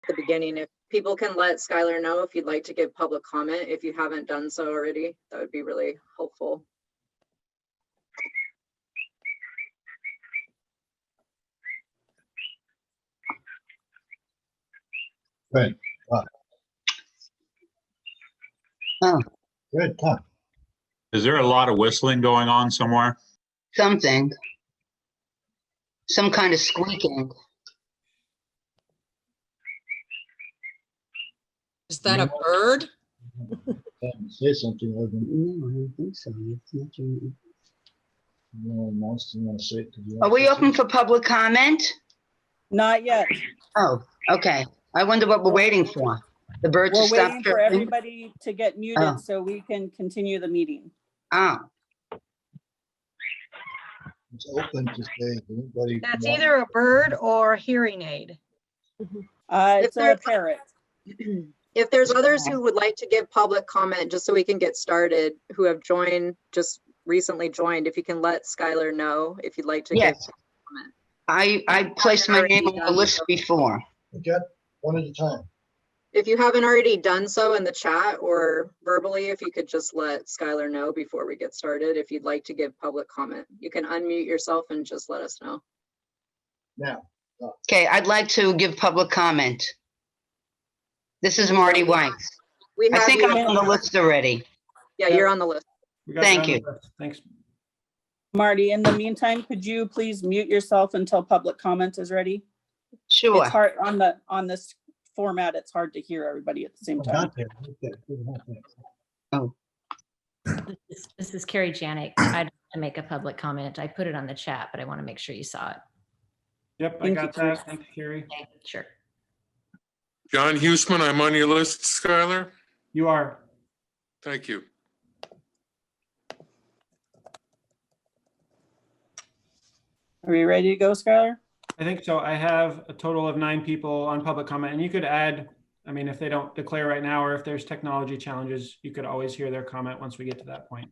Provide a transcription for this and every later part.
the beginning, if people can let Skylar know if you'd like to give public comment, if you haven't done so already, that would be really helpful. Good. Oh, Good. Huh. Is there a lot of whistling going on somewhere? something. Some kind of squeaking. Is that a bird? Say something, Logan. No, I don't think so. It's not your- No one wants to say it. Are we open for public comment? Not yet. Oh, okay. I wonder what we're waiting for. The bird to We're stop waiting for chirping? everybody to get Oh. muted so we can continue the meeting. Oh, It's open to say anybody. That's either a bird or a hearing aid. It's a there's- parrot. If there's others who would like to give public comment, just so we can get started, who have joined, just recently joined, if you can let Skylar know if you'd like to give yes. comment. I placed my name on the list before. Okay, one at a time. If you haven't already done so in the chat or verbally, if you could just let Skylar know before we get started, if you'd like to give public comment. You can unmute yourself and just let us know. Now, Okay, I'd like to give public comment. This is Marty White. We I have think you, I'm on the list already. yeah, you're on the list. We got Thank you on you. the list. Thanks. Marty, in the meantime, could you please mute yourself until public comment is ready? Sure. It's hard on this format. It's hard to hear everybody at the same I time. got there. Okay, good, okay. Oh, This is Carrie Janik. I'd like to make a public comment. I put it on the chat, but I want to make sure you saw it. Yep, I Thank got you, Carrie. that. Thanks, Carrie. Okay, sure. John Huesman, I'm on your list, Skylar. You are. Thank you. Are we ready to go, Skylar? I think so. I have a total of 9 people on public comment, and you could add, I mean, if they don't declare right now, or if there's technology challenges, you could always hear their comment once we get to that point.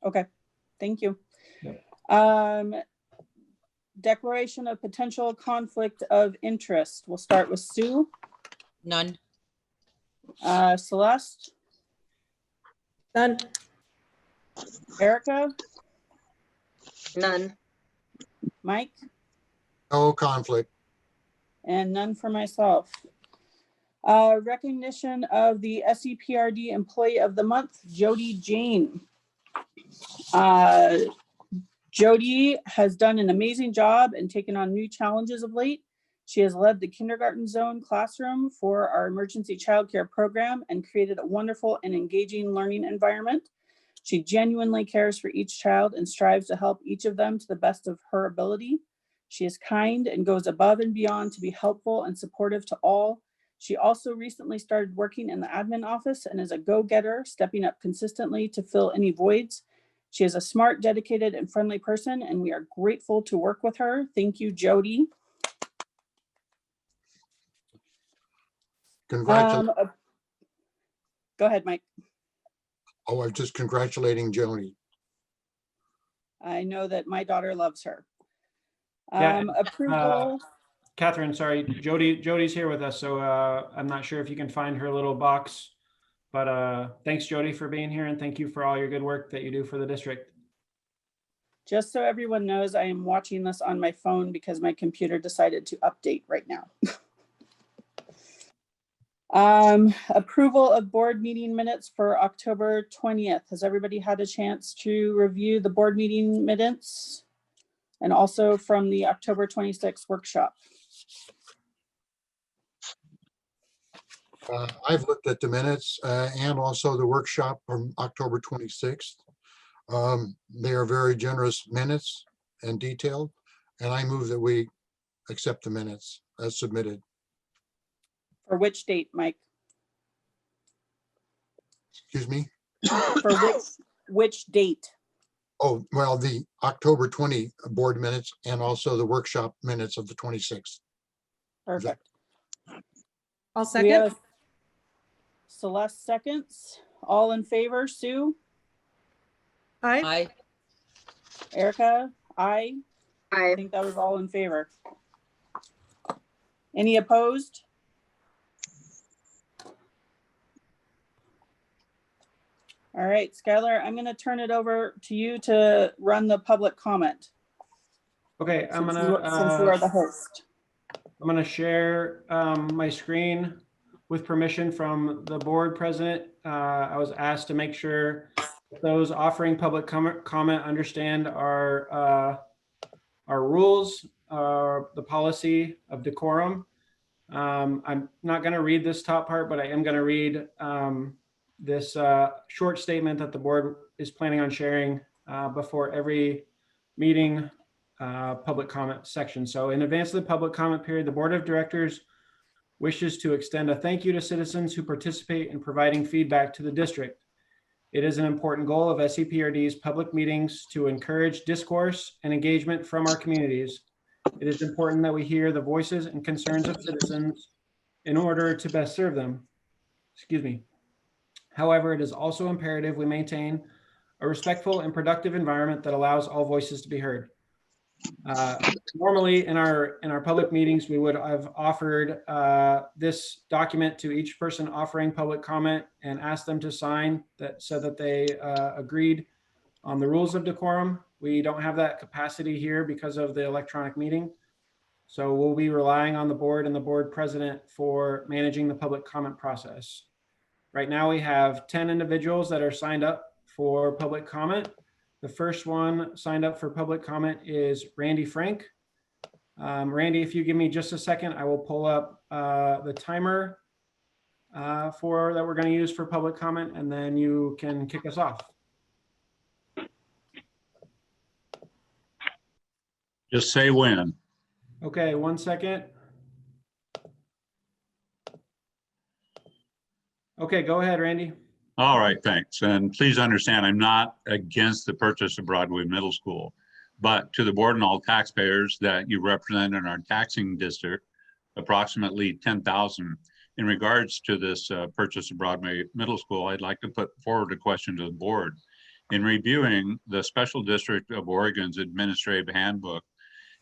Okay, thank you. Yep. Declaration of potential conflict of interest. We'll start with Sue. None. Celeste, None. Erica, None. Mike, No conflict. and none for myself. Recognition of the SEPRD Employee of the Month, Jody Jane. Jody has done an amazing job and taken on new challenges of late. She has led the kindergarten zone classroom for our emergency childcare program and created a wonderful and engaging learning environment. She genuinely cares for each child and strives to help each of them to the best of her ability. She is kind and goes above and beyond to be helpful and supportive to all. She also recently started working in the admin office and is a go-getter, stepping up consistently to fill any voids. She is a smart, dedicated, and friendly person, and we are grateful to work with her. Thank you, Jody. Congratulations. Go ahead, Mike. Oh, I'm just congratulating Joni. I know that my daughter loves her. Yeah, Approval. Catherine, sorry, Jody's here with us, so I'm not sure if you can find her little box. But thanks, Jody, for being here, and thank you for all your good work that you do for the district. Just so everyone knows, I am watching this on my phone because my computer decided to update right now. Approval of board meeting minutes for October 20th. Has everybody had a chance to review the board meeting minutes? And also from the October 26th workshop? I've looked at the minutes and also the workshop from October 26th. They are very generous minutes and detailed, and I move that we accept the minutes as submitted. For which date, Mike? Excuse me? For which date? Oh, well, the October 20 board minutes and also the workshop minutes of the 26th. Perfect. I'll We second. have Celeste seconds. All in favor, Sue, Aye. Aye. Erica, I Hi. think that was all in favor. Any opposed? All right, Skylar, I'm going to turn it over to you to run the public comment. Okay, Since you are the host. I'm gonna share my screen with permission from the board president. I was asked to make sure those offering public comment understand our rules, the policy of decorum. I'm not gonna read this top part, but I am gonna read this short statement that the board is planning on sharing before every meeting public comment section. So in advance of the public comment period, the board of directors wishes to extend a thank you to citizens who participate in providing feedback to the district. It is an important goal of SEPRD's public meetings to encourage discourse and engagement from our communities. It is important that we hear the voices and concerns of citizens in order to best serve them. Excuse me. However, it is also imperative we maintain a respectful and productive environment that allows all voices to be heard. Normally in our public meetings, we would have offered this document to each person offering public comment and asked them to sign that so that they agreed on the rules of decorum. We don't have that capacity here because of the electronic meeting. So we'll be relying on the board and the board president for managing the public comment process. Right now we have 10 individuals that are signed up for public comment. The first one signed up for public comment is Randy Frank. Randy, if you give me just a second, I will pull up the timer that we're going to use for public comment, and then you can kick us off. Just say when. Okay, 1 second. Okay, go ahead, Randy. All right, thanks. And please understand, I'm not against the purchase of Broadway Middle School, but to the board and all taxpayers that you represent in our taxing district, approximately 10,000. In regards to this purchase of Broadway Middle School, I'd like to put forward a question to the board. In reviewing the Special District of Oregon's Administrative Handbook,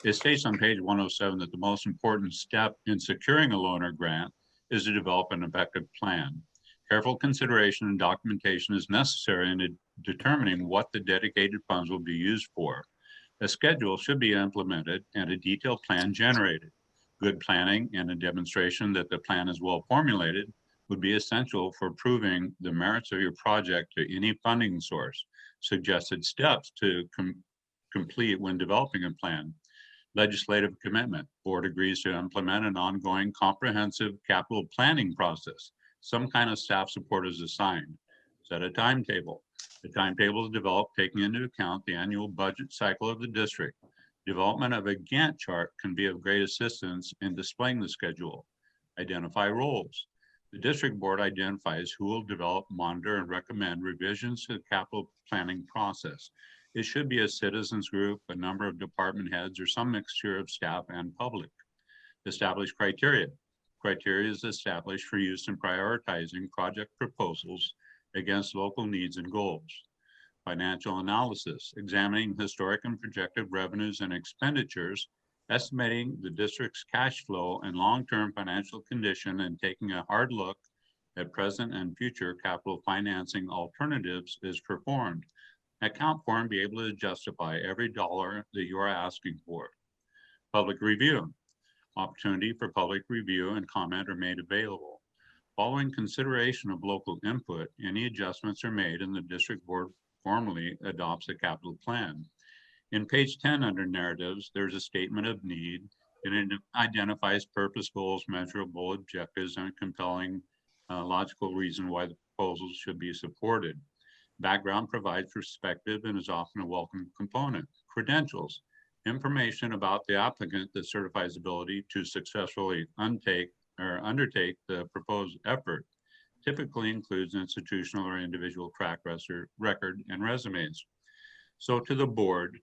it states on page 107 that the most important step in securing a loan or grant is to develop an effective plan. Careful consideration and documentation is necessary in determining what the dedicated funds will be used for. A schedule should be implemented and a detailed plan generated. Good planning and a demonstration that the plan is well formulated would be essential for proving the merits of your project to any funding source. Suggested steps to complete when developing a plan. Legislative commitment. Board agrees to implement an ongoing comprehensive capital planning process. Some kind of staff support is assigned. Set a timetable. The timetable is developed taking into account the annual budget cycle of the district. Development of a Gantt chart can be of great assistance in displaying the schedule. Identify roles. The district board identifies who will develop, monitor, and recommend revisions to the capital planning process. It should be a citizens group, a number of department heads, or some mixture of staff and public. Establish criteria. Criteria is established for use in prioritizing project proposals against local needs and goals. Financial analysis, examining historic and projected revenues and expenditures, estimating the district's cash flow and long-term financial condition, and taking a hard look at present and future capital financing alternatives is performed. Account for and be able to justify every dollar that you are asking for. Public review. Opportunity for public review and comment are made available. Following consideration of local input, any adjustments are made and the district board formally adopts a capital plan. In page 10 under narratives, there's a statement of need and it identifies purpose, goals, measurable objectives, and a compelling logical reason why the proposals should be supported. Background provides perspective and is often a welcome component. Credentials. Information about the applicant that certifies ability to successfully undertake the proposed effort typically includes institutional or individual track record and resumes. So to the board,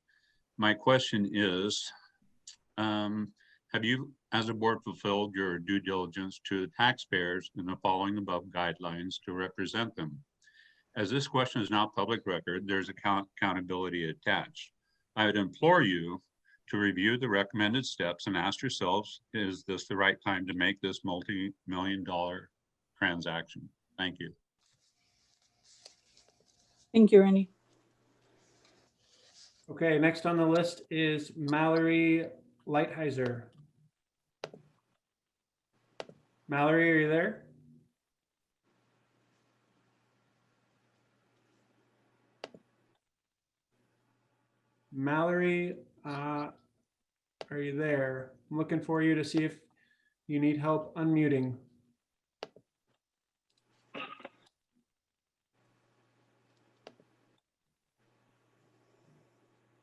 my question is, have you as a board fulfilled your due diligence to the taxpayers in the following above guidelines to represent them? As this question is not public record, there's accountability attached. I would implore you to review the recommended steps and ask yourselves, is this the right time to make this multi-million-dollar transaction? Thank you. Thank you, Randy. Okay, next on the list is Mallory Lighthizer. Mallory, are you there? Mallory, are you there? I'm looking for you to see if you need help unmuting.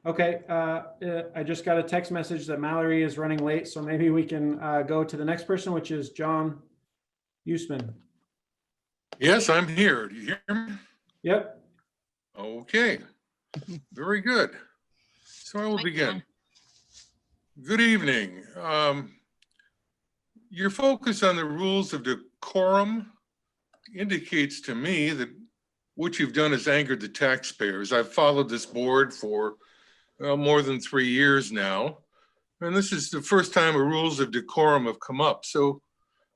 Okay, I just got a text message that Mallory is running late, so maybe we can go to the next person, which is John Usman. Yes, I'm here. Do you hear me? Yep. Okay, very good. So I will Hi, begin. John. Good evening. Your focus on the rules of decorum indicates to me that what you've done is angered the taxpayers. I've followed this board for more than 3 years now, and this is the first time the rules of decorum have come up. So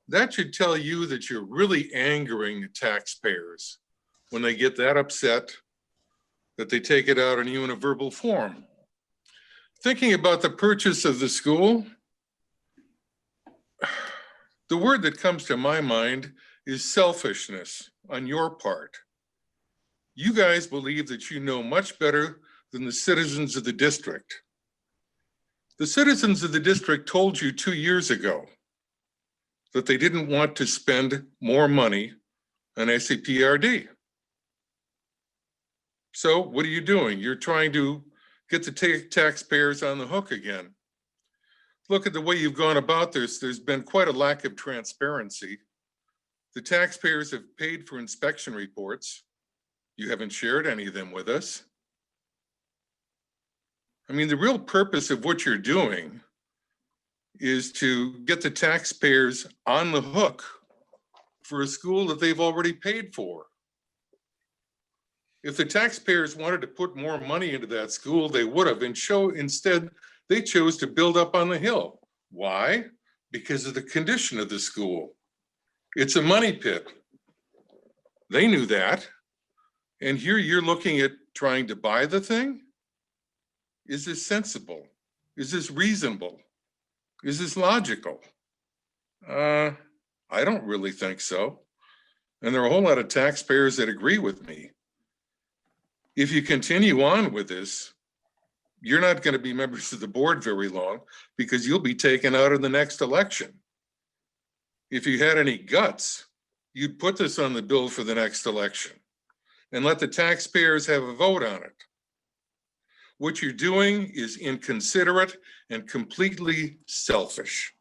that should tell you that you're really angering the taxpayers when they get that upset that they take it out on you in a verbal form. Thinking about the purchase of the school, the word that comes to my mind is selfishness on your part. You guys believe that you know much better than the citizens of the district. The citizens of the district told you 2 years ago that they didn't want to spend more money on SEPRD. So what are you doing? You're trying to get the taxpayers on the hook again. Look at the way you've gone about this. There's been quite a lack of transparency. The taxpayers have paid for inspection reports. You haven't shared any of them with us. I mean, the real purpose of what you're doing is to get the taxpayers on the hook for a school that they've already paid for. If the taxpayers wanted to put more money into that school, they would have, and instead they chose to build up on the hill. Why? Because of the condition of the school. It's a money pit. They knew that. And here you're looking at trying to buy the thing? Is this sensible? Is this reasonable? Is this logical? I don't really think so. And there are a whole lot of taxpayers that agree with me. If you continue on with this, you're not going to be members of the board very long because you'll be taken out in the next election. If you had any guts, you'd put this on the bill for the next election and let the taxpayers have a vote on it. What you're doing is inconsiderate and completely selfish.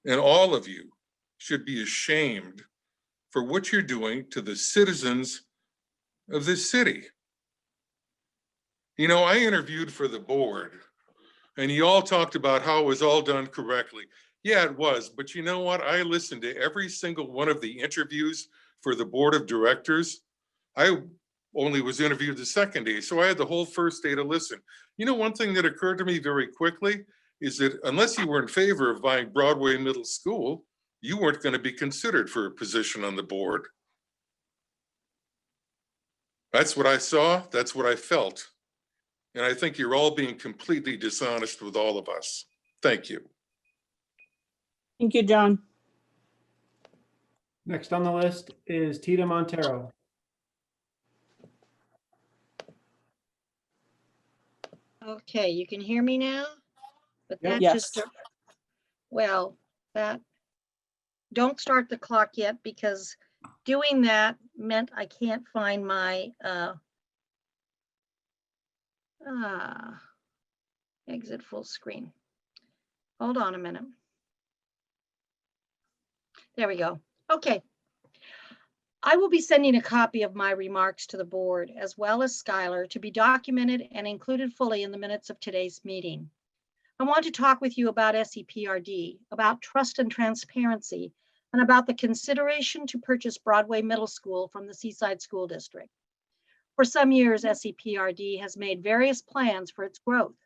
And all of you should be ashamed for what you're doing to the citizens of this city. You know, I interviewed for the board and you all talked about how it was all done correctly. Yeah, it was, but you know what? I listened to every single one of the interviews for the board of directors. I only was interviewed the second day, so I had the whole first day to listen. You know, one thing that occurred to me very quickly is that unless you were in favor of buying Broadway Middle School, you weren't going to be considered for a position on the board. That's what I saw. That's what I felt. And I think you're all being completely dishonest with all of us. Thank you. Thank you, John. Next on the list is Tita Montero. Okay, you can hear me now? But Yep. that Yes. just, well, that, don't start the clock yet because doing that meant I can't find my exit full screen. Hold on a minute. There we go. Okay. I will be sending a copy of my remarks to the board as well as Skylar to be documented and included fully in the minutes of today's meeting. I want to talk with you about SEPRD, about trust and transparency, and about the consideration to purchase Broadway Middle School from the Seaside School District. For some years, SEPRD has made various plans for its growth.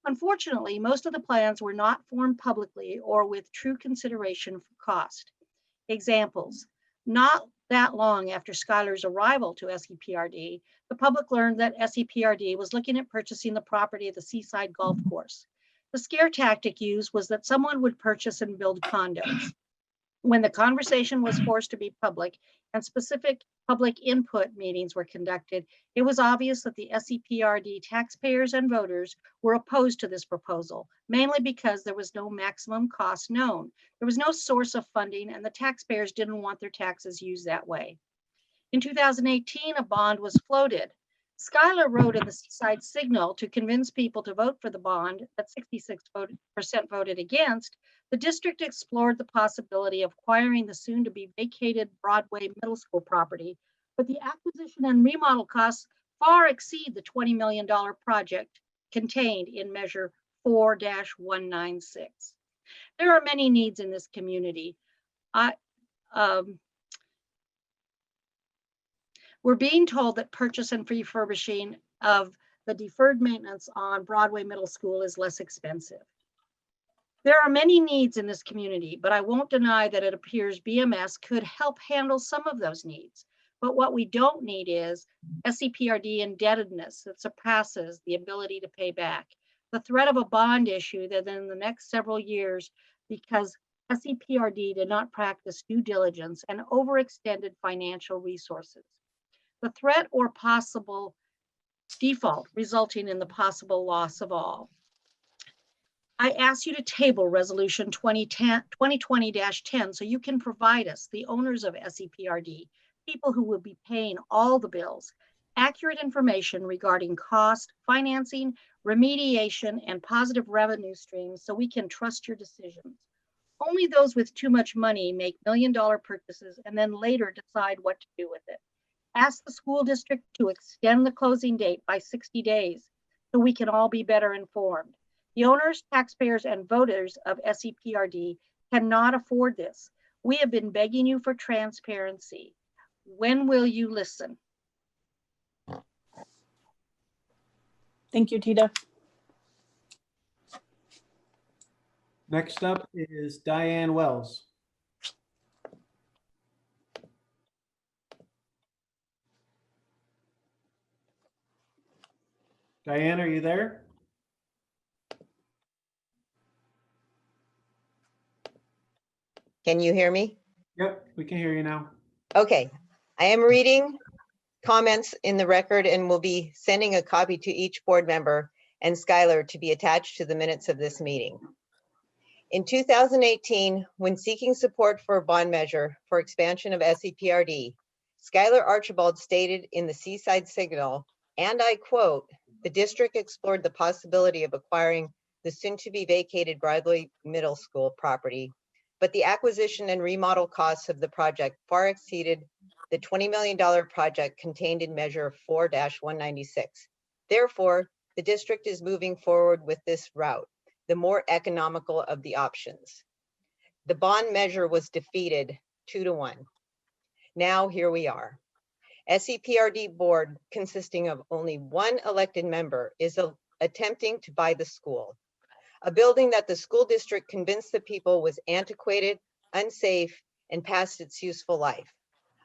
Unfortunately, most of the plans were not formed publicly or with true consideration for cost. Examples: not that long after Skylar's arrival to SEPRD, the public learned that SEPRD was looking at purchasing the property of the Seaside Golf Course. The scare tactic used was that someone would purchase and build condos. When the conversation was forced to be public and specific public input meetings were conducted, it was obvious that the SEPRD taxpayers and voters were opposed to this proposal, mainly because there was no maximum cost known. There was no source of funding, and the taxpayers didn't want their taxes used that way. In 2018, a bond was floated. Skylar wrote in the Seaside Signal to convince people to vote for the bond that 66% voted against. The district explored the possibility of acquiring the soon-to-be vacated Broadway Middle School property, but the acquisition and remodel costs far exceed the $20 million project contained in Measure 4-196. There are many needs in this community. We're being told that purchase and refurbishing of the deferred maintenance on Broadway Middle School is less expensive. There are many needs in this community, but I won't deny that it appears BMS could help handle some of those needs. But what we don't need is SEPRD indebtedness that surpasses the ability to pay back. The threat of a bond issue that in the next several years, because SEPRD did not practice due diligence and overextended financial resources. The threat or possible default resulting in the possible loss of all. I ask you to table Resolution 2020-10 so you can provide us, the owners of SEPRD, people who will be paying all the bills, accurate information regarding cost, financing, remediation, and positive revenue streams so we can trust your decisions. Only those with too much money make million-dollar purchases and then later decide what to do with it. Ask the school district to extend the closing date by 60 days so we can all be better informed. The owners, taxpayers, and voters of SEPRD cannot afford this. We have been begging you for transparency. When will you listen? Thank you, Tita. Next up is Diane Wells. Diane, are you there? Can you hear me? Yep, we can hear you now. Okay, I am reading comments in the record and will be sending a copy to each board member and Skylar to be attached to the minutes of this meeting. In 2018, when seeking support for a bond measure for expansion of SEPRD, Skylar Archibald stated in the Seaside Signal, and I quote, "The district explored the possibility of acquiring the soon-to-be vacated Broadway Middle School property, but the acquisition and remodel costs of the project far exceeded the $20 million project contained in Measure 4-196. Therefore, the district is moving forward with this route, the more economical of the options. The bond measure was defeated 2-1. Now here we are. SEPRD board consisting of only one elected member is attempting to buy the school, a building that the school district convinced the people was antiquated, unsafe, and past its useful life.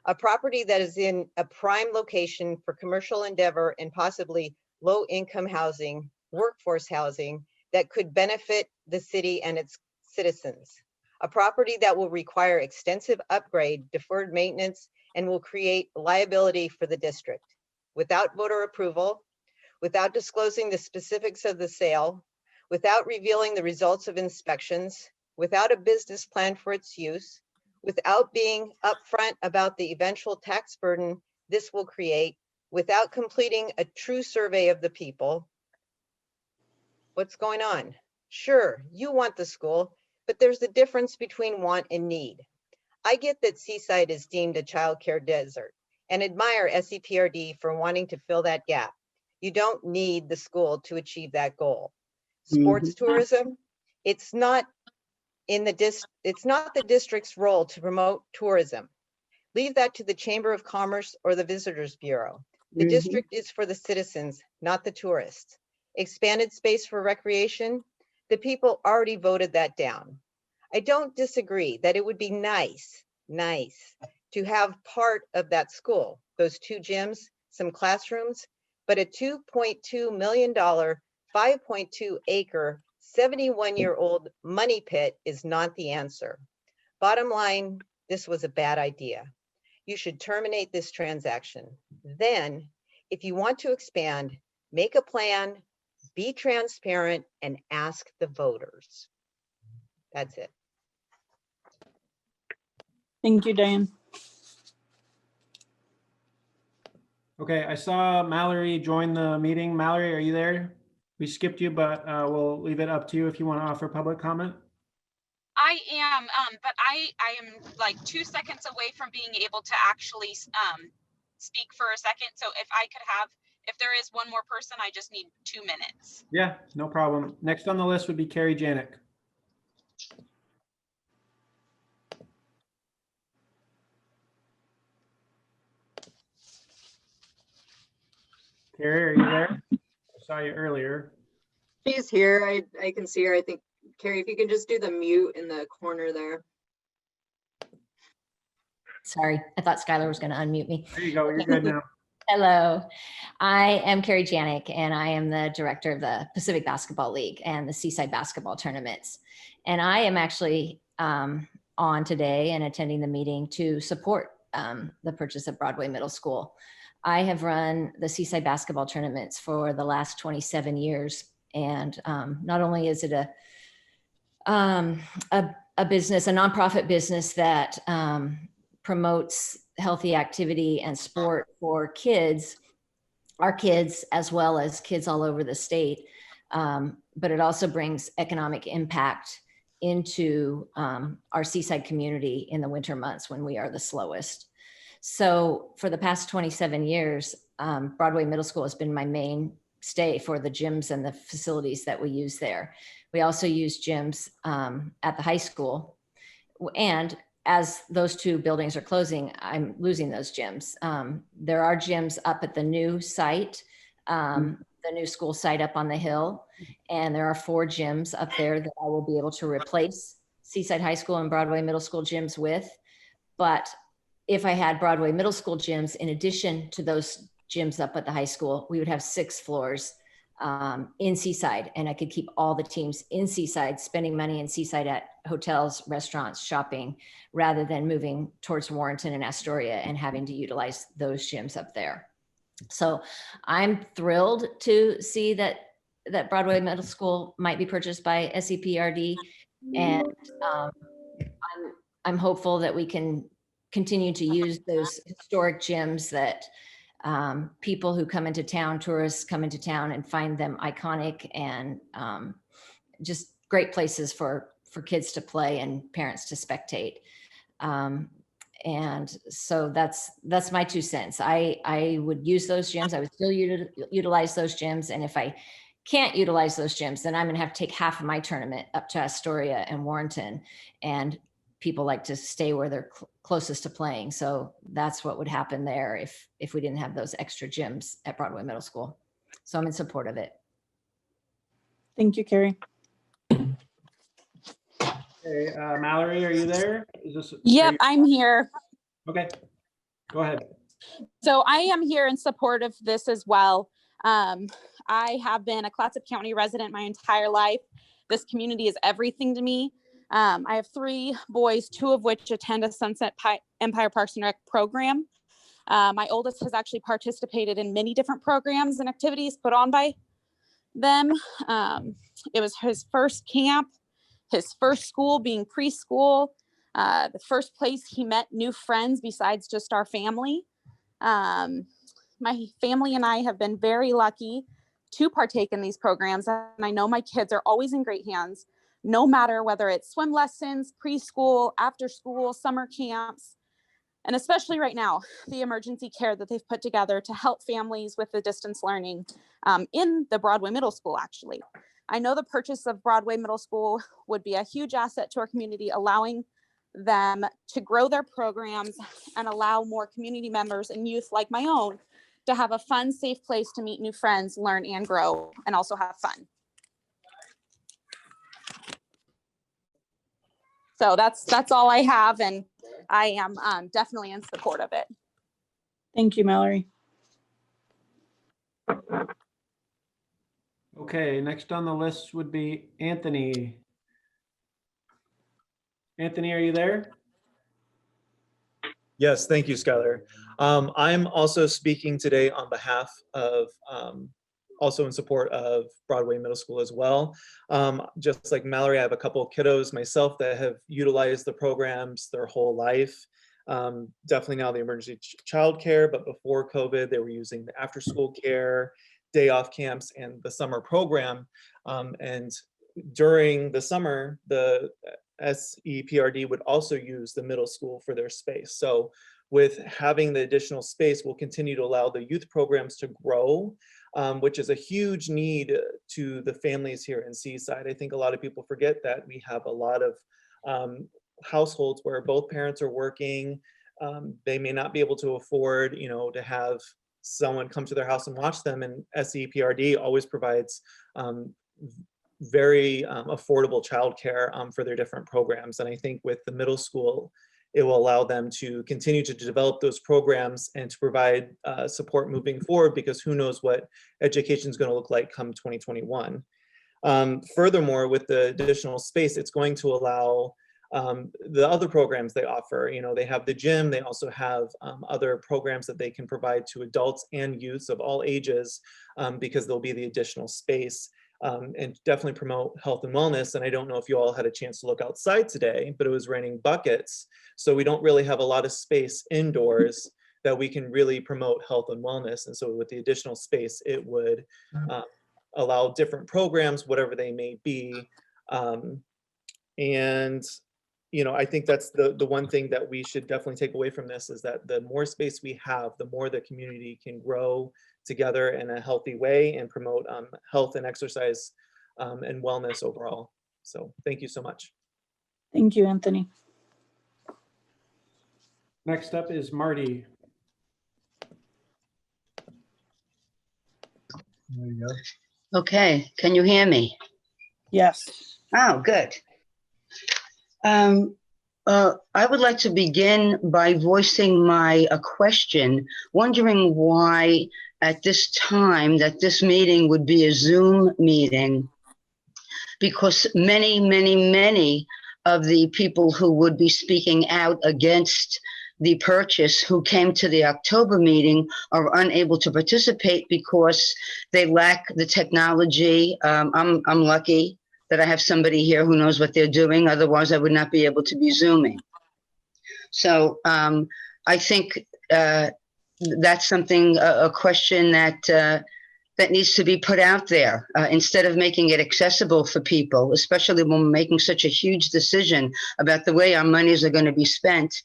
A property that is in a prime location for commercial endeavor and possibly low-income housing, workforce housing that could benefit the city and its citizens. A property that will require extensive upgrade, deferred maintenance, and will create liability for the district. Without voter approval, without disclosing the specifics of the sale, without revealing the results of inspections, without a business plan for its use, without being upfront about the eventual tax burden this will create, without completing a true survey of the people. What's going on? Sure, you want the school, but there's a difference between want and need. I get that Seaside is deemed a childcare desert and admire SEPRD for wanting to fill that gap. You don't need the school to achieve that goal. Sports tourism, it's not the district's role to promote tourism. Leave that to the Chamber of Commerce or the Visitors Bureau. The district is for the citizens, not the tourists. Expanded space for recreation, the people already voted that down. I don't disagree that it would be nice to have part of that school, those 2 gyms, some classrooms, but a $2.2 million, 5.2 acre, 71-year-old money pit is not the answer. Bottom line, this was a bad idea. You should terminate this transaction. Then, if you want to expand, make a plan, be transparent, and ask the voters. That's it. Thank you, Diane. Okay, I saw Mallory join the meeting. Mallory, are you there? We skipped you, but we'll leave it up to you if you want to offer public comment. I am, but I am like 2 seconds away from being able to actually speak for a second. So if I could have, if there is one more person, I just need 2 minutes. Yeah, no problem. Next on the list would be Carrie Janik. Carrie, are you there? I saw you earlier. She's here. I can see her. I think, Carrie, if you can just do the mute in the corner there. Sorry, I thought Skylar was going to unmute me. There you go. You're good now. Hello, I am Carrie Janik, and I am the director of the Pacific Basketball League and the Seaside Basketball Tournaments. And I am actually on today and attending the meeting to support the purchase of Broadway Middle School. I have run the Seaside Basketball Tournaments for the last 27 years. And not only is it a business, a nonprofit business that promotes healthy activity and sport for kids, our kids, as well as kids all over the state. But it also brings economic impact into our seaside community in the winter months when we are the slowest. So for the past 27 years, Broadway Middle School has been my mainstay for the gyms and the facilities that we use there. We also use gyms at the high school. And as those 2 buildings are closing, I'm losing those gyms. There are gyms up at the new site, the new school site up on the hill. And there are 4 gyms up there that I will be able to replace Seaside High School and Broadway Middle School gyms with. But if I had Broadway Middle School gyms, in addition to those gyms up at the high school, we would have 6 floors in Seaside, and I could keep all the teams in Seaside, spending money in Seaside at hotels, restaurants, shopping, rather than moving towards Warrenton and Astoria and having to utilize those gyms up there. So I'm thrilled to see that Broadway Middle School might be purchased by SEPRD, and I'm hopeful that we can continue to use those historic gyms that people who come into town, tourists come into town and find them iconic and just great places for kids to play and parents to spectate. And so that's my 2 cents. I would use those gyms. I would still utilize those gyms. And if I can't utilize those gyms, then I'm going to have to take half of my tournament up to Astoria and Warrenton, and people like to stay where they're closest to playing. So that's what would happen there if we didn't have those extra gyms at Broadway Middle School. So I'm in support of it. Thank you, Carrie. Okay, Mallory, are you there? Yep, I'm here. Okay, go ahead. So I am here in support of this as well. I have been a Clatsop County resident my entire life. This community is everything to me. I have 3 boys, 2 of which attend a Sunset Empire Parks and Rec program. My oldest has actually participated in many different programs and activities put on by them. It was his first camp, his first school being preschool, the first place he met new friends besides just our family. My family and I have been very lucky to partake in these programs, and I know my kids are always in great hands, no matter whether it's swim lessons, preschool, after school, summer camps, and especially right now, the emergency care that they've put together to help families with the distance learning in the Broadway Middle School, actually. I know the purchase of Broadway Middle School would be a huge asset to our community, allowing them to grow their programs and allow more community members and youth like my own to have a fun, safe place to meet new friends, learn and grow, and also have fun. So that's all I have. And I am definitely in support of it. Thank you, Mallory. Okay, next on the list would be Anthony. Anthony, are you there? Yes, thank you, Skylar. I'm also speaking today on behalf of, also in support of Broadway Middle School as well. Just like Mallory, I have a couple of kiddos myself that have utilized the programs their whole life. Definitely now the emergency childcare, but before COVID, they were using the after-school care, day off camps, and the summer program. And during the summer, the SEPRD would also use the middle school for their space. So with having the additional space, we'll continue to allow the youth programs to grow, which is a huge need to the families here in Seaside. I think a lot of people forget that we have a lot of households where both parents are working. They may not be able to afford, to have someone come to their house and watch them, and SEPRD always provides very affordable childcare for their different programs. And I think with the middle school, it will allow them to continue to develop those programs and to provide support moving forward, because who knows what education is going to look like come 2021. Furthermore, with the additional space, it's going to allow the other programs they offer. They have the gym, they also have other programs that they can provide to adults and youths of all ages, because there'll be the additional space. And definitely promote health and wellness. And I don't know if you all had a chance to look outside today, but it was raining buckets. So we don't really have a lot of space indoors that we can really promote health and wellness. And so with the additional space, it would allow different programs, whatever they may be. And I think that's the one thing that we should definitely take away from this, is that the more space we have, the more the community can grow together in a healthy way and promote health and exercise and wellness overall. So thank you so much. Thank you, Anthony. Next up is Marty. There you go. Okay, can you hear me? Yes. Oh, good. I would like to begin by voicing my question, wondering why at this time that this meeting would be a Zoom meeting, because many, many, many of the people who would be speaking out against the purchase who came to the October meeting are unable to participate because they lack the technology. I'm lucky that I have somebody here who knows what they're doing. Otherwise, I would not be able to be Zooming. So I think that's something, a question that needs to be put out there instead of making it accessible for people, especially when we're making such a huge decision about the way our monies are going to be spent.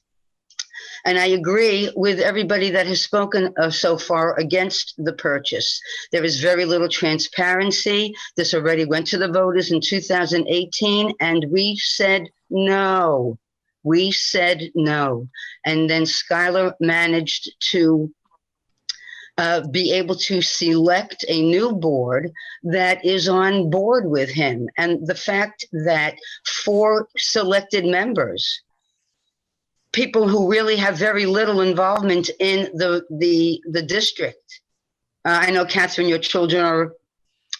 And I agree with everybody that has spoken so far against the purchase. There is very little transparency. This already went to the voters in 2018, and we said no. We said no. And then Skylar managed to be able to select a new board that is on board with him. And the fact that 4 selected members, people who really have very little involvement in the district. I know, Catherine, your children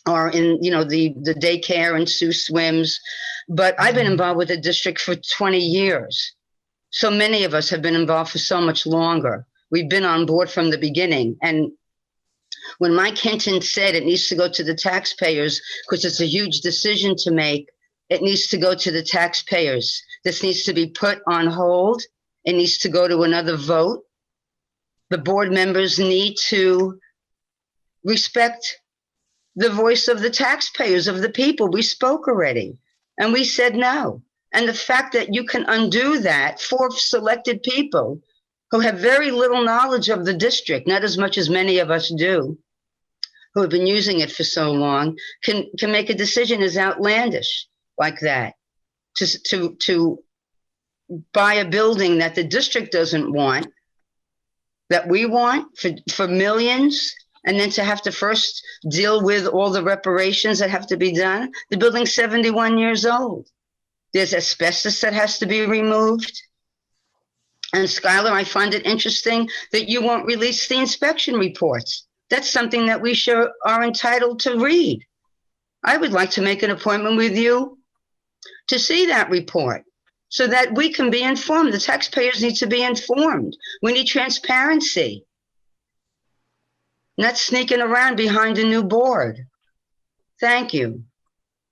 are in, the daycare, and Sue swims, but I've been involved with the district for 20 years. So many of us have been involved for so much longer. We've been on board from the beginning. And when Mike Hinton said it needs to go to the taxpayers because it's a huge decision to make, it needs to go to the taxpayers. This needs to be put on hold. It needs to go to another vote. The board members need to respect the voice of the taxpayers, of the people. We spoke already, and we said no. And the fact that you can undo that, 4 selected people who have very little knowledge of the district, not as much as many of us do, who have been using it for so long, can make a decision is outlandish like that. To buy a building that the district doesn't want, that we want for millions, and then to have to first deal with all the reparations that have to be done. The building's 71 years old. There's asbestos that has to be removed. And Skylar, I find it interesting that you won't release the inspection reports. That's something that we sure are entitled to read. I would like to make an appointment with you to see that report so that we can be informed. The taxpayers need to be informed. We need transparency, not sneaking around behind a new board. Thank you.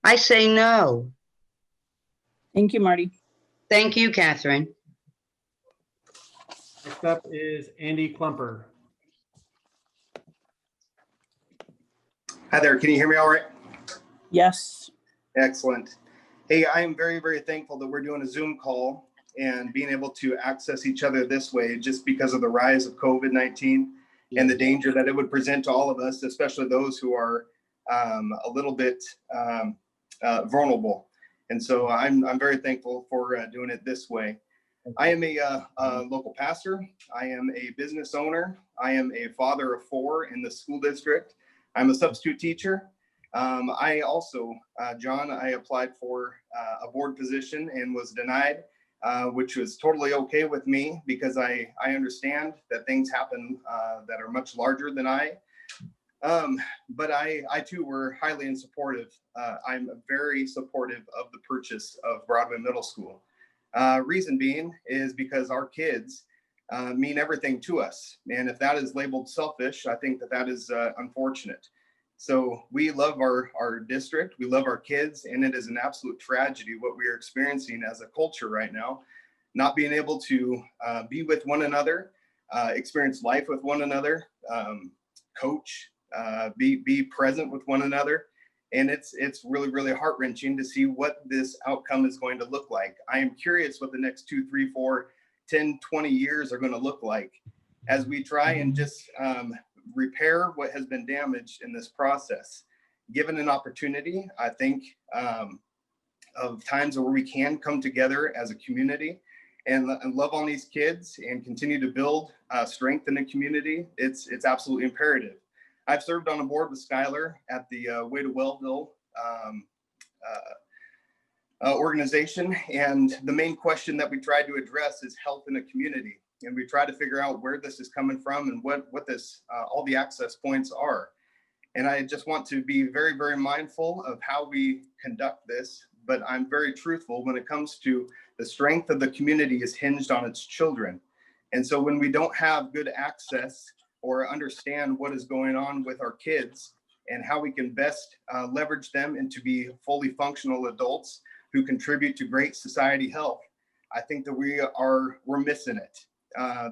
I say no. Thank you, Marty. Thank you, Catherine. Next up is Andy Klumper. Hi there, can you hear me all right? Yes. Excellent. Hey, I am very, very thankful that we're doing a Zoom call and being able to access each other this way just because of the rise of COVID-19 and the danger that it would present to all of us, especially those who are a little bit vulnerable. And so I'm very thankful for doing it this way. I am a local pastor. I am a business owner. I am a father of 4 in the school district. I'm a substitute teacher. I also, John, I applied for a board position and was denied, which was totally okay with me because I understand that things happen that are much larger than I. But I too were highly supportive. I'm very supportive of the purchase of Broadway Middle School. Reason being is because our kids mean everything to us. And if that is labeled selfish, I think that is unfortunate. So we love our district, we love our kids, and it is an absolute tragedy what we are experiencing as a culture right now, not being able to be with one another, experience life with one another, coach, be present with one another. And it's really, really heart-wrenching to see what this outcome is going to look like. I am curious what the next 2, 3, 4, 10, 20 years are going to look like as we try and just repair what has been damaged in this process. Given an opportunity, I think of times where we can come together as a community and love on these kids and continue to build strength in the community, it's absolutely imperative. I've served on a board with Skylar at the Way to Wellville organization, and the main question that we tried to address is health in the community. And we try to figure out where this is coming from and what this all the access points are. And I just want to be very, very mindful of how we conduct this, but I'm very truthful when it comes to the strength of the community is hinged on its children. And so when we don't have good access or understand what is going on with our kids and how we can best leverage them into be fully functional adults who contribute to great society health, I think that we're missing it.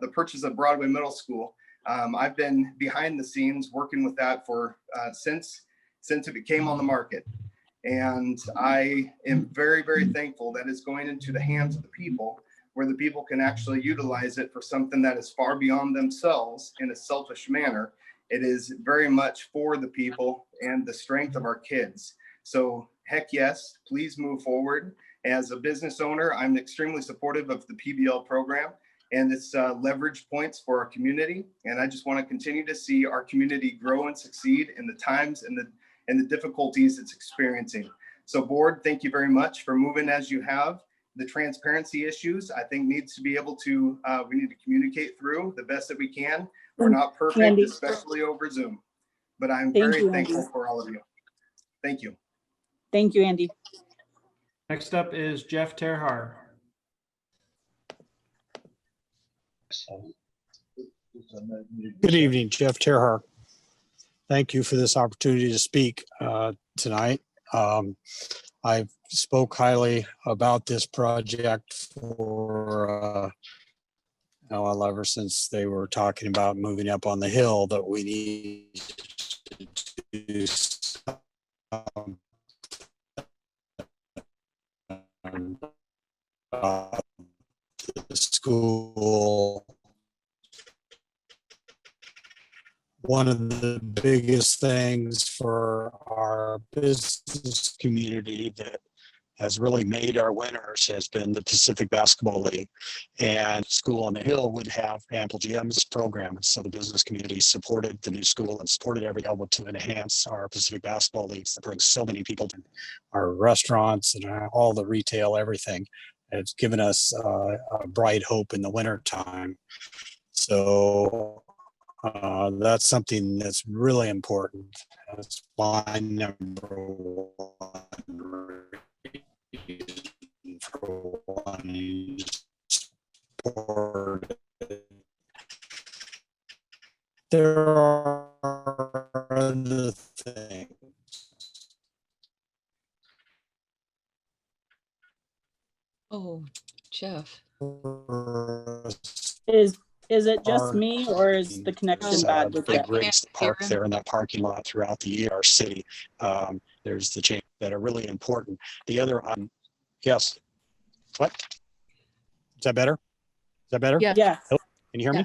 The purchase of Broadway Middle School, I've been behind the scenes working with that for since it became on the market. And I am very, very thankful that it's going into the hands of the people where the people can actually utilize it for something that is far beyond themselves in a selfish manner. It is very much for the people and the strength of our kids. So heck yes, please move forward. As a business owner, I'm extremely supportive of the PBL program and its leverage points for our community. And I just want to continue to see our community grow and succeed in the times and the difficulties it's experiencing. So board, thank you very much for moving as you have. The transparency issues, I think needs to be able to, we need to communicate through the best that we can. We're not perfect, Andy. especially over Zoom, but I'm Thank very you, thankful Andy. for all of you. Thank you. Thank you, Andy. Next up is Jeff Terhar. Good evening, Jeff Terhar. Thank you for this opportunity to speak tonight. I spoke highly about this project for ever since they were talking about moving up on the hill, that we need to do the school. One of the biggest things for our business community that has really made our winners has been the Pacific Basketball League. And School on the Hill would have ample gyms program. So the business community supported the new school and supported every elbow to enhance our Pacific Basketball Leagues that brings so many people to our restaurants and all the retail, everything. It's given us a bright hope in the winter time. So that's something that's really important. That's my number one reason for wanting to support it. There are other things. Oh, Jeff. Is it just me, or is the connection bad with Big Jeff? rigs that park there in that parking lot throughout the year, our city. There's the change that are really important. The other, yes. What? Is that better? Is that better? Yes. Hello? Can you hear me?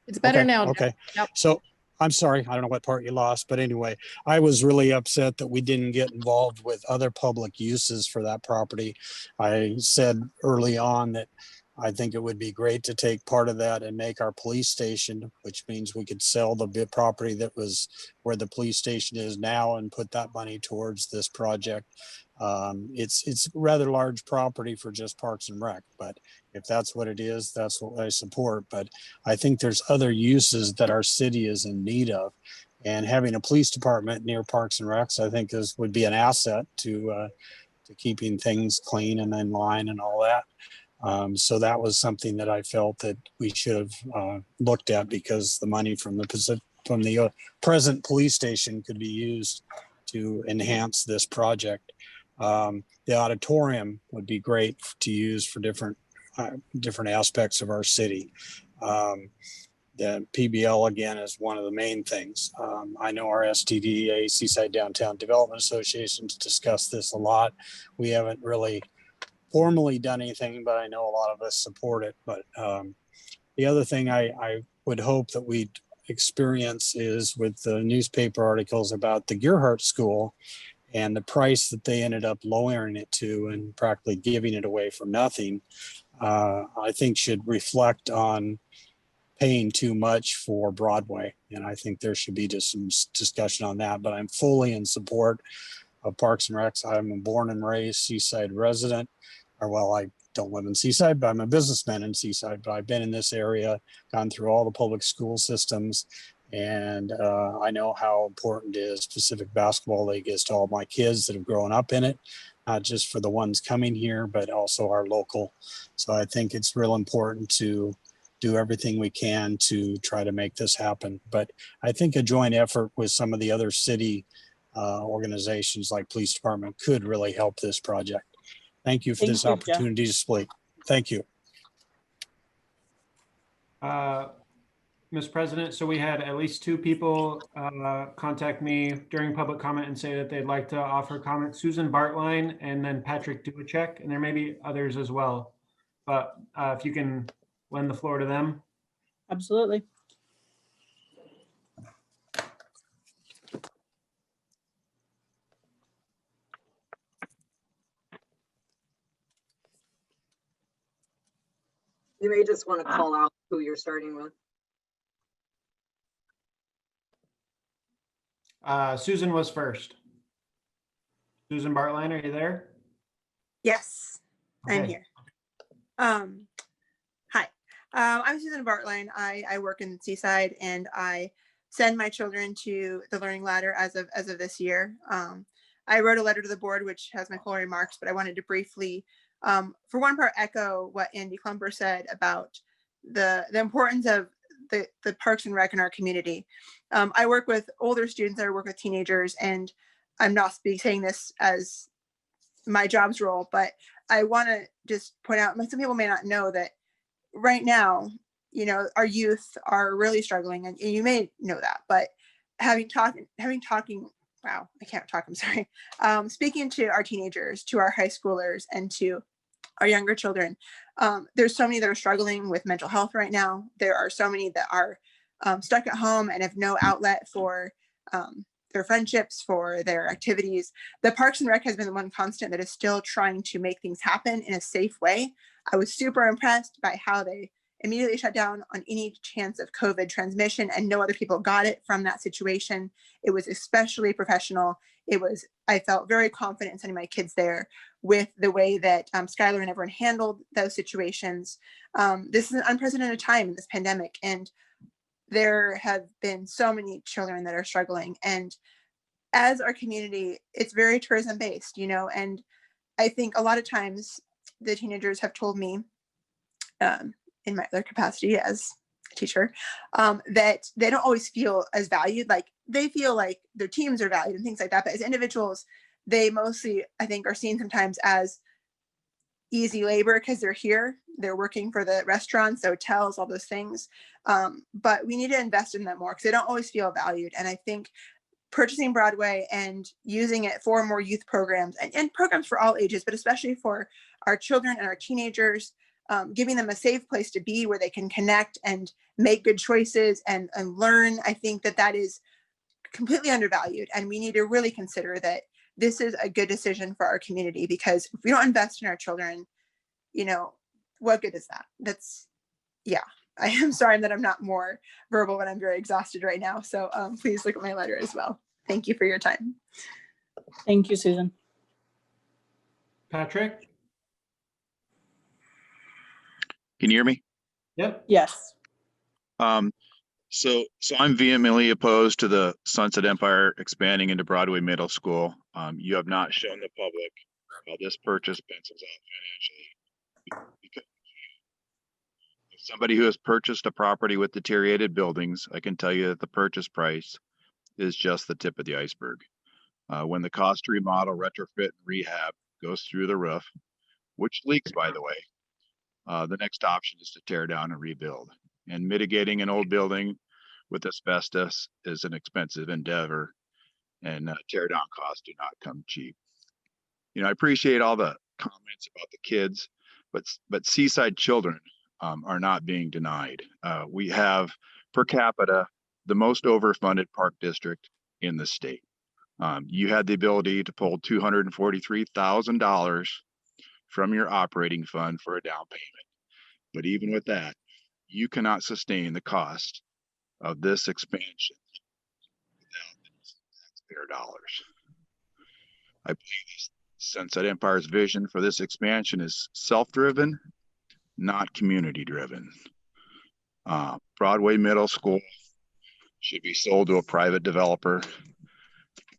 It's better Okay, now. Jeff. Okay. Yep. So I'm sorry, I don't know what part you lost, but anyway, I was really upset that we didn't get involved with other public uses for that property. I said early on that I think it would be great to take part of that and make our police station, which means we could sell the bit property that was where the police station is now and put that money towards this project. It's rather large property for just Parks and Rec, but if that's what it is, that's what I support. But I think there's other uses that our city is in need of. And having a police department near Parks and Recs, I think would be an asset to keeping things clean and in line and all that. So that was something that I felt that we should have looked at, because the money from the present police station could be used to enhance this project. The auditorium would be great to use for different aspects of our city. The PBL, again, is one of the main things. I know our STDA, Seaside Downtown Development Association, has discussed this a lot. We haven't really formally done anything, but I know a lot of us support it. But the other thing I would hope that we'd experience is with the newspaper articles about the Gearhart School and the price that they ended up lowering it to and practically giving it away for nothing, I think should reflect on paying too much for Broadway. And I think there should be just some discussion on that, but I'm fully in support of Parks and Recs. I'm a born and raised Seaside resident, or well, I don't live in Seaside, but I'm a businessman in Seaside, but I've been in this area, gone through all the public school systems, and I know how important it is. Pacific Basketball League is to all my kids that have grown up in it, not just for the ones coming here, but also our local. So I think it's real important to do everything we can to try to make this happen. But I think a joint effort with some of the other city organizations like police department could really help this project. Thank you for this opportunity to speak. Thank you. Ms. President, so we had at least 2 people contact me during public comment and say that they'd like to offer comment. Susan Bartline and then Patrick Duacek, and there may be others as well. But if you can lend the floor to them. Absolutely. You may just want to call out who you're starting with. Susan was first. Susan Bartline, are you there? Yes, I'm Okay. here. Hi, I'm Susan Bartline. I work in Seaside, and I send my children to the Learning Ladder as of this year. I wrote a letter to the board, which has my full remarks, but I wanted to briefly, for one part, echo what Andy Klumper said about the importance of the Parks and Rec in our community. I work with older students, I work with teenagers, and I'm not saying this as my job's role, but I want to just point out, some people may not know that right now, you know, our youth are really struggling, and you may know that, but wow, I can't talk, I'm sorry. Speaking to our teenagers, to our high schoolers, and to our younger children, there's so many that are struggling with mental health right now. There are so many that are stuck at home and have no outlet for their friendships, for their activities. The Parks and Rec has been the one constant that is still trying to make things happen in a safe way. I was super impressed by how they immediately shut down on any chance of COVID transmission, and no other people got it from that situation. It was especially professional. I felt very confident sending my kids there with the way that Skylar and everyone handled those situations. This is an unprecedented time in this pandemic, and there have been so many children that are struggling. And as our community, it's very tourism based, and I think a lot of times the teenagers have told me, in my other capacity as a teacher, that they don't always feel as valued. Like they feel like their teams are valued and things like that. But as individuals, they mostly, I think, are seen sometimes as easy labor because they're working for the restaurants, the hotels, all those things. But we need to invest in them more because they don't always feel valued. And I think purchasing Broadway and using it for more youth programs and programs for all ages, but especially for our children and our teenagers, giving them a safe place to be where they can connect and make good choices and learn. I think that is completely undervalued. And we need to really consider that this is a good decision for our community, because if we don't invest in our children, what good is that? I am sorry that I'm not more verbal, but I'm very exhausted right now. So please look at my letter as well. Thank you for your time. Thank you, Susan. Patrick? Can you hear me? Yep. Yes. So I'm vehemently opposed to the Sunset Empire expanding into Broadway Middle School. You have not shown the public how this purchase pencils out financially. Because if somebody who has purchased a property with deteriorated buildings, I can tell you that the purchase price is just the tip of the iceberg. When the cost to remodel, retrofit, and rehab goes through the roof, which leaks, by the way, the next option is to tear down and rebuild. And mitigating an old building with asbestos is an expensive endeavor, and tear down costs do not come cheap. I appreciate all the comments about the kids, but Seaside children are not being denied. We have per capita the most overfunded park district in the state. You had the ability to pull $243,000 from your operating fund for a down payment. But even with that, you cannot sustain the cost of this expansion without the taxpayer dollars. I believe Sunset Empire's vision for this expansion is self-driven, not community-driven. Broadway Middle School should be sold to a private developer,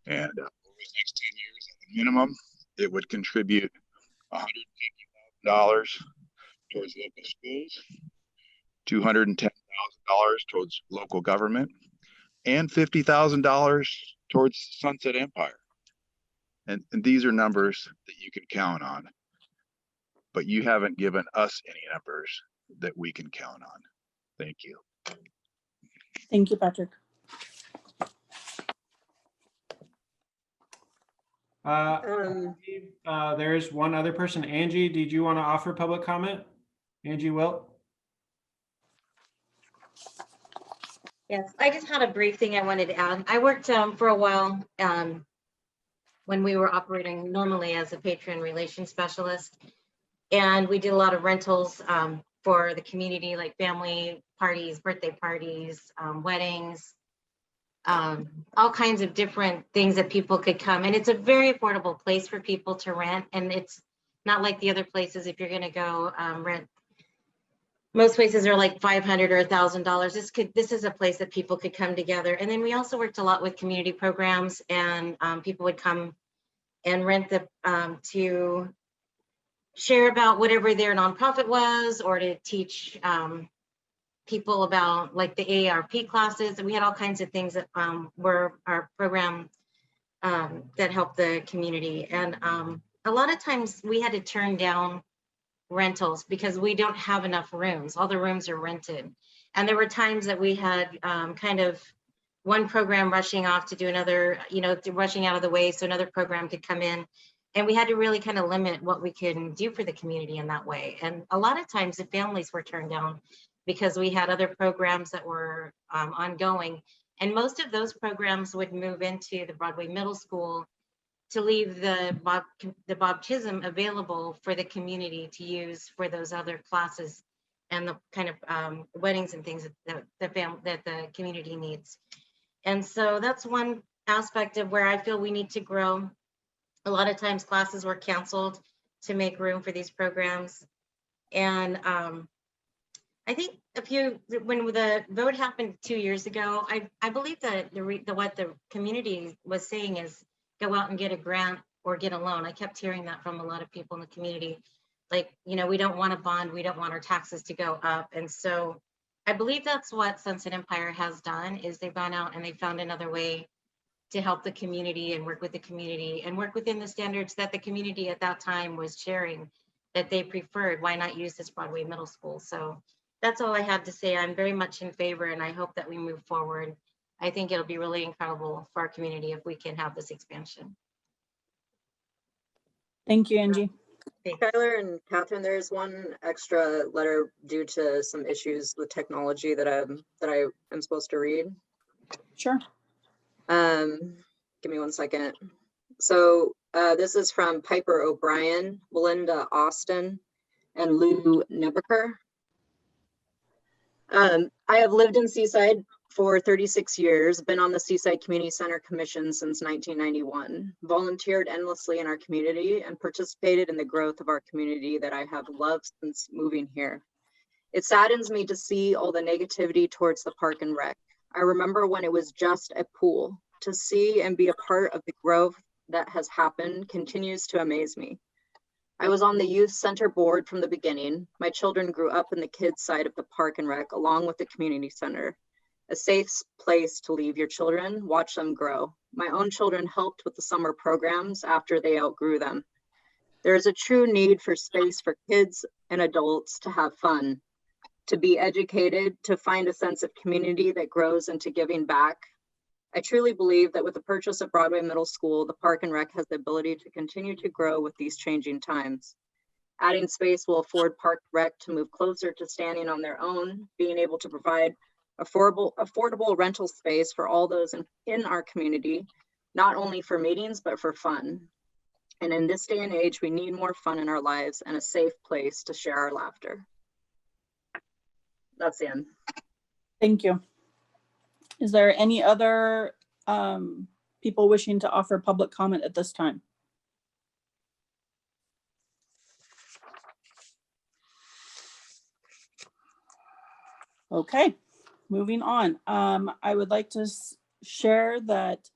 and over the next 10 years, at the minimum, it would contribute $150,000 towards local schools, $210,000 towards local government, and $50,000 towards Sunset Empire. And these are numbers that you can count on, but you haven't given us any numbers that we can count on. Thank you. Thank you, Patrick. There's one other person. Angie, did you want to offer public comment? Angie Wilt? Yes, I just had a brief thing I wanted to add. I worked for a while when we were operating normally as a patron relations specialist, and we did a lot of rentals for the community, like family parties, birthday parties, weddings, all kinds of different things that people could come. And it's a very affordable place for people to rent. And it's not like the other places. If you're going to go rent, most places are like $500 or $1,000. This is a place that people could come together. And then we also worked a lot with community programs, and people would come and rent to share about whatever their nonprofit was, or to teach people about like the AARP classes. And we had all kinds of things that were our program that helped the community. And a lot of times we had to turn down rentals because we don't have enough rooms. All the rooms are rented. And there were times that we had kind of one program rushing off to do another, rushing out of the way so another program could come in. And we had to really kind of limit what we can do for the community in that way. And a lot of times the families were turned down because we had other programs that were ongoing. And most of those programs would move into the Broadway Middle School to leave the Bob Chisholm available for the community to use for those other classes and the kind of weddings and things that the community needs. And so that's one aspect of where I feel we need to grow. A lot of times classes were canceled to make room for these programs. And I think when the vote happened 2 years ago, I believe that what the community was saying is go out and get a grant or get a loan. I kept hearing that from a lot of people in the community. Like, you know, we don't want a bond, we don't want our taxes to go up. And so I believe that's what Sunset Empire has done, is they've gone out and they found another way to help the community and work with the community and work within the standards that the community at that time was sharing that they preferred. Why not use this Broadway Middle School? So that's all I have to say. I'm very much in favor, and I hope that we move forward. I think it'll be really incredible for our community if we can have this expansion. Thank you, Angie. Skylar and Catherine, there's one extra letter due to some issues with technology that I am supposed to read. Sure. Give me 1 second. So this is from Piper O'Brien, Melinda Austin, and Lou Nebeker. I have lived in Seaside for 36 years, been on the Seaside Community Center Commission since 1991, volunteered endlessly in our community, and participated in the growth of our community that I have loved since moving here. It saddens me to see all the negativity towards the park and rec. I remember when it was just a pool. To see and be a part of the growth that has happened continues to amaze me. I was on the youth center board from the beginning. My children grew up in the kids side of the park and rec along with the community center, a safe place to leave your children, watch them grow. My own children helped with the summer programs after they outgrew them. There is a true need for space for kids and adults to have fun, to be educated, to find a sense of community that grows into giving back. I truly believe that with the purchase of Broadway Middle School, the Park and Rec has the ability to continue to grow with these changing times. Adding space will afford Park and Rec to move closer to standing on their own, being able to provide affordable rental space for all those in our community, not only for meetings, but for fun. And in this day and age, we need more fun in our lives and a safe place to share our laughter. That's the end. Thank you. Is there any other people wishing to offer public comment at this time? Okay, moving on. I would like to share that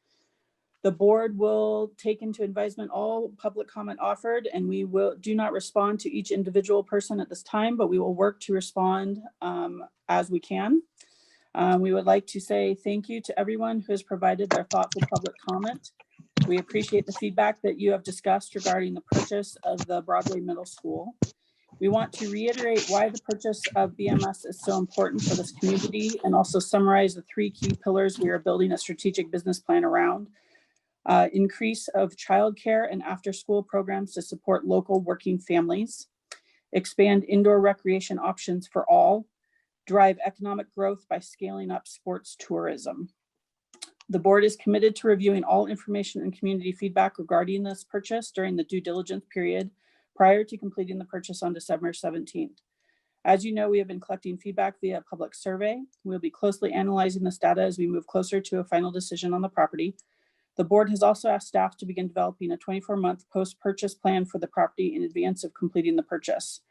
the board will take into advisement all public comment offered, and we do not respond to each individual person at this time, but we will work to respond as we can. We would like to say thank you to everyone who has provided their thoughtful public comment. We appreciate the feedback that you have discussed regarding the purchase of the Broadway Middle School. We want to reiterate why the purchase of BMS is so important for this community, and also summarize the 3 key pillars we are building a strategic business plan around. Increase of childcare and after-school programs to support local working families. Expand indoor recreation options for all. Drive economic growth by scaling up sports tourism. The board is committed to reviewing all information and community feedback regarding this purchase during the due diligence period prior to completing the purchase on December 17th. As you know, we have been collecting feedback via public survey. We'll be closely analyzing this data as we move closer to a final decision on the property. The board has also asked staff to begin developing a 24-month post-purchase plan for the property in advance of completing the purchase.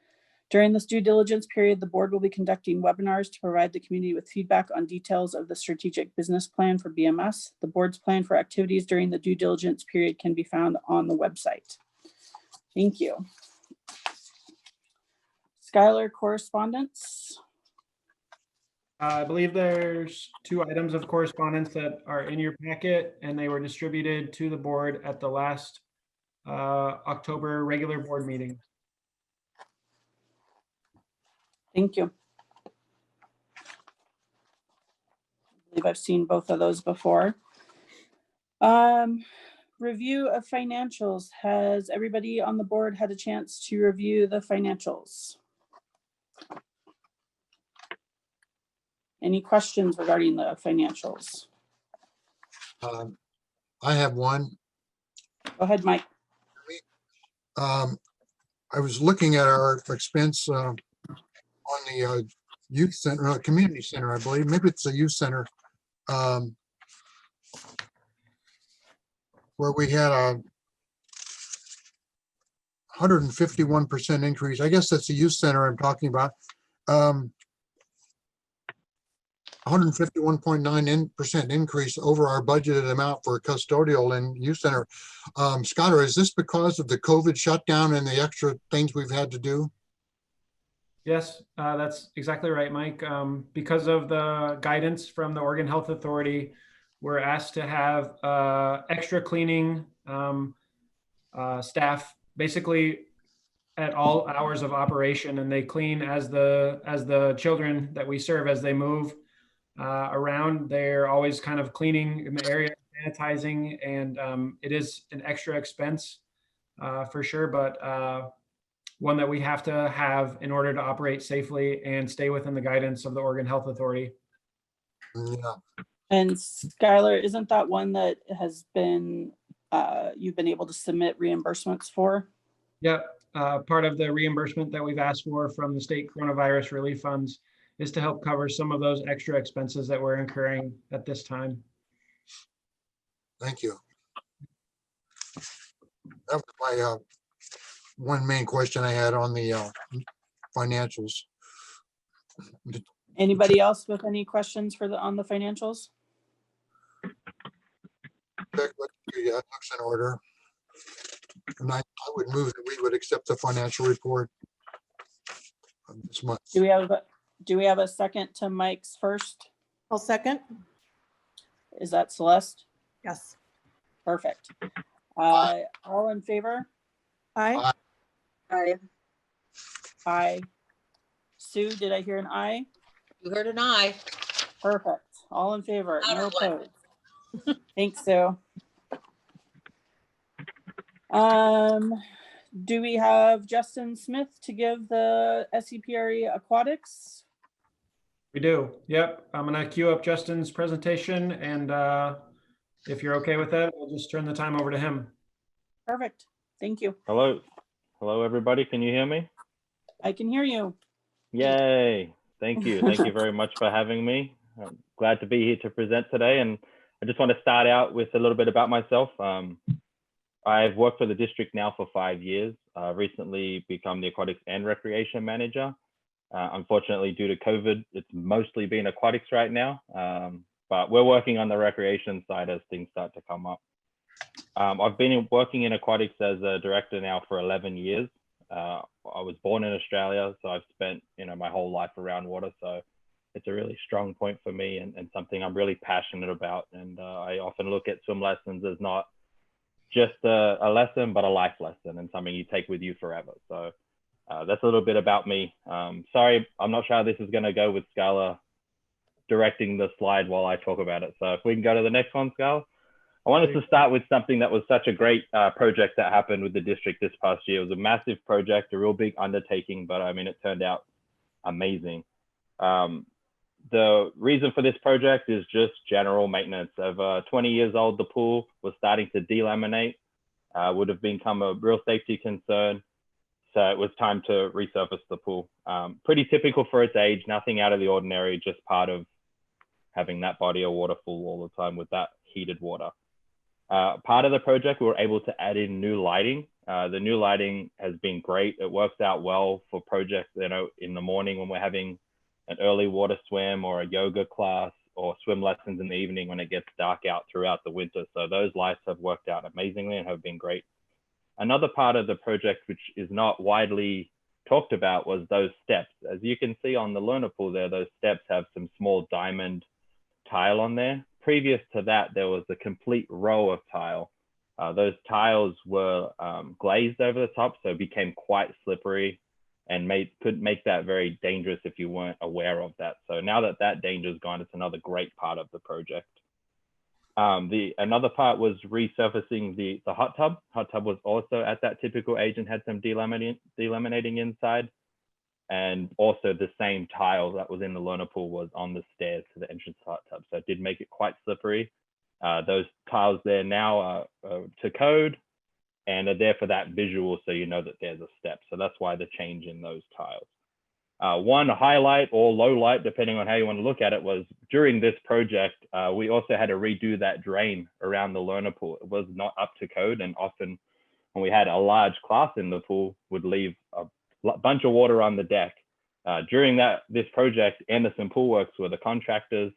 During this due diligence period, the board will be conducting webinars to provide the community with feedback on details of the strategic business plan for BMS. The board's plan for activities during the due diligence period can be found on the website. Thank you. Skylar, correspondence. I believe there's 2 items of correspondence that are in your packet, and they were distributed to the board at the last October regular board meeting. Thank you. I believe I've seen both of those before. Review of financials. Has everybody on the board had a chance to review the financials? Any questions regarding the financials? I have one. Go ahead, Mike. I was looking at our expense on the youth center, community center, I believe. Maybe it's a youth center. Where we had a 151% increase. I guess that's the youth center I'm talking about. 151.9% increase over our budgeted amount for custodial and youth center. Skylar, is this because of the COVID shutdown and the extra things we've had to do? Yes, that's exactly right, Mike. Because of the guidance from the Oregon Health Authority, we're asked to have extra cleaning staff basically at all hours of operation, and they clean as the children that we serve as they move around. They're always kind of cleaning in the area, sanitizing, and it is an extra expense for sure, but one that we have to have in order to operate safely and stay within the guidance of the Oregon Health Authority. Yeah. And Skylar, isn't that one that has been, you've been able to submit reimbursements for? Yep. Part of the reimbursement that we've asked for from the state coronavirus relief funds is to help cover some of those extra expenses that we're incurring at this time. Thank you. That was my one main question I had on the financials. Anybody else with any questions for on the financials? That looks in order. And I would move that we would accept the financial report this month. Do we have a second to Mike's first? I'll second. Is that Celeste? Yes. Perfect. All in favor? Aye. Aye. Aye. Sue, did I hear an aye? You heard an aye. Perfect. All in favor? Louder, No what? opposed. Thanks, Sue. Do we have Justin Smith to give the SEPRD aquatics? We do. Yep. I'm going to queue up Justin's presentation, and if you're okay with that, we'll just turn the time over to him. Perfect. Thank you. Hello. Hello, everybody. Can you hear me? I can hear you. Yay. Thank you. Thank you very much for having me. I'm glad to be here to present today. And I just want to start out with a little bit about myself. I've worked for the district now for 5 years. Recently become the aquatics and recreation manager. Unfortunately, due to COVID, it's mostly been aquatics right now. But we're working on the recreation side as things start to come up. I've been working in aquatics as a director now for 11 years. I was born in Australia, so I've spent my whole life around water. So it's a really strong point for me and something I'm really passionate about. And I often look at swim lessons as not just a lesson, but a life lesson and something you take with you forever. So that's a little bit about me. Sorry, I'm not sure how this is going to go with Scala directing the slide while I talk about it. So if we can go to the next one, Scala. I wanted to start with something that was such a great project that happened with the district this past year. It was a massive project, a real big undertaking, but I mean, it turned out amazing. The reason for this project is just general maintenance. Of 20 years old, the pool was starting to delaminate, would have become a real safety concern. So it was time to resurface the pool. Pretty typical for its age, nothing out of the ordinary, just part of having that body of water full all the time with that heated water. Part of the project, we were able to add in new lighting. The new lighting has been great. It works out well for projects, in the morning when we're having an early water swim or a yoga class, or swim lessons in the evening when it gets dark out throughout the winter. So those lights have worked out amazingly and have been great. Another part of the project, which is not widely talked about, was those steps. As you can see on the learner pool there, those steps have some small diamond tile on there. Previous to that, there was a complete row of tile. Those tiles were glazed over the top, so it became quite slippery and could make that very dangerous if you weren't aware of that. So now that that danger is gone, it's another great part of the project. Another part was resurfacing the hot tub. Hot tub was also at that typical age and had some delaminating inside. And also the same tile that was in the learner pool was on the stairs to the entrance hot tub. So it did make it quite slippery. Those tiles there now are to code and are there for that visual, so you know that there's a step. So that's why the change in those tiles. One highlight or low light, depending on how you want to look at it, was during this project, we also had to redo that drain around the learner pool. It was not up to code, and often when we had a large class in the pool, would leave a bunch of water on the deck. During this project, Anderson Pool Works were the contractors,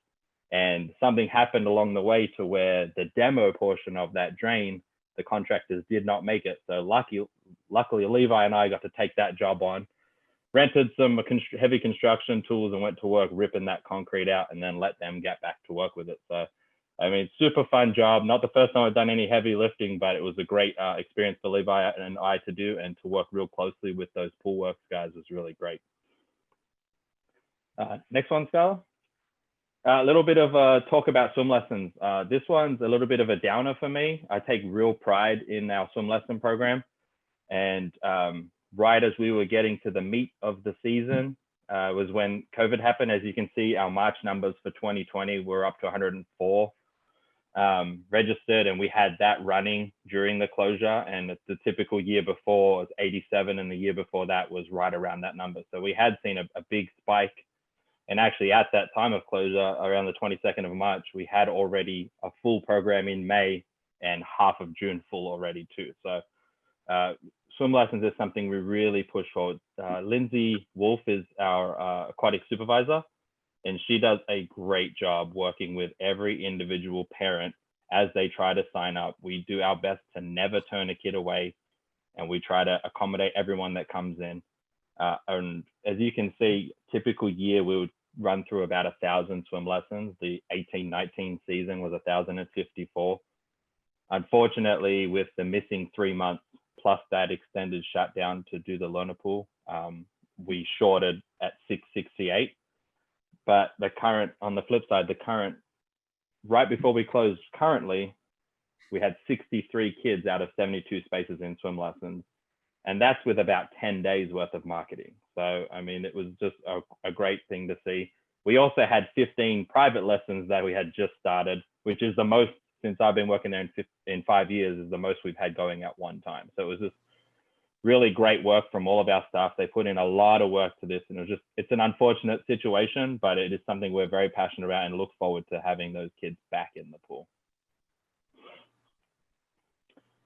and something happened along the way to where the demo portion of that drain, the contractors did not make it. So luckily, Levi and I got to take that job on, rented some heavy construction tools and went to work ripping that concrete out, and then let them get back to work with it. So, I mean, super fun job. Not the first time I've done any heavy lifting, but it was a great experience for Levi and I to do, and to work real closely with those Pool Works guys was really great. Next one, Scarlett. A little bit of talk about swim lessons. This one's a little bit of a downer for me. I take real pride in our swim lesson program. And right as we were getting to the meat of the season was when COVID happened. As you can see, our March numbers for 2020 were up to 104 registered, and we had that running during the closure. And the typical year before was 87, and the year before that was right around that number. So we had seen a big spike. And actually at that time of closure, around the 22nd of March, we had already a full program in May and half of June full already too. So swim lessons is something we really push forward. Lindsay Wolf is our aquatic supervisor, and she does a great job working with every individual parent as they try to sign up. We do our best to never turn a kid away, and we try to accommodate everyone that comes in. And as you can see, typical year, we would run through about 1,000 swim lessons. The 18-19 season was 1,054. Unfortunately, with the missing 3 months plus that extended shutdown to do the learner pool, we shorted at 668. But the current, on the flip side, the current, right before we closed currently, we had 63 kids out of 72 spaces in swim lessons. And that's with about 10 days worth of marketing. So, I mean, it was just a great thing to see. We also had 15 private lessons that we had just started, which is the most, since I've been working there in 5 years, is the most we've had going at one time. So it was just really great work from all of our staff. They put in a lot of work to this, and it's an unfortunate situation, but it is something we're very passionate about and look forward to having those kids back in the pool.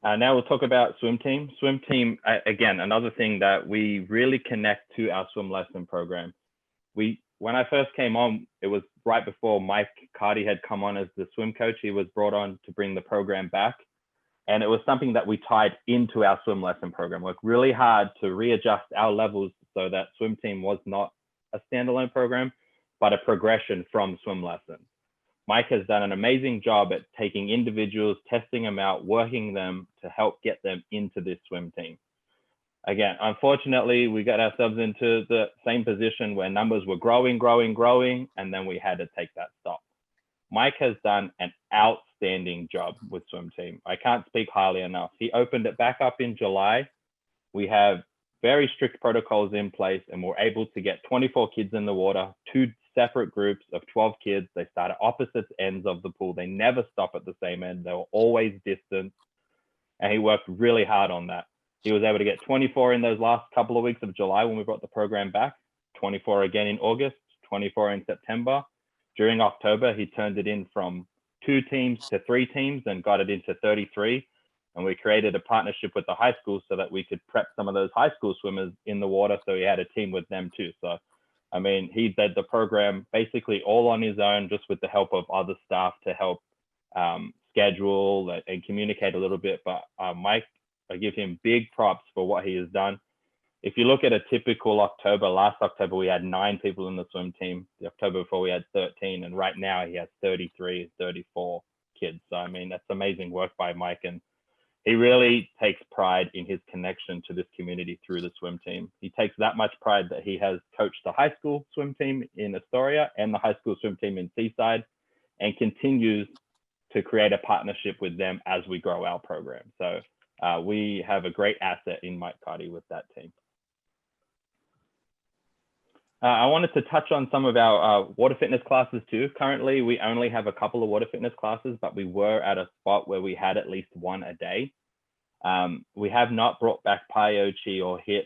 Now we'll talk about swim team. Swim team, again, another thing that we really connect to our swim lesson program. When I first came on, it was right before Mike Carty had come on as the swim coach. He was brought on to bring the program back. And it was something that we tied into our swim lesson program. Worked really hard to readjust our levels so that swim team was not a standalone program, but a progression from swim lessons. Mike has done an amazing job at taking individuals, testing them out, working them to help get them into this swim team. Again, unfortunately, we got ourselves into the same position where numbers were growing, and then we had to take that stop. Mike has done an outstanding job with swim team. I can't speak highly enough. He opened it back up in July. We have very strict protocols in place, and we're able to get 24 kids in the water, 2 separate groups of 12 kids. They start at opposite ends of the pool. They never stop at the same end. They were always distanced, and he worked really hard on that. He was able to get 24 in those last couple of weeks of July when we brought the program back, 24 again in August, 24 in September. During October, he turned it in from 2 teams to 3 teams and got it into 33. And we created a partnership with the high school so that we could prep some of those high school swimmers in the water. So he had a team with them too. So, I mean, he did the program basically all on his own, just with the help of other staff to help schedule and communicate a little bit. But Mike, I give him big props for what he has done. If you look at a typical October, last October, we had 9 people in the swim team. The October before, we had 13. And right now he has 33, 34 kids. So, I mean, that's amazing work by Mike. And he really takes pride in his connection to this community through the swim team. He takes that much pride that he has coached the high school swim team in Astoria and the high school swim team in Seaside, and continues to create a partnership with them as we grow our program. So we have a great asset in Mike Carty with that team. I wanted to touch on some of our water fitness classes too. Currently, we only have a couple of water fitness classes, but we were at a spot where we had at least one a day. We have not brought back Pai Chi or HIIT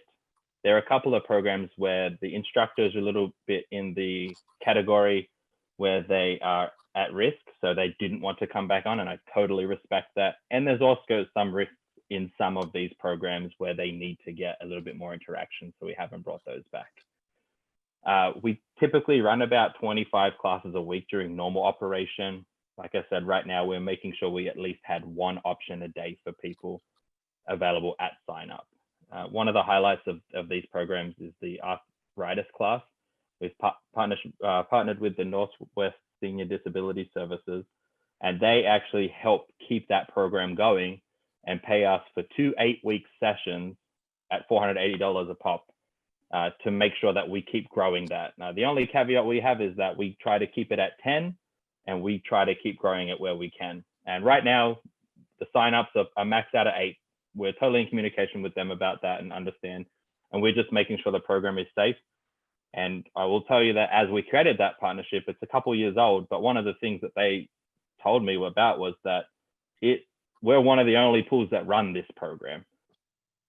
There are a couple of programs where the instructors are a little bit in the category where they are at risk, so they didn't want to come back on, and I totally respect that. And there's also some risks in some of these programs where they need to get a little bit more interaction, so we haven't brought those back. We typically run about 25 classes a week during normal operation. Like I said, right now we're making sure we at least had one option a day for people available at sign up. One of the highlights of these programs is the arthritis class. We've partnered with the Northwest Senior Disability Services, and they actually help keep that program going and pay us for 2 8-week sessions at $480 a pop to make sure that we keep growing that. Now, the only caveat we have is that we try to keep it at 10, and we try to keep growing it where we can. And right now, the signups are maxed out at 8. We're totally in communication with them about that and understand, and we're just making sure the program is safe. And I will tell you that as we created that partnership, it's a couple years old, but one of the things that they told me about was that we're one of the only pools that run this program.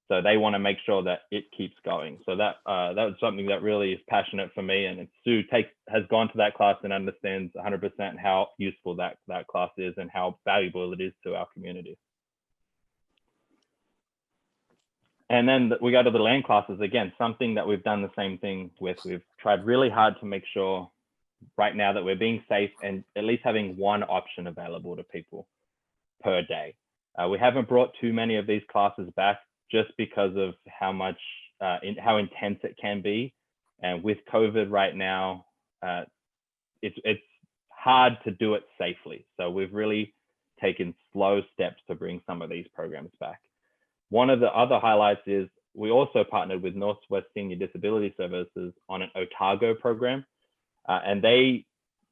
So they want to make sure that it keeps going. So that was something that really is passionate for me. And Sue has gone to that class and understands 100% how useful that class is and how valuable it is to our community. And then we go to the land classes, again, something that we've done the same thing with. We've tried really hard to make sure right now that we're being safe and at least having one option available to people per day. We haven't brought too many of these classes back just because of how intense it can be. And with COVID right now, it's hard to do it safely. So we've really taken slow steps to bring some of these programs back. One of the other highlights is we also partnered with Northwest Senior Disability Services on an Otago program, and they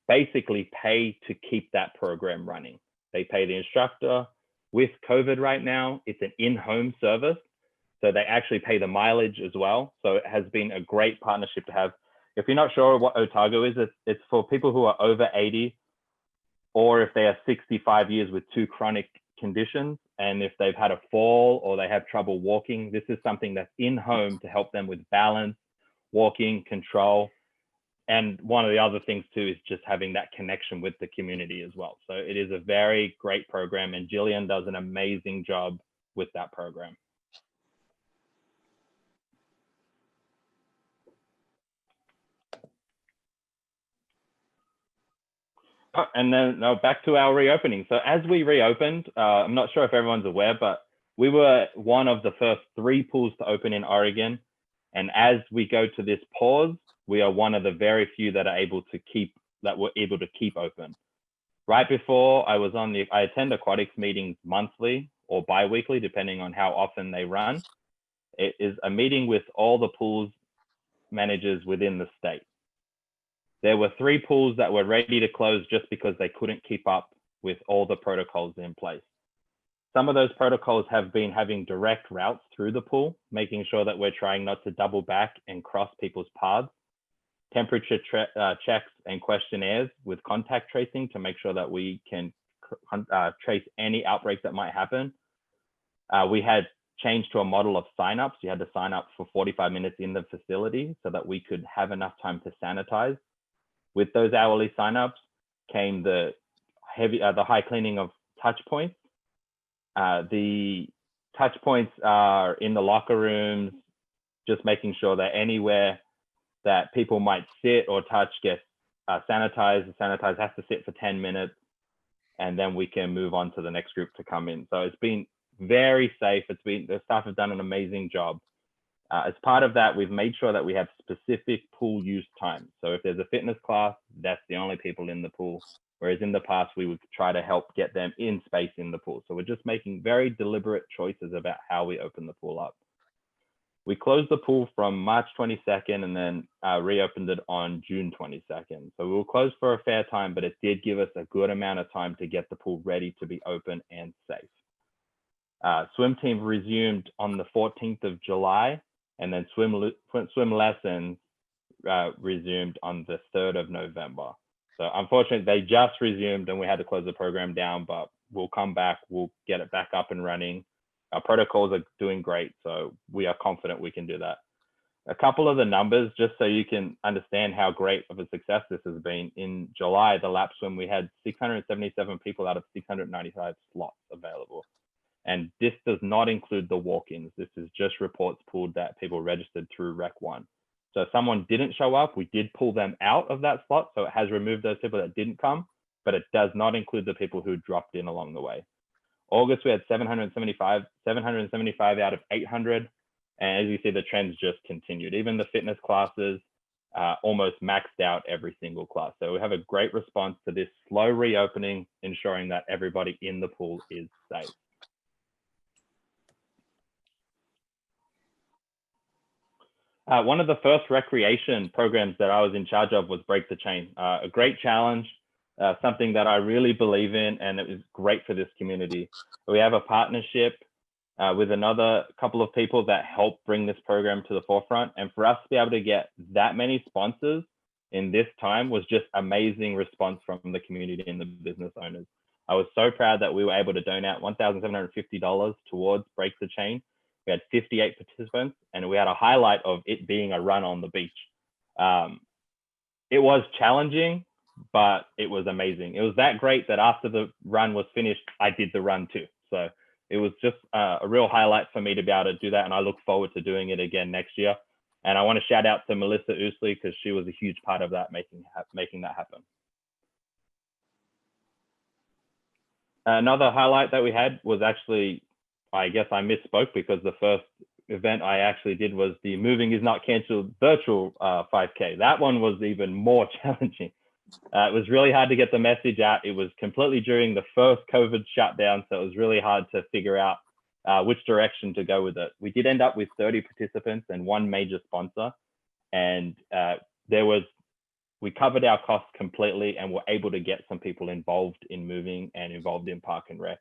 basically pay to keep that program running. They pay the instructor. With COVID right now, it's an in-home service, so they actually pay the mileage as well. So it has been a great partnership to have. If you're not sure what Otago is, it's for people who are over 80, or if they are 65 years with 2 chronic conditions, and if they've had a fall or they have trouble walking, this is something that's in home to help them with balance, walking, control. And one of the other things too is just having that connection with the community as well. So it is a very great program, and Jillian does an amazing job with that program. And then now back to our reopening. So as we reopened, I'm not sure if everyone's aware, but we were one of the first 3 pools to open in Oregon. And as we go to this pause, we are one of the very few that were able to keep open. Right before I attend aquatics meetings monthly or bi-weekly, depending on how often they run. It is a meeting with all the pools managers within the state. There were 3 pools that were ready to close just because they couldn't keep up with all the protocols in place. Some of those protocols have been having direct routes through the pool, making sure that we're trying not to double back and cross people's paths, temperature checks and questionnaires with contact tracing to make sure that we can trace any outbreaks that might happen. We had changed to a model of signups. You had to sign up for 45 minutes in the facility so that we could have enough time to sanitize. With those hourly signups came the high cleaning of touch points. The touch points are in the locker rooms, just making sure that anywhere that people might sit or touch gets sanitized. The sanitizer has to sit for 10 minutes, and then we can move on to the next group to come in. So it's been very safe. The staff have done an amazing job. As part of that, we've made sure that we have specific pool use times. So if there's a fitness class, that's the only people in the pool. Whereas in the past, we would try to help get them in space in the pool. So we're just making very deliberate choices about how we open the pool up. We closed the pool from March 22nd and then reopened it on June 22nd. So we were closed for a fair time, but it did give us a good amount of time to get the pool ready to be open and safe. Swim team resumed on the 14th of July, and then swim lessons resumed on the 3rd of November. So unfortunately, they just resumed and we had to close the program down, but we'll come back, we'll get it back up and running. Our protocols are doing great, so we are confident we can do that. A couple of the numbers, just so you can understand how great of a success this has been. In July, the lap swim, we had 677 people out of 695 slots available. And this does not include the walk-ins. This is just reports pulled that people registered through Rec 1. So if someone didn't show up, we did pull them out of that slot. So it has removed those people that didn't come, but it does not include the people who dropped in along the way. August, we had 775 out of 800. And as you see, the trends just continued. Even the fitness classes almost maxed out every single class. So we have a great response to this slow reopening, ensuring that everybody in the pool is safe. One of the first recreation programs that I was in charge of was Break the Chain, a great challenge, something that I really believe in, and it was great for this community. We have a partnership with another couple of people that help bring this program to the forefront. And for us to be able to get that many sponsors in this time was just amazing response from the community and the business owners. I was so proud that we were able to donate $1,750 towards Break the Chain. We had 58 participants, and we had a highlight of it being a run on the beach. It was challenging, but it was amazing. It was that great that after the run was finished, I did the run too. So it was just a real highlight for me to be able to do that. And I look forward to doing it again next year. And I want to shout out to Melissa Oosley because she was a huge part of that, making that happen. Another highlight that we had was actually, I guess I misspoke because the first event I actually did was the Moving Is Not Cancelled virtual 5K. That one was even more challenging. It was really hard to get the message out. It was completely during the first COVID shutdown, so it was really hard to figure out which direction to go with it. We did end up with 30 participants and one major sponsor, and we covered our costs completely and were able to get some people involved in moving and involved in Park and Rec.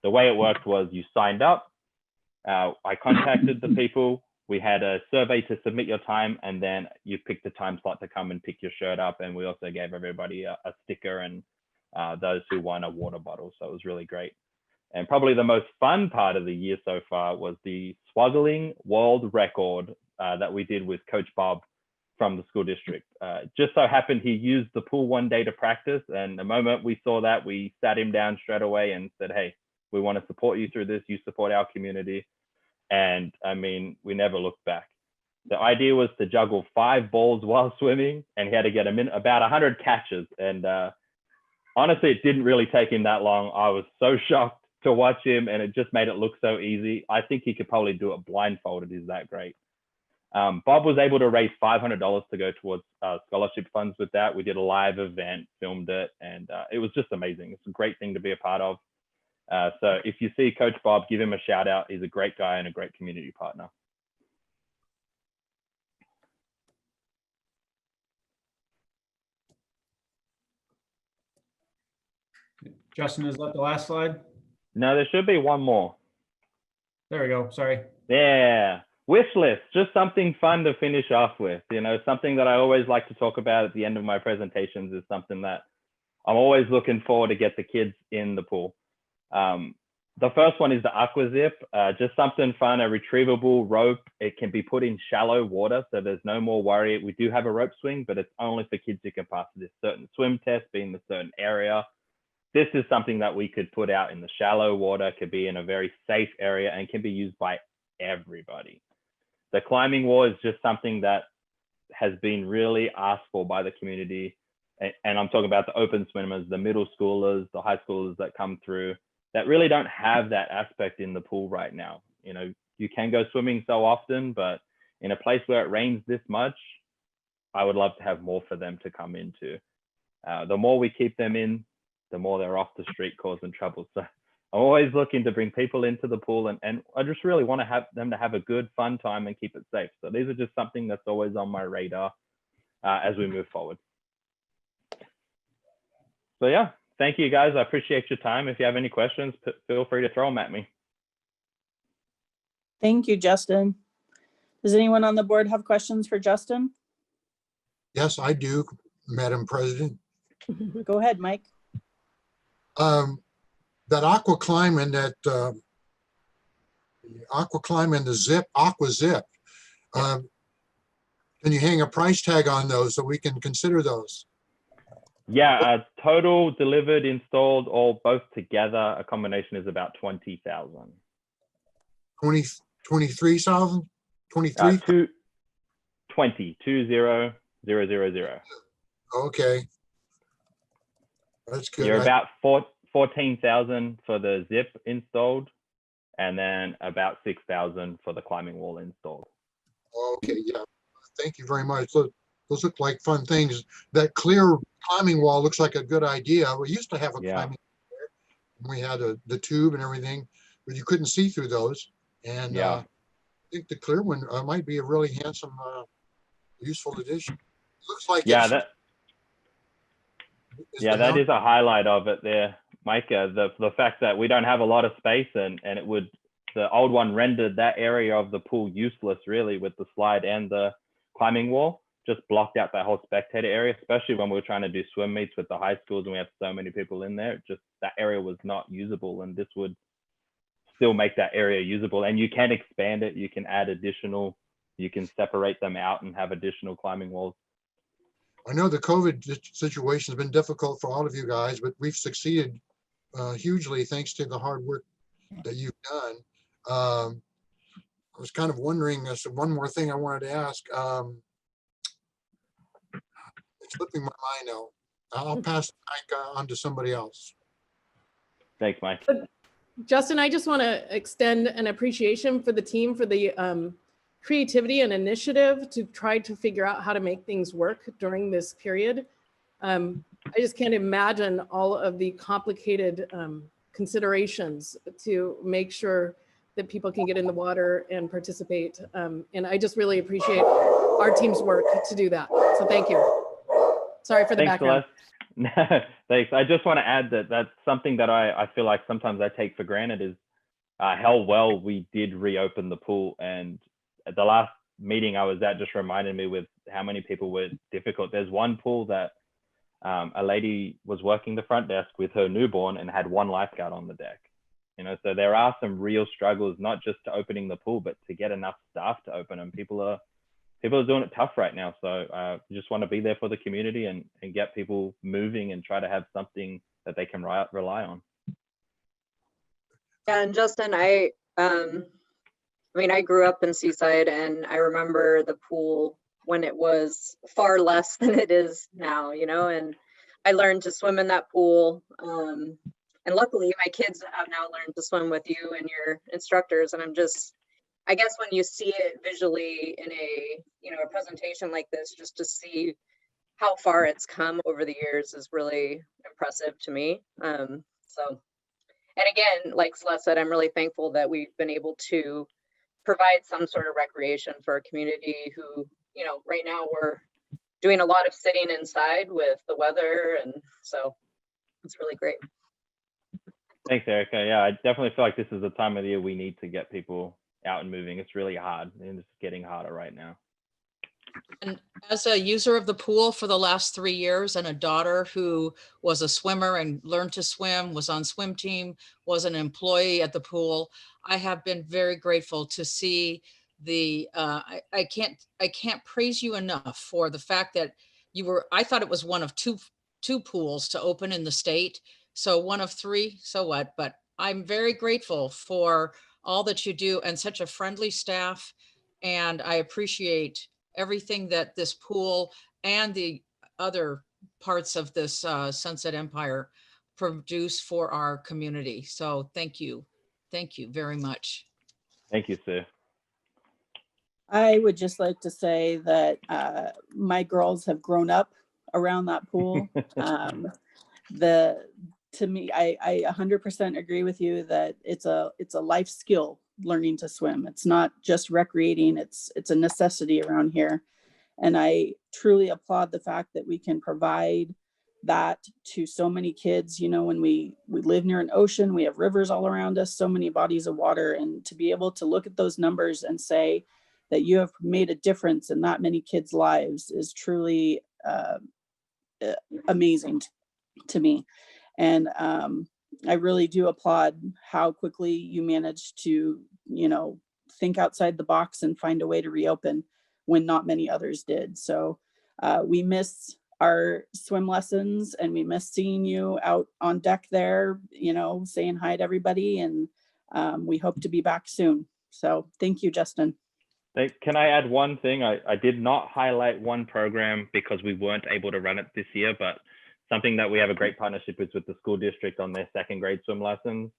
The way it worked was you signed up, I contacted the people, we had a survey to submit your time, and then you picked the time slot to come and pick your shirt up. And we also gave everybody a sticker and those who won a water bottle. So it was really great. And probably the most fun part of the year so far was the swaggling world record that we did with Coach Bob from the school district. Just so happened he used the pool one day to practice. And the moment we saw that, we sat him down straight away and said, hey, we want to support you through this. You support our community. And I mean, we never looked back. The idea was to juggle 5 balls while swimming, and he had to get about 100 catches. And honestly, it didn't really take him that long. I was so shocked to watch him, and it just made it look so easy. I think he could probably do it blindfolded. He's that great. Bob was able to raise $500 to go towards scholarship funds with that. We did a live event, filmed it, and it was just amazing. It's a great thing to be a part of. So if you see Coach Bob, give him a shout out. He's a great guy and a great community partner. Justin, is that the last slide? No, there should be one more. There we go. Sorry. Yeah. Wish list, just something fun to finish off with. You know, something that I always like to talk about at the end of my presentations is something that I'm always looking forward to get the kids in the pool. The first one is the Aqua Zip, just something fun, a retrievable rope. It can be put in shallow water, so there's no more worry. We do have a rope swing, but it's only for kids who can pass this certain swim test, be in a certain area. This is something that we could put out in the shallow water, could be in a very safe area, and can be used by everybody. The climbing wall is just something that has been really asked for by the community. And I'm talking about the open swimmers, the middle schoolers, the high schoolers that come through that really don't have that aspect in the pool right now. You know, you can go swimming so often, but in a place where it rains this much, I would love to have more for them to come into. The more we keep them in, the more they're off the street causing trouble. So I'm always looking to bring people into the pool, and I just really want to have them to have a good, fun time and keep it safe. So these are just something that's always on my radar as we move forward. So yeah, thank you guys. I appreciate your time. If you have any questions, feel free to throw them at me. Thank you, Justin. Does anyone on the board have questions for Justin? Yes, I do, Madam President. Go ahead, Mike. That aqua climb and that aqua climb and the zip, aqua zip, Can you hang a price tag on those so we can consider those? Yeah, total delivered, installed, or both together, a combination is about 20,000. 23,000? 23? 20,000. Okay. That's good. You're about 14,000 for the zip installed, and then about 6,000 for the climbing wall installed. Okay, yeah. Thank you very much. Those look like fun things. That clear climbing wall looks like a good idea. We used to have a climbing wall. We had the tube and everything, but you couldn't see through those. And I think the clear one might be a really handsome, useful addition. Looks like that is a highlight of it there, Micah. The fact that we don't have a lot of space, and the old one rendered that area of the pool useless, really, with the slide and the climbing wall. Just blocked out that whole spectator area, especially when we were trying to do swim meets with the high schools and we have so many people in there. Just that area was not usable, and this would still make that area usable. And you can expand it, you can add additional, you can separate them out and have additional climbing walls. I know the COVID situation has been difficult for all of you guys, but we've succeeded hugely thanks to the hard work that you've done. I was kind of wondering, one more thing I wanted to ask. It's slipping my mind now. I'll pass the mic on to somebody else. Thanks, Mike. Justin, I just want to extend an appreciation for the team for the creativity and initiative to try to figure out how to make things work during this period. I just can't imagine all of the complicated considerations to make sure that people can get in the water and participate. And I just really appreciate our team's work to do that. So thank you. Sorry for the background. Thanks. I just want to add that that's something that I feel like sometimes I take for granted is how well we did reopen the pool. And at the last meeting I was at just reminded me with how many people were difficult. There's one pool that a lady was working the front desk with her newborn and had one lifeguard on the deck. So there are some real struggles, not just to opening the pool, but to get enough staff to open them. People are doing it tough right now. So just want to be there for the community and get people moving and try to have something that they can rely on. Yeah, and Justin, I grew up in Seaside, and I remember the pool when it was far less than it is now, and I learned to swim in that pool. And luckily my kids have now learned to swim with you and your instructors. And I guess when you see it visually in a presentation like this, just to see how far it's come over the years is really impressive to me. And again, like Celeste said, I'm really thankful that we've been able to provide some sort of recreation for a community who, right now we're doing a lot of sitting inside with the weather. And so it's really great. Thanks, Erica. Yeah, I definitely feel like this is the time of the year we need to get people out and moving. It's really hard, and it's getting harder right now. And as a user of the pool for the last 3 years, and a daughter who was a swimmer and learned to swim, was on swim team, was an employee at the pool, I have been very grateful to see the, I can't praise you enough for the fact that I thought it was one of two pools to open in the state. So one of 3, so what? But I'm very grateful for all that you do and such a friendly staff. And I appreciate everything that this pool and the other parts of this Sunset Empire produce for our community. So thank you. Thank you very much. Thank you, Sue. I would just like to say that my girls have grown up around that pool. To me, I 100% agree with you that it's a life skill learning to swim. It's not just recreating, it's a necessity around here. And I truly applaud the fact that we can provide that to so many kids. When we live near an ocean, we have rivers all around us, so many bodies of water, and to be able to look at those numbers and say that you have made a difference in that many kids' lives is truly amazing to me. And I really do applaud how quickly you managed to, think outside the box and find a way to reopen. when not many others did. So we miss our swim lessons, and we miss seeing you out on deck there, you know, saying hi to everybody, and we hope to be back soon. So thank you, Justin. Can I add one thing? I did not highlight one program because we weren't able to run it this year, but something that we have a great partnership with the school district on their second grade swim lessons.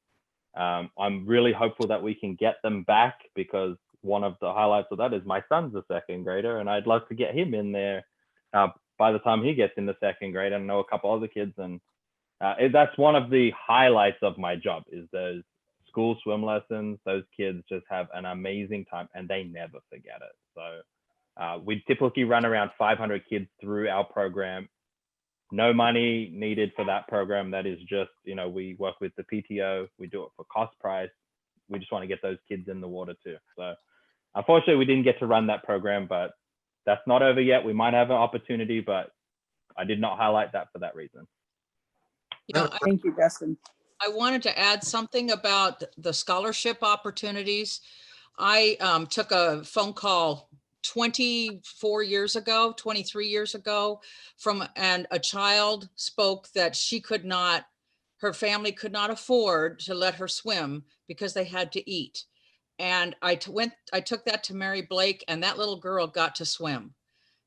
I'm really hopeful that we can get them back, because one of the highlights of that is my son's a second grader, and I'd love to get him in there by the time he gets into second grade. I know a couple other kids, and that's one of the highlights of my job, is those school swim lessons. Those kids just have an amazing time, and they never forget it. So we typically run around 500 kids through our program. No money needed for that program. That is just, you know, we work with the PTO. We do it for cost price. We just want to get those kids in the water too. So unfortunately, we didn't get to run that program, but that's not over yet. We might have an opportunity, but I did not highlight that for that reason. You know, Thank you, Justin. I wanted to add something about the scholarship opportunities. I took a phone call 23 years ago, and a child spoke that she could not, her family could not afford to let her swim because they had to eat. And I took that to Mary Blake, and that little girl got to swim.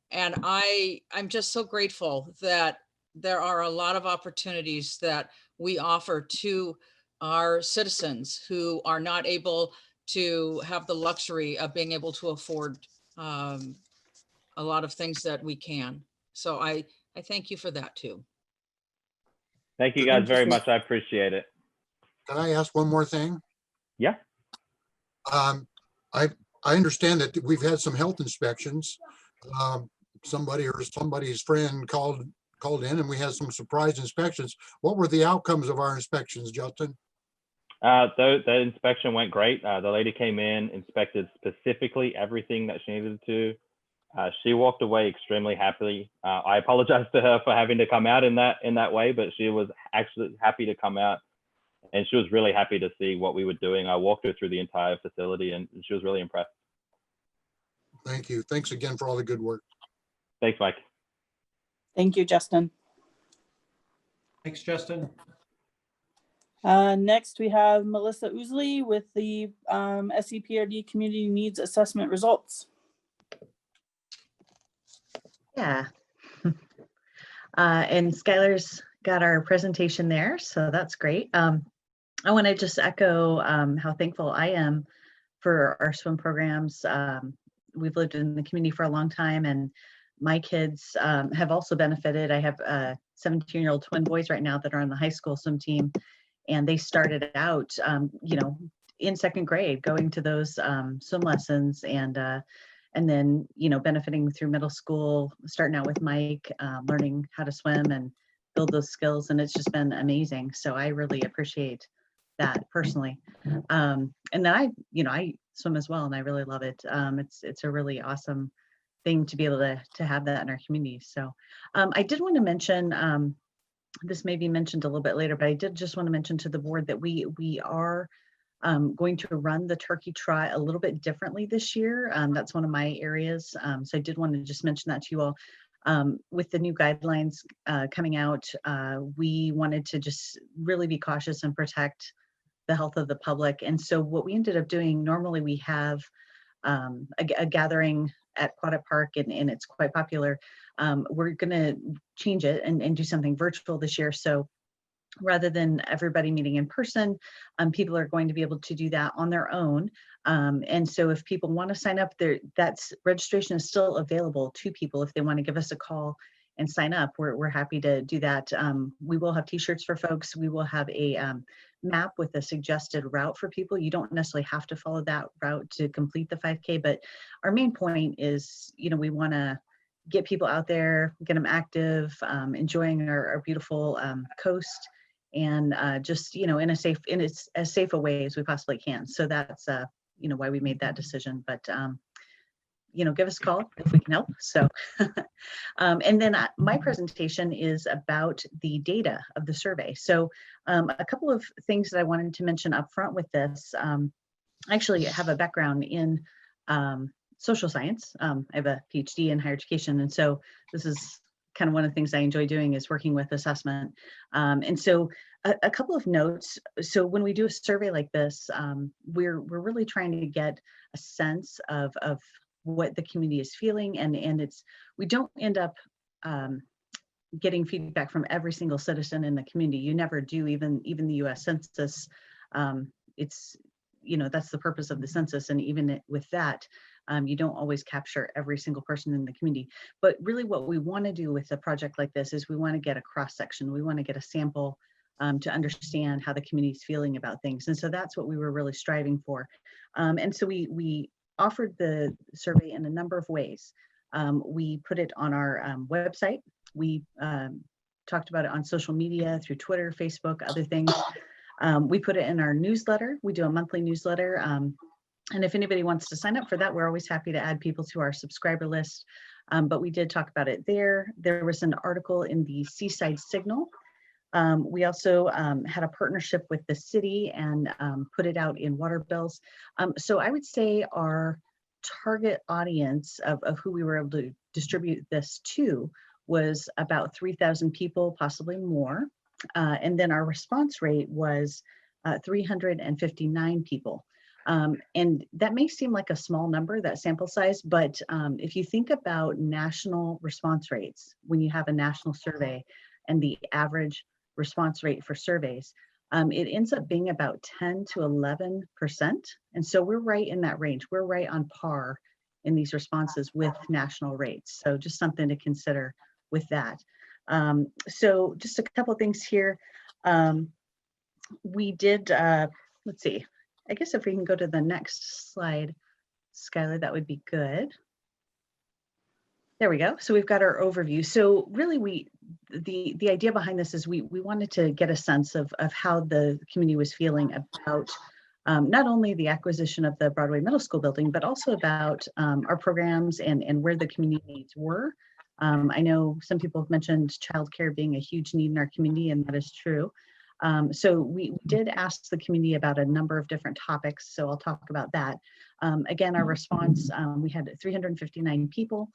And I'm just so grateful that there are a lot of opportunities that we offer to our citizens who are not able to have the luxury of being able to afford a lot of things that we can. So I thank you for that too. Thank you guys very much. I appreciate it. Can I ask one more thing? Yeah. I understand that we've had some health inspections. Somebody or somebody's friend called in, and we had some surprise inspections. What were the outcomes of our inspections, Justin? The inspection went great. The lady came in, inspected specifically everything that she needed to. She walked away extremely happily. I apologize to her for having to come out in that way, but she was actually happy to come out, and she was really happy to see what we were doing. I walked her through the entire facility, and she was really impressed. Thank you. Thanks again for all the good work. Thanks, Mike. Thank you, Justin. Thanks, Justin. Next, we have Melissa Ousley with the SEPRD Community Needs Assessment results. Yeah. And Skylar's got our presentation there, so that's great. I want to just echo how thankful I am for our swim programs. We've lived in the community for a long time, and my kids have also benefited. I have 17-year-old twin boys right now that are on the high school swim team, and they started out, you know, in second grade, going to those swim lessons, and then, you know, benefiting through middle school, starting out with Mike, learning how to swim and build those skills, and it's just been amazing. So I really appreciate that personally. And then I swim as well, and I really love it. It's a really awesome thing to be able to have that in our community. So I did want to mention, this may be mentioned a little bit later, but I did just want to mention to the board that we are going to run the turkey trot a little bit differently this year. That's one of my areas. So I did want to just mention that to you all. With the new guidelines coming out, we wanted to just really be cautious and protect the health of the public. And so what we ended up doing, normally we have a gathering at Quadet Park, and it's quite popular. We're going to change it and do something virtual this year. So rather than everybody meeting in person, people are going to be able to do that on their own. And so if people want to sign up, that's registration is still available to people. If they want to give us a call and sign up, we're happy to do that. We will have t-shirts for folks. We will have a map with a suggested route for people. You don't necessarily have to follow that route to complete the 5K, but our main point is, you know, we want to get people out there, get them active, enjoying our beautiful coast, and just, you know, in as safe a way as we possibly can. So that's, you know, why we made that decision. But, you know, give us a call if we can help. So, and then my presentation is about the data of the survey. So a couple of things that I wanted to mention up front with this. I actually have a background in social science. I have a PhD in higher education, and so this is kind of one of the things I enjoy doing is working with assessment. And so a couple of notes. So when we do a survey like this, we're really trying to get a sense of what the community is feeling, and we don't end up getting feedback from every single citizen in the community. You never do, even the U.S. Census. It's, that's the purpose of the census, and even with that, you don't always capture every single person in the community. But really what we want to do with a project like this is we want to get a cross section. We want to get a sample to understand how the community is feeling about things. And so that's what we were really striving for. And so we offered the survey in a number of ways. We put it on our website. We talked about it on social media through Twitter, Facebook, other things. We put it in our newsletter. We do a monthly newsletter. And if anybody wants to sign up for that, we're always happy to add people to our subscriber list. But we did talk about it there. There was an article in the Seaside Signal. We also had a partnership with the city and put it out in water bills. So I would say our target audience of who we were able to distribute this to was about 3,000 people, possibly more. And then our response rate was 359 people. And that may seem like a small number, that sample size, but if you think about national response rates, when you have a national survey and the average response rate for surveys, it ends up being about 10 to 11%. And so we're right in that range. We're right on par in these responses with national rates. So just something to consider with that. So just a couple of things here. We did, let's see, I guess if we can go to the next slide, Skylar, that would be good. There we go. So we've got our overview. So really the idea behind this is we wanted to get a sense of how the community was feeling about not only the acquisition of the Broadway Middle School building, but also about our programs and where the community needs were. I know some people have mentioned childcare being a huge need in our community, and that is true. So we did ask the community about a number of different topics, so I'll talk about that. Again, our response, we had 359 people.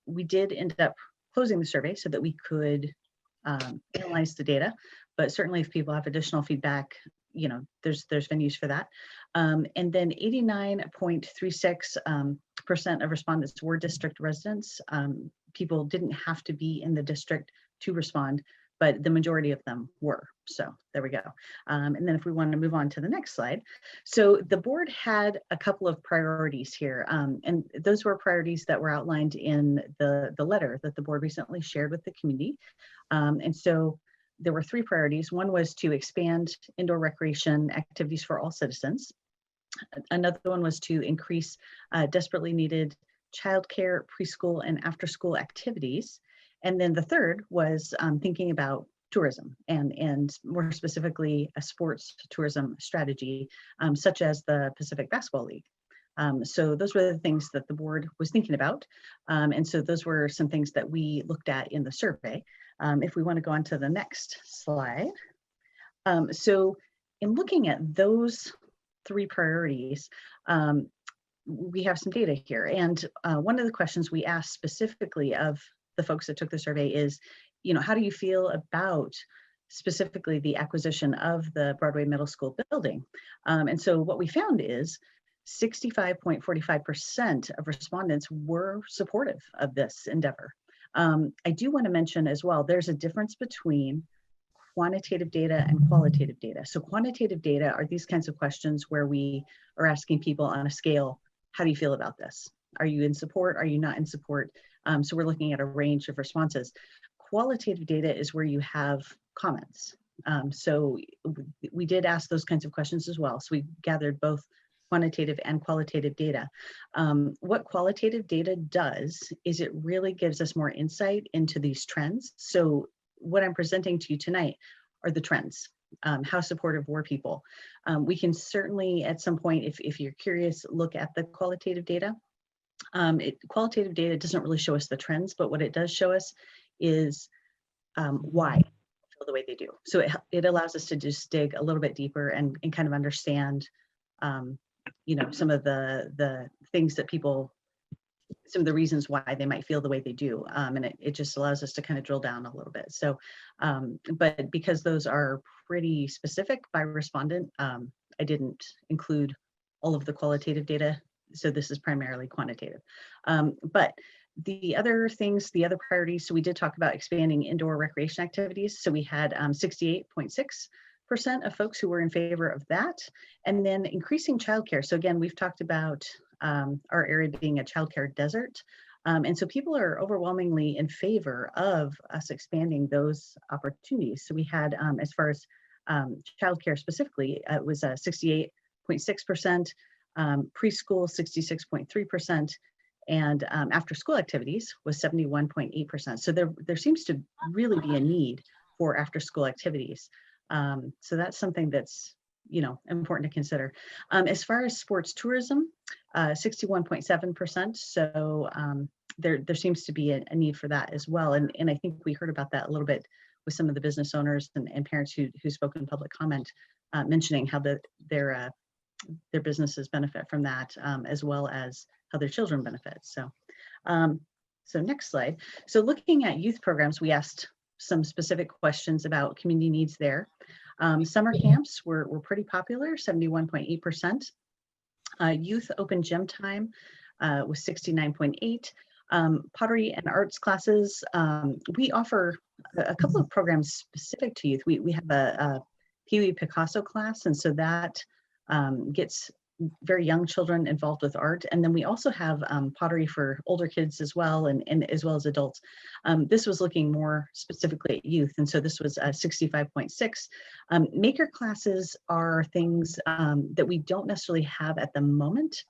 We did end up closing the survey so that we could analyze the data, but certainly if people have additional feedback, there's venues for that. And then 89.36% of respondents were district residents. People didn't have to be in the district to respond, but the majority of them were. So there we go. And then if we want to move on to the next slide. So the board had a couple of priorities here, and those were priorities that were outlined in the letter that the board recently shared with the community. And so there were three priorities. One was to expand indoor recreation activities for all citizens. Another one was to increase desperately needed childcare, preschool, and after-school activities. And then the third was thinking about tourism and more specifically a sports tourism strategy, such as the Pacific Basketball League. So those were the things that the board was thinking about. And so those were some things that we looked at in the survey. If we want to go on to the next slide. So in looking at those three priorities, we have some data here. And one of the questions we asked specifically of the folks that took the survey is, how do you feel about specifically the acquisition of the Broadway Middle School building? And so what we found is 65.45% of respondents were supportive of this endeavor. I do want to mention as well, there's a difference between quantitative data and qualitative data. So quantitative data are these kinds of questions where we are asking people on a scale, how do you feel about this? Are you in support? Are you not in support? So we're looking at a range of responses. Qualitative data is where you have comments. So we did ask those kinds of questions as well. So we gathered both quantitative and qualitative data. What qualitative data does is it really gives us more insight into these trends. So what I'm presenting to you tonight are the trends. How supportive were people? We can certainly at some point, if you're curious, look at the qualitative data. Qualitative data doesn't really show us the trends, but what it does show us is why they feel the way they do. So it allows us to just dig a little bit deeper and kind of understand you know, some of the things that people, some of the reasons why they might feel the way they do. And it just allows us to kind of drill down a little bit. So, but because those are pretty specific by respondent, I didn't include all of the qualitative data. So this is primarily quantitative. But the other things, the other priorities, so we did talk about expanding indoor recreation activities. So we had 68.6% of folks who were in favor of that. And then increasing childcare. So again, we've talked about our area being a childcare desert. And so people are overwhelmingly in favor of us expanding those opportunities. So we had, as far as childcare specifically, it was 68.6%, preschool 66.3%, and after school activities was 71.8%. So there seems to really be a need for after school activities. So that's something that's, you know, important to consider. As far as sports tourism, 61.7%. So there seems to be a need for that as well. And I think we heard about that a little bit with some of the business owners and parents who spoke in public comment, mentioning how their businesses benefit from that, as well as how their children benefit. So, so next slide. So looking at youth programs, we asked some specific questions about community needs there. Summer camps were pretty popular, 71.8%. Youth open gym time was 69.8%. Pottery and arts classes, we offer a couple of programs specific to youth. We have a Pee Wee Picasso class, and so that gets very young children involved with art. And then we also have pottery for older kids as well, and as well as adults. This was looking more specifically at youth, and so this was 65.6. Maker classes are things that we don't necessarily have at the moment.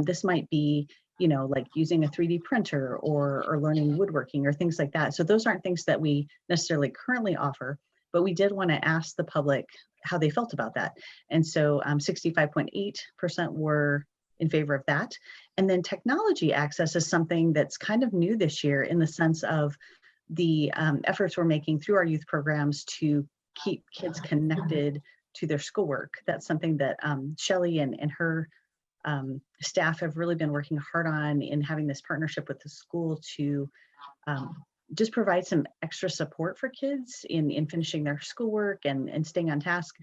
This might be, you know, like using a 3D printer or learning woodworking or things like that. So those aren't things that we necessarily currently offer, but we did want to ask the public how they felt about that. And so 65.8% were in favor of that. And then technology access is something that's kind of new this year in the sense of the efforts we're making through our youth programs to keep kids connected to their schoolwork. That's something that Shelley and her staff have really been working hard on in having this partnership with the school to just provide some extra support for kids in finishing their schoolwork and staying on task.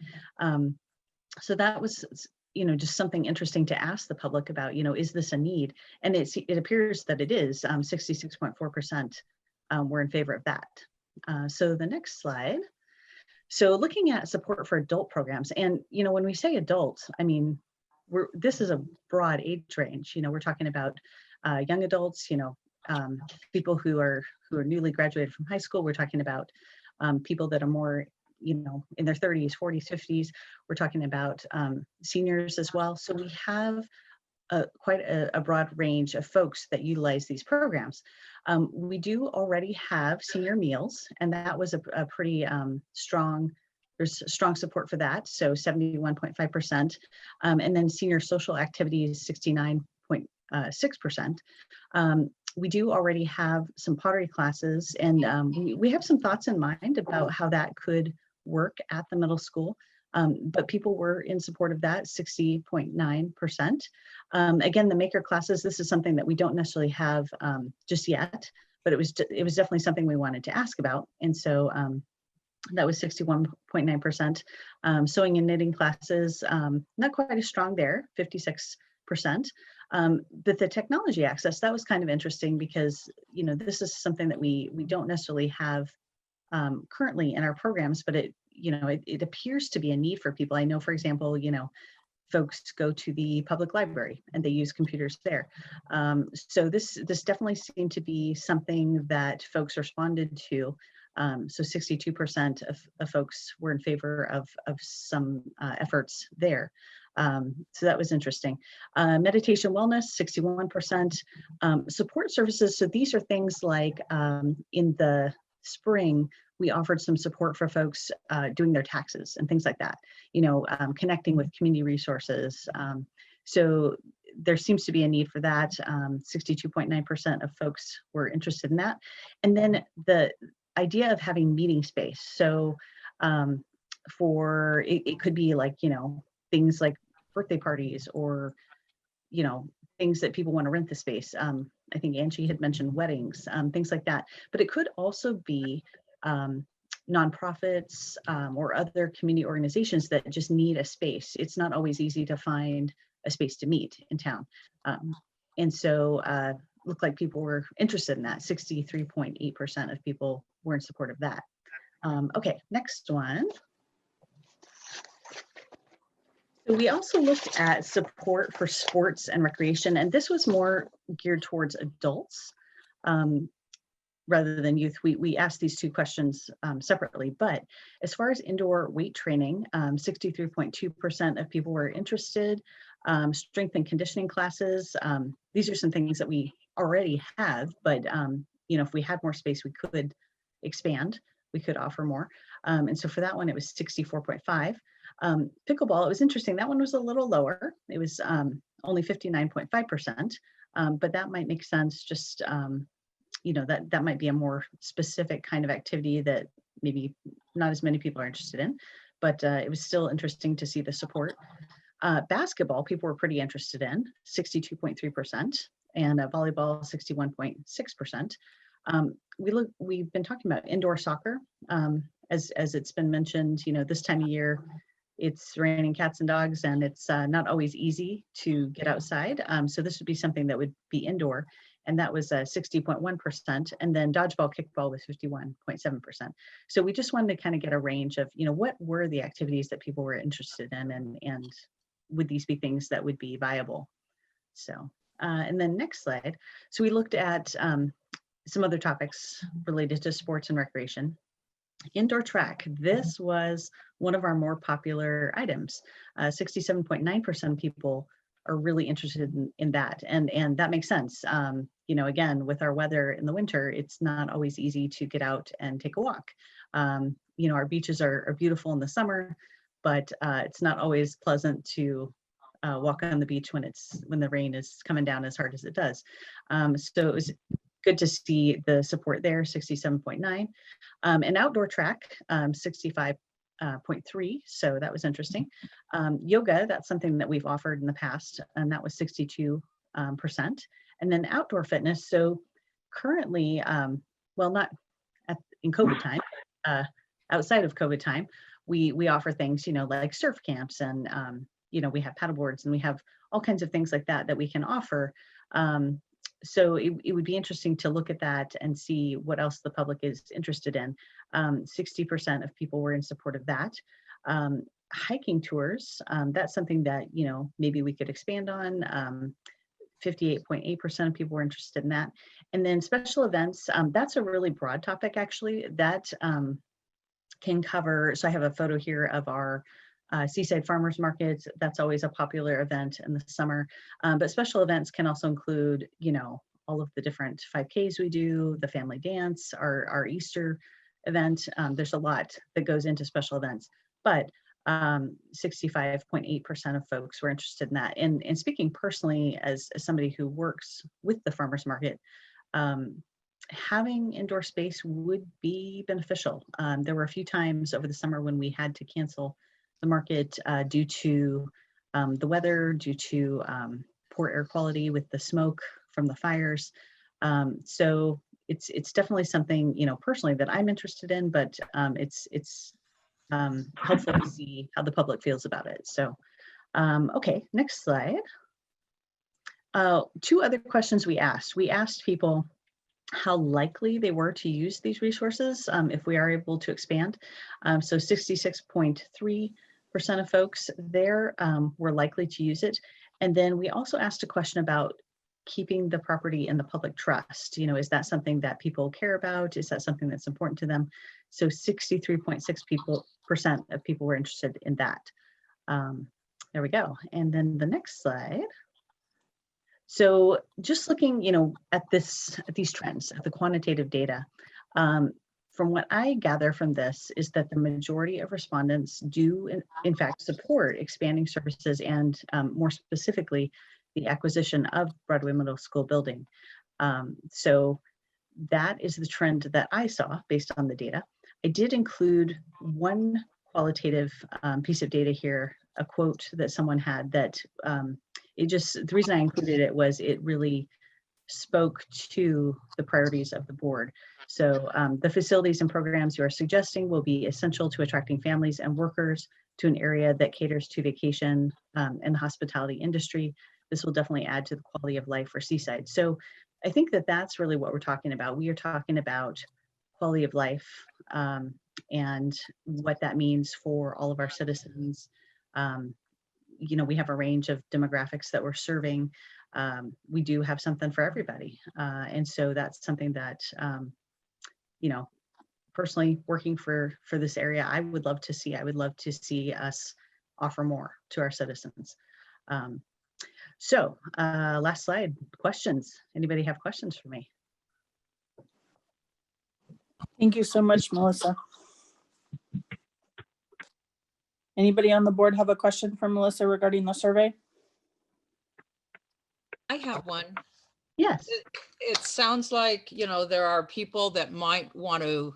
So that was, you know, just something interesting to ask the public about, you know, is this a need? And it appears that it is. 66.4% were in favor of that. So the next slide. So looking at support for adult programs, and, you know, when we say adults, I mean, this is a broad age range. You know, we're talking about young adults, you know, people who are newly graduated from high school. We're talking about people that are more, you know, in their 30s, 40s, 50s. We're talking about seniors as well. So we have quite a broad range of folks that utilize these programs. We do already have senior meals, and that was a pretty strong, there's strong support for that. So 71.5%. And then senior social activities, 69.6%. We do already have some pottery classes, and we have some thoughts in mind about how that could work at the middle school. But people were in support of that, 60.9%. Again, the maker classes, this is something that we don't necessarily have just yet, but it was definitely something we wanted to ask about. And so that was 61.9%. Sewing and knitting classes, not quite as strong there, 56%. But the technology access, that was kind of interesting because, you know, this is something that we don't necessarily have currently in our programs, but it appears to be a need for people. I know, for example, you know, folks go to the public library and they use computers there. So this definitely seemed to be something that folks responded to. So 62% of folks were in favor of some efforts there. So that was interesting. Meditation wellness, 61%. Support services, so these are things like in the spring, we offered some support for folks doing their taxes and things like that, you know, connecting with community resources. So there seems to be a need for that. 62.9% of folks were interested in that. And then the idea of having meeting space. So it could be like, you know, things like birthday parties or, you know, things that people want to rent the space. I think Angie had mentioned weddings, things like that. But it could also be nonprofits or other community organizations that just need a space. It's not always easy to find a space to meet in town. And so looked like people were interested in that. 63.8% of people were in support of that. Okay, next one. So we also looked at support for sports and recreation, and this was more geared towards adults rather than youth. We asked these two questions separately, but as far as indoor weight training, 63.2% of people were interested. Strength and conditioning classes, these are some things that we already have, but you know, if we had more space, we could expand, we could offer more. And so for that one, it was 64.5. Pickleball, it was interesting. That one was a little lower. It was only 59.5%, but that might make sense. Just, you know, that might be a more specific kind of activity that maybe not as many people are interested in, but it was still interesting to see the support. Basketball, people were pretty interested in, 62.3%, and volleyball, 61.6%. We've been talking about indoor soccer, as it's been mentioned, you know, this time of year, it's raining cats and dogs, and it's not always easy to get outside. So this would be something that would be indoor, and that was 60.1%. And then dodgeball, kickball was 51.7%. So we just wanted to kind of get a range of, you know, what were the activities that people were interested in, and would these be things that would be viable? So, and then next slide. So we looked at some other topics related to sports and recreation. Indoor track, this was one of our more popular items. 67.9% of people are really interested in that. And that makes sense. You know, again, with our weather in the winter, it's not always easy to get out and take a walk. You know, our beaches are beautiful in the summer, but it's not always pleasant to walk on the beach when the rain is coming down as hard as it does. So it was good to see the support there, 67.9. And outdoor track, 65.3. So that was interesting. Yoga, that's something that we've offered in the past, and that was 62%. And then outdoor fitness. So currently, well, not in COVID time, outside of COVID time, we offer things, you know, like surf camps, and you know, we have paddle boards, and we have all kinds of things like that we can offer. So it would be interesting to look at that and see what else the public is interested in. 60% of people were in support of that. Hiking tours, that's something that, you know, maybe we could expand on. 58.8% of people were interested in that. And then special events, that's a really broad topic, actually, that can cover, so I have a photo here of our Seaside Farmers Markets. That's always a popular event in the summer. But special events can also include, you know, all of the different 5Ks we do, the family dance, our Easter event. There's a lot that goes into special events, but 65.8% of folks were interested in that. And speaking personally as somebody who works with the farmers market, having indoor space would be beneficial. There were a few times over the summer when we had to cancel the market due to the weather, due to poor air quality with the smoke from the fires. So it's definitely something, you know, personally that I'm interested in, but it's helpful to see how the public feels about it. So, okay, next slide. Two other questions we asked. We asked people how likely they were to use these resources if we are able to expand. So 66.3% of folks there were likely to use it. And then we also asked a question about keeping the property in the public trust. You know, is that something that people care about? Is that something that's important to them? So 63.6% of people were interested in that. There we go. And then the next slide. So just looking, you know, at these trends, at the quantitative data, from what I gather from this is that the majority of respondents do in fact support expanding services and more specifically, the acquisition of Broadway Middle School building. So that is the trend that I saw based on the data. I did include one qualitative piece of data here a quote that someone had that the reason I included it was it really spoke to the priorities of the board. So the facilities and programs you are suggesting will be essential to attracting families and workers to an area that caters to vacation and the hospitality industry. This will definitely add to the quality of life for Seaside. So I think that that's really what we're talking about. We are talking about quality of life and what that means for all of our citizens. You know, we have a range of demographics that we're serving. We do have something for everybody. And so that's something that, you know, personally working for this area, I would love to see. I would love to see us offer more to our citizens. So last slide, questions. Anybody have questions for me? Thank you so much, Melissa. Anybody on the board have a question for Melissa regarding the survey? I have one. Yes. It sounds like, you know, there are people that might want to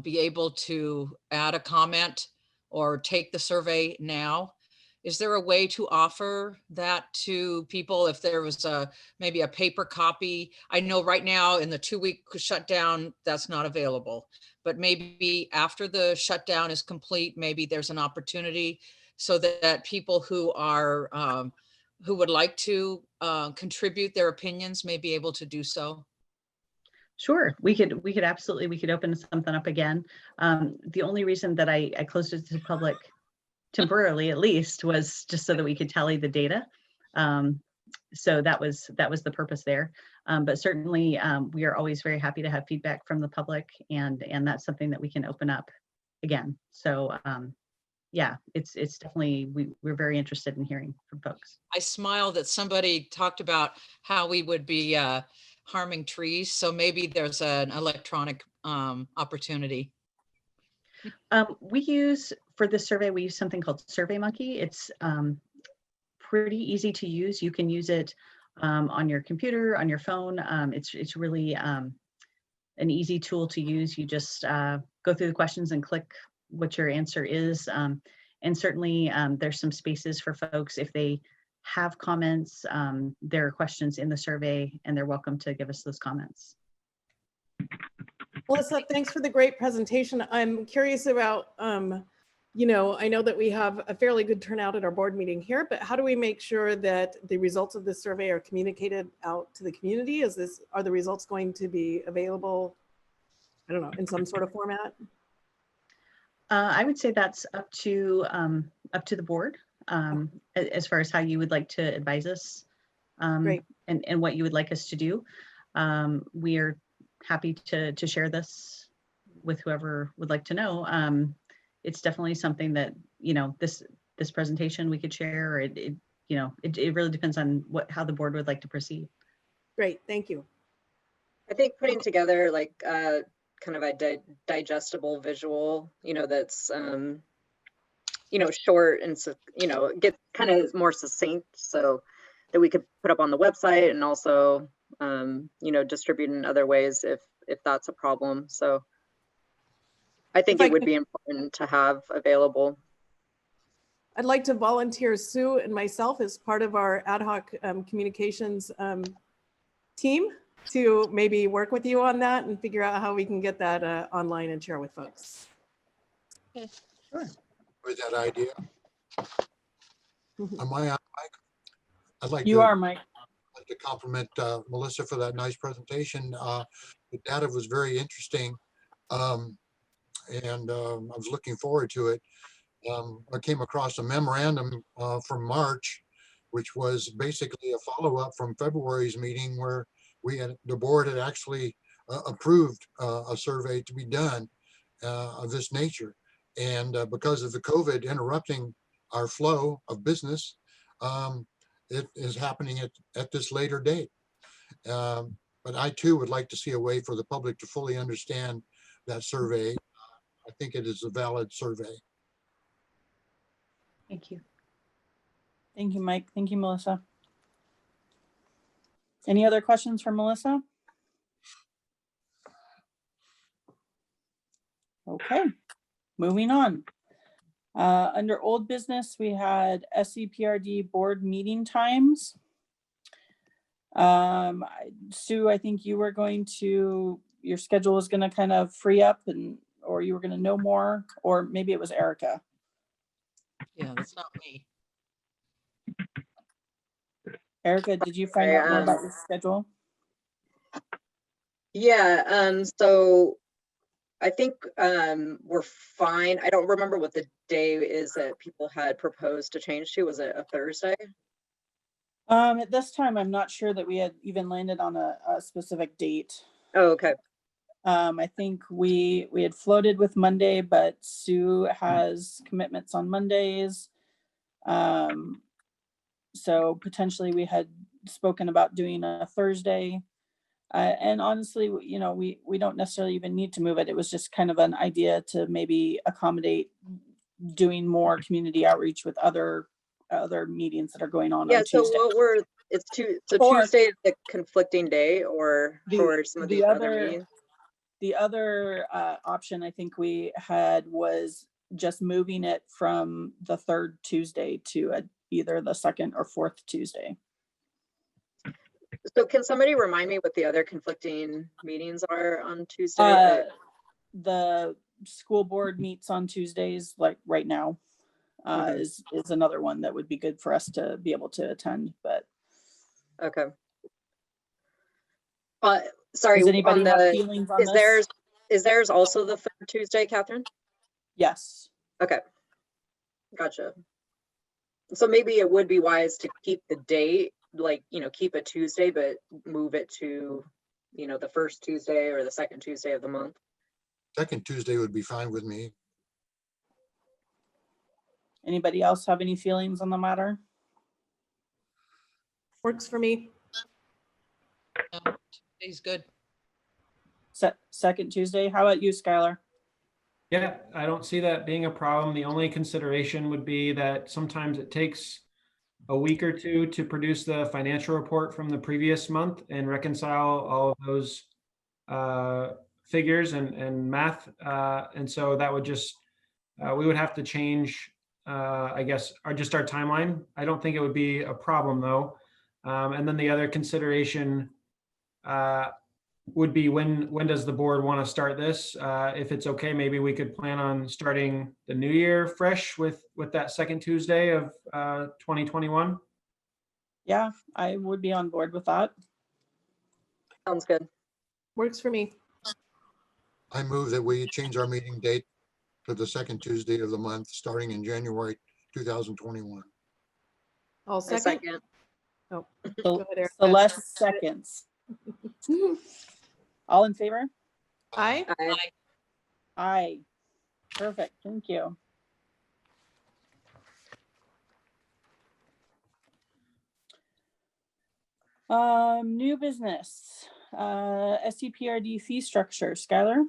be able to add a comment or take the survey now. Is there a way to offer that to people if there was maybe a paper copy? I know right now in the 2-week shutdown, that's not available, but maybe after the shutdown is complete, maybe there's an opportunity so that people who are who would like to contribute their opinions may be able to do so. Sure, we could absolutely, we could open something up again. The only reason that I closed it to the public temporarily, at least, was just so that we could tally the data. So that was the purpose there. But certainly we are always very happy to have feedback from the public, and that's something that we can open up again. So yeah, it's definitely, we're very interested in hearing from folks. I smiled that somebody talked about how we would be harming trees. So maybe there's an electronic opportunity. We use, for this survey, we use something called SurveyMonkey. It's pretty easy to use. You can use it on your computer, on your phone. It's really an easy tool to use. You just go through the questions and click what your answer is. And certainly there's some spaces for folks if they have comments. There are questions in the survey and they're welcome to give us those comments. Melissa, thanks for the great presentation. I'm curious about, you know, I know that we have a fairly good turnout at our board meeting here, but how do we make sure that the results of this survey are communicated out to the community? Are the results going to be available, I don't know, in some sort of format? I would say that's up to the board as far as how you would like to advise us and what you would like us to do. We are happy to share this with whoever would like to know. It's definitely something that, you know, this presentation we could share. It you know, it really depends on how the board would like to proceed. Great, thank you. I think putting together like kind of a digestible visual, you know, that's you know, short and you know, get kind of more succinct so that we could put up on the website and also you know, distribute in other ways if that's a problem. So I think it would be important to have available. I'd like to volunteer Sue and myself as part of our ad hoc communications team to maybe work with you on that and figure out how we can get that online and share with folks. Okay. Sure. With that idea. Am I on mic? I'd like you are, Mike. I'd like to compliment Melissa for that nice presentation. The data was very interesting. And I was looking forward to it. I came across a memorandum from March, which was basically a follow-up from February's meeting where the board had actually approved a survey to be done of this nature. And because of the COVID interrupting our flow of business, it is happening at this later date. But I too would like to see a way for the public to fully understand that survey. I think it is a valid survey. Thank you. Thank you, Mike. Thank you, Melissa. Any other questions for Melissa? Okay, moving on. Under old business, we had SEPRD board meeting times. Sue, I think you were going to, your schedule was going to kind of free up or you were going to know more, or maybe it was Erica. Yeah, that's not me. Erica, did you find out more about your schedule? Yeah, so I think we're fine. I don't remember what the day is that people had proposed to change to. Was it a Thursday? At this time, I'm not sure that we had even landed on a specific date. Oh, okay. I think we had floated with Monday, but Sue has commitments on Mondays. So potentially we had spoken about doing a Thursday. And honestly, you know, we don't necessarily even need to move it. It was just kind of an idea to maybe accommodate doing more community outreach with other meetings that are going on Yeah, so Tuesday. Tuesday is the conflicting day, or for some of the other meetings? The other option I think we had was just moving it from the third Tuesday to either the second or fourth Tuesday. So can somebody remind me what the other conflicting meetings are on Tuesday? The school board meets on Tuesdays, like right now, is another one that would be good for us to be able to attend, but. Okay. Sorry, does anybody have feelings on this? Is theirs also the third Tuesday, Catherine? Yes. Okay. Gotcha. So maybe it would be wise to keep the date, like, you know, keep it Tuesday, but move it to, you know, the first Tuesday or the second Tuesday of the month. Second Tuesday would be fine with me. Anybody else have any feelings on the matter? Works for me. No, Tuesday's good. Second Tuesday. How about you, Skylar? Yeah, I don't see that being a problem. The only consideration would be that sometimes it takes a week or two to produce the financial report from the previous month and reconcile all of those figures and math. And so that would just, we would have to change, I guess, our timeline. I don't think it would be a problem though. And then the other consideration would be when does the board want to start this? If it's okay, maybe we could plan on starting the new year fresh with that second Tuesday of 2021. Yeah, I would be on board with that. Sounds good. Works for me. I move that we change our meeting date to the second Tuesday of the month, starting in January 2021. I'll second. Oh, So, go ahead, Celeste seconds. All in favor? Aye. Aye. Aye. Perfect. Thank you. New business. SEPRD fee structure. Skylar?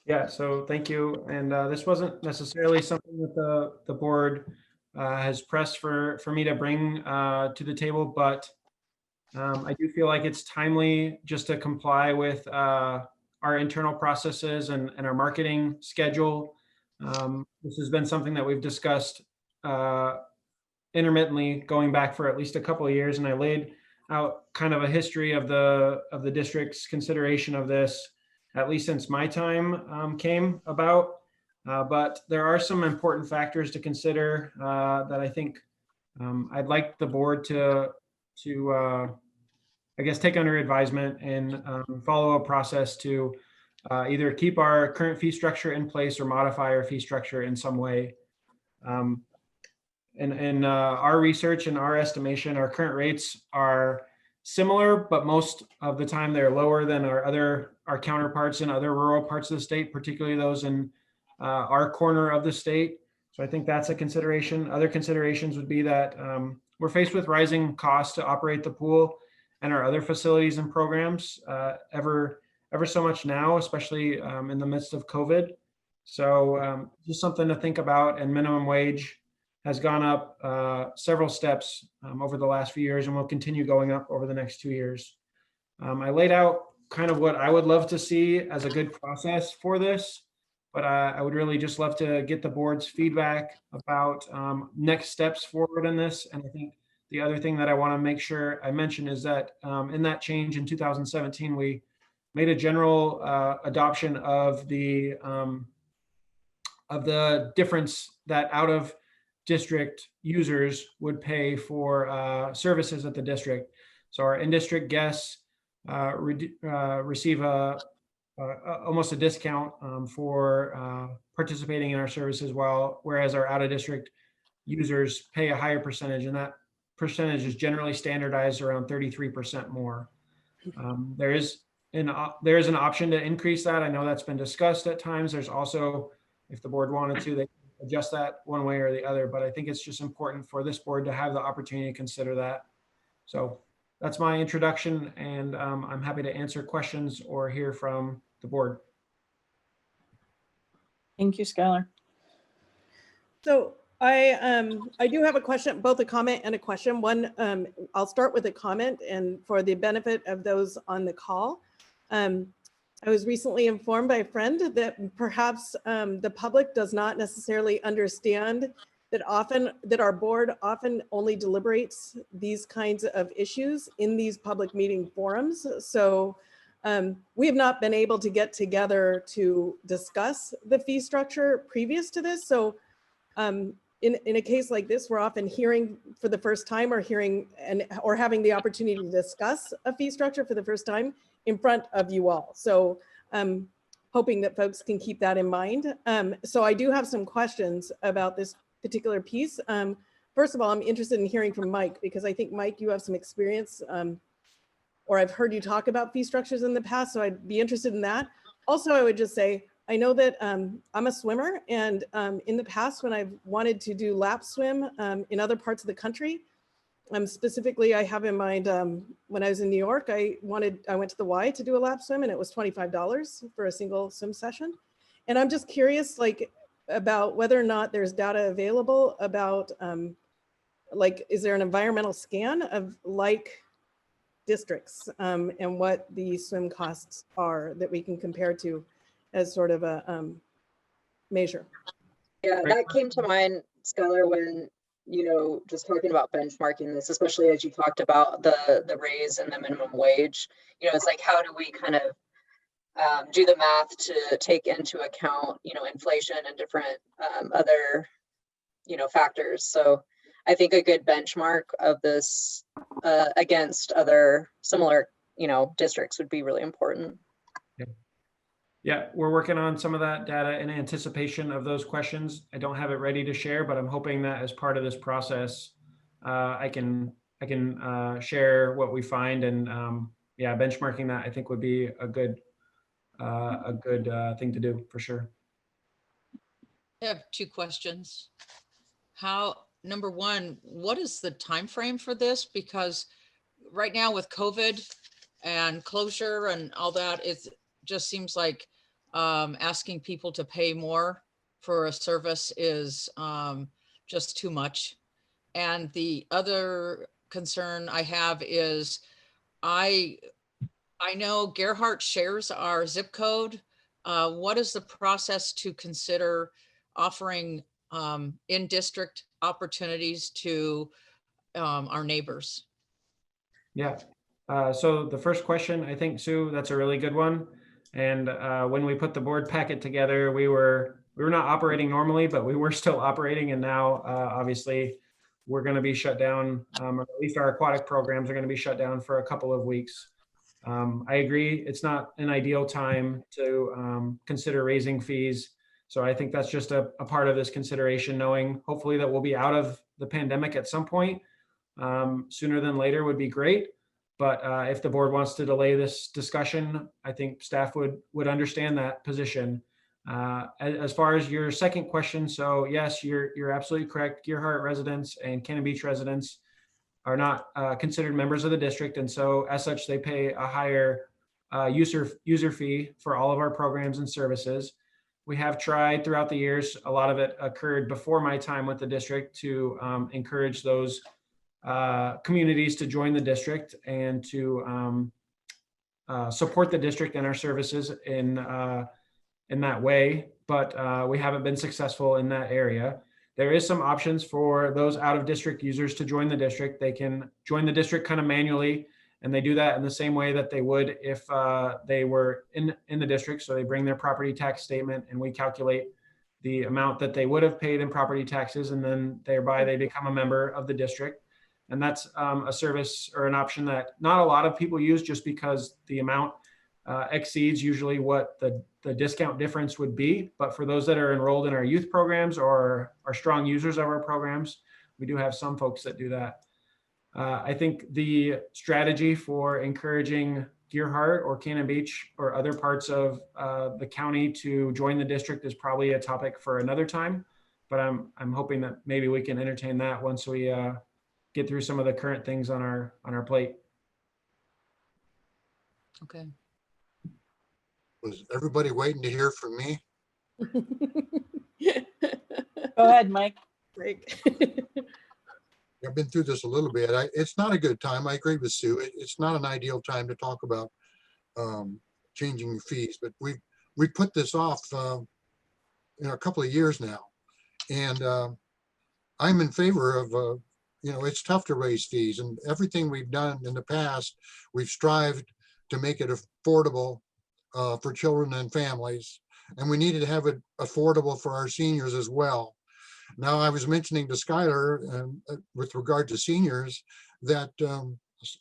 Yeah, so thank you. And this wasn't necessarily something that the board has pressed for me to bring to the table, but I do feel like it's timely just to comply with our internal processes and our marketing schedule. This has been something that we've discussed intermittently going back for at least a couple of years, and I laid out kind of a history of the district's consideration of this, at least since my time came about. But there are some important factors to consider that I think I'd like the board to I guess, take under advisement and follow a process to either keep our current fee structure in place or modify our fee structure in some way. In our research and our estimation, our current rates are similar, but most of the time they're lower than our counterparts in other rural parts of the state, particularly those in our corner of the state. So I think that's a consideration. Other considerations would be that we're faced with rising costs to operate the pool and our other facilities and programs ever so much now, especially in the midst of COVID. So just something to think about. And minimum wage has gone up several steps over the last few years and will continue going up over the next 2 years. I laid out kind of what I would love to see as a good process for this. but I would really just love to get the board's feedback about next steps forward in this. And I think the other thing that I want to make sure I mention is that in that change in 2017, we made a general adoption of the difference that out of district users would pay for services at the district. So our in-district guests receive almost a discount for participating in our services, whereas our out-of-district users pay a higher percentage, and that percentage is generally standardized around 33% more. There is an option to increase that. I know that's been discussed at times. There's also, if the board wanted to, they can adjust that one way or the other, but I think it's just important for this board to have the opportunity to consider that. So that's my introduction, and I'm happy to answer questions or hear from the board. Thank you, Skylar. So I do have a question, both a comment and a question. One, I'll start with a comment, and for the benefit of those on the call. I was recently informed by a friend that perhaps the public does not necessarily understand that our board often only deliberates these kinds of issues in these public meeting forums. So we have not been able to get together to discuss the fee structure previous to this. So in a case like this, we're often hearing for the first time or having the opportunity to discuss a fee structure for the first time in front of you all. So hoping that folks can keep that in mind. So I do have some questions about this particular piece. First of all, I'm interested in hearing from Mike, because I think, Mike, you have some experience, or I've heard you talk about fee structures in the past, so I'd be interested in that. Also, I would just say, I know that I'm a swimmer, and in the past when I've wanted to do lap swim in other parts of the country, specifically I have in mind when I was in New York, I went to the Y to do a lap swim, and it was $25 for a single swim session. And I'm just curious, about whether or not there's data available about, is there an environmental scan of districts and what the swim costs are that we can compare to as sort of a measure? Yeah, that came to mind, Skylar, when, just talking about benchmarking this, especially as you talked about the raise in the minimum wage, it's like, how do we kind of do the math to take into account, inflation and different other, factors. So I think a good benchmark of this against other similar, districts would be really important. Yeah, we're working on some of that data in anticipation of those questions. I don't have it ready to share, but I'm hoping that as part of this process, I can share what we find, and yeah, benchmarking that I think would be a good thing to do for sure. I have two questions. Number one, what is the time frame for this? Because right now with COVID and closure and all that, it just seems like asking people to pay more for a service is just too much. And the other concern I have is I know Gerhardt shares our zip code. What is the process to consider offering in-district opportunities to our neighbors? Yeah. So the first question, I think, Sue, that's a really good one. And when we put the board packet together, we were not operating normally, but we were still operating. And now, obviously, we're going to be shut down, or at least our aquatic programs are going to be shut down for a couple of weeks. I agree, it's not an ideal time to consider raising fees. So I think that's just a part of this consideration, knowing hopefully that we'll be out of the pandemic at some point. Sooner than later would be great. But if the board wants to delay this discussion, I think staff would understand that position. As far as your second question, so yes, you're absolutely correct. Gerhardt residents and Cannon Beach residents are not considered members of the district, and so as such, they pay a higher user fee for all of our programs and services. We have tried throughout the years, a lot of it occurred before my time with the district, to encourage those communities to join the district and to support the district and our services in that way. but we haven't been successful in that area. There is some options for those out of district users to join the district. They can join the district kind of manually, and they do that in the same way that they would if they were in the district. So they bring their property tax statement and we calculate the amount that they would have paid in property taxes, and then thereby they become a member of the district. And that's a service or an option that not a lot of people use, just because the amount exceeds usually what the discount difference would be. But for those that are enrolled in our youth programs or are strong users of our programs, we do have some folks that do that. I think the strategy for encouraging Deerheart or Cannon Beach or other parts of the county to join the district is probably a topic for another time, but I'm hoping that maybe we can entertain that once we get through some of the current things on our plate. Okay. Was everybody waiting to hear from me? Go ahead, Mike. I've been through this a little bit. It's not a good time. I agree with Sue. It's not an ideal time to talk about changing fees, but we put this off a couple of years now, and I'm in favor of it's tough to raise fees, and everything we've done in the past, we've strived to make it affordable for children and families, and we needed to have it affordable for our seniors as well. Now, I was mentioning to Skylar with regard to seniors that a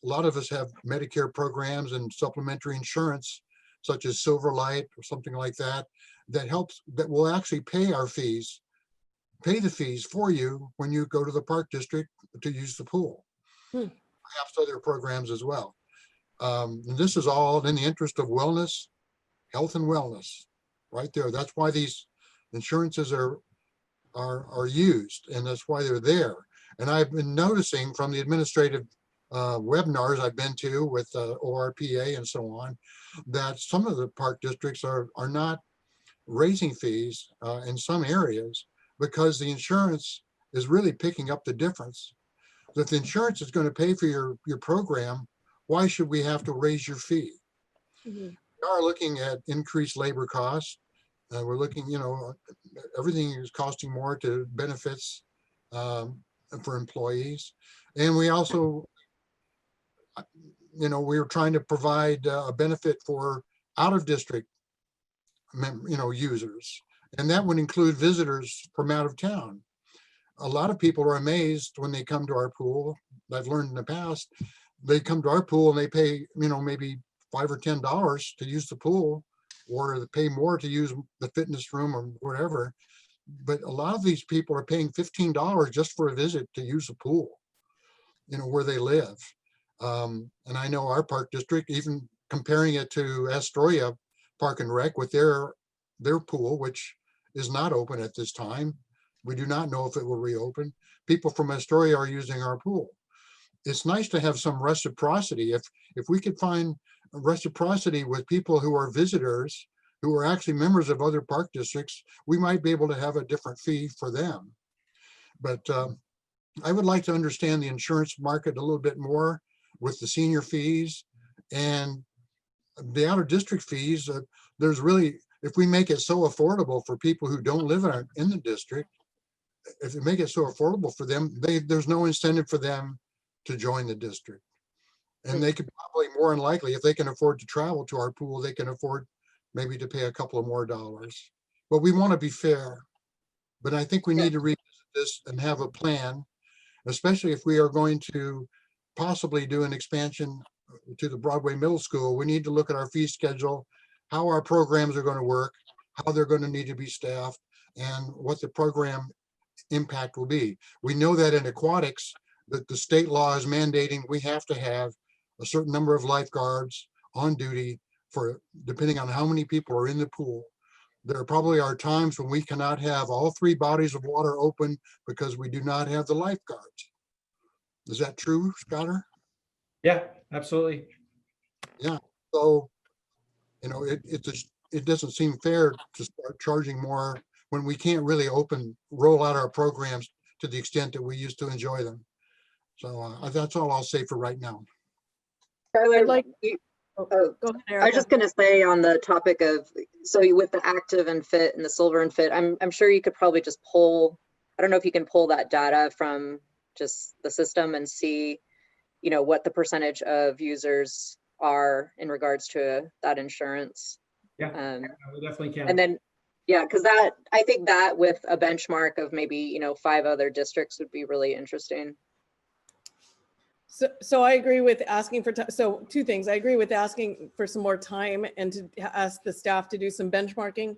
lot of us have Medicare programs and supplementary insurance, such as Silverlight or something like that, that will actually pay the fees for you when you go to the park district to use the pool. Perhaps other programs as well. And this is all in the interest of wellness, health and wellness, right there. That's why these insurances are used, and that's why they're there. And I've been noticing from the administrative webinars I've been to with ORPA and so on, that some of the park districts are not raising fees in some areas because the insurance is really picking up the difference. If the insurance is going to pay for your program, why should we have to raise your fee? We are looking at increased labor costs. We're looking, everything is costing more to benefits for employees. And we also, we're trying to provide a benefit for out-of-district, users. And that would include visitors from out of town. A lot of people are amazed when they come to our pool. I've learned in the past, they come to our pool and they pay, maybe $5 or $10 to use the pool, or they pay more to use the fitness room or whatever. But a lot of these people are paying $15 just for a visit to use the pool, where they live. And I know our park district, even comparing it to Astoria Park and Rec with their pool, which is not open at this time. We do not know if it will reopen. People from Astoria are using our pool. It's nice to have some reciprocity. If we could find reciprocity with people who are visitors, who are actually members of other park districts, we might be able to have a different fee for them. But I would like to understand the insurance market a little bit more with the senior fees and the out of district fees. There's really, if we make it so affordable for people who don't live in the district, if we make it so affordable for them, there's no incentive for them to join the district. And they could probably, more than likely, if they can afford to travel to our pool, they can afford maybe to pay a couple of more dollars. But we want to be fair. But I think we need to revisit this and have a plan, especially if we are going to possibly do an expansion to the Broadway Middle School. We need to look at our fee schedule, how our programs are going to work, how they're going to need to be staffed, and what the program impact will be. We know that in aquatics, that the state law is mandating we have to have a certain number of lifeguards on duty for, depending on how many people are in the pool. There probably are times when we cannot have all 3 bodies of water open because we do not have the lifeguards. Is that true, Skylar? Yeah, absolutely. Yeah. So, it doesn't seem fair to start charging more when we can't really roll out our programs to the extent that we used to enjoy them. So that's all I'll say for right now. I'd like, Oh, Go ahead, I Erica. was just gonna say on the topic of, so with the active and fit and the silver and fit, I'm sure you could probably just pull, I don't know if you can pull that data from just the system and see, you know, what the percentage of users are in regards to that insurance. Yeah, we definitely can. And then, yeah, because that, I think that with a benchmark of maybe, you know, 5 other districts would be really interesting. So I agree with asking for, so 2 things. I agree with asking for some more time and to ask the staff to do some benchmarking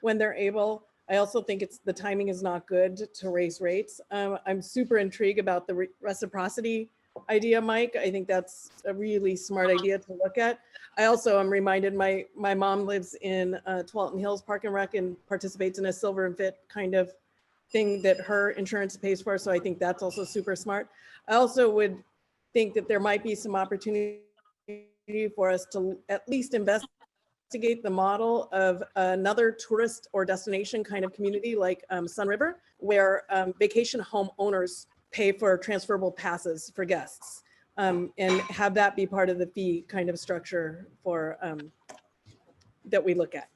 when they're able. I also think the timing is not good to raise rates. I'm super intrigued about the reciprocity idea, Mike. I think that's a really smart idea to look at. I also am reminded my mom lives in Tualatin Hills Park and Rec and participates in a silver and fit kind of thing that her insurance pays for. So I think that's also super smart. I also would think that there might be some opportunity for us to at least investigate the model of another tourist or destination kind of community like Sun River, where vacation home owners pay for transferable passes for guests, and have that be part of the fee kind of structure for that we look at.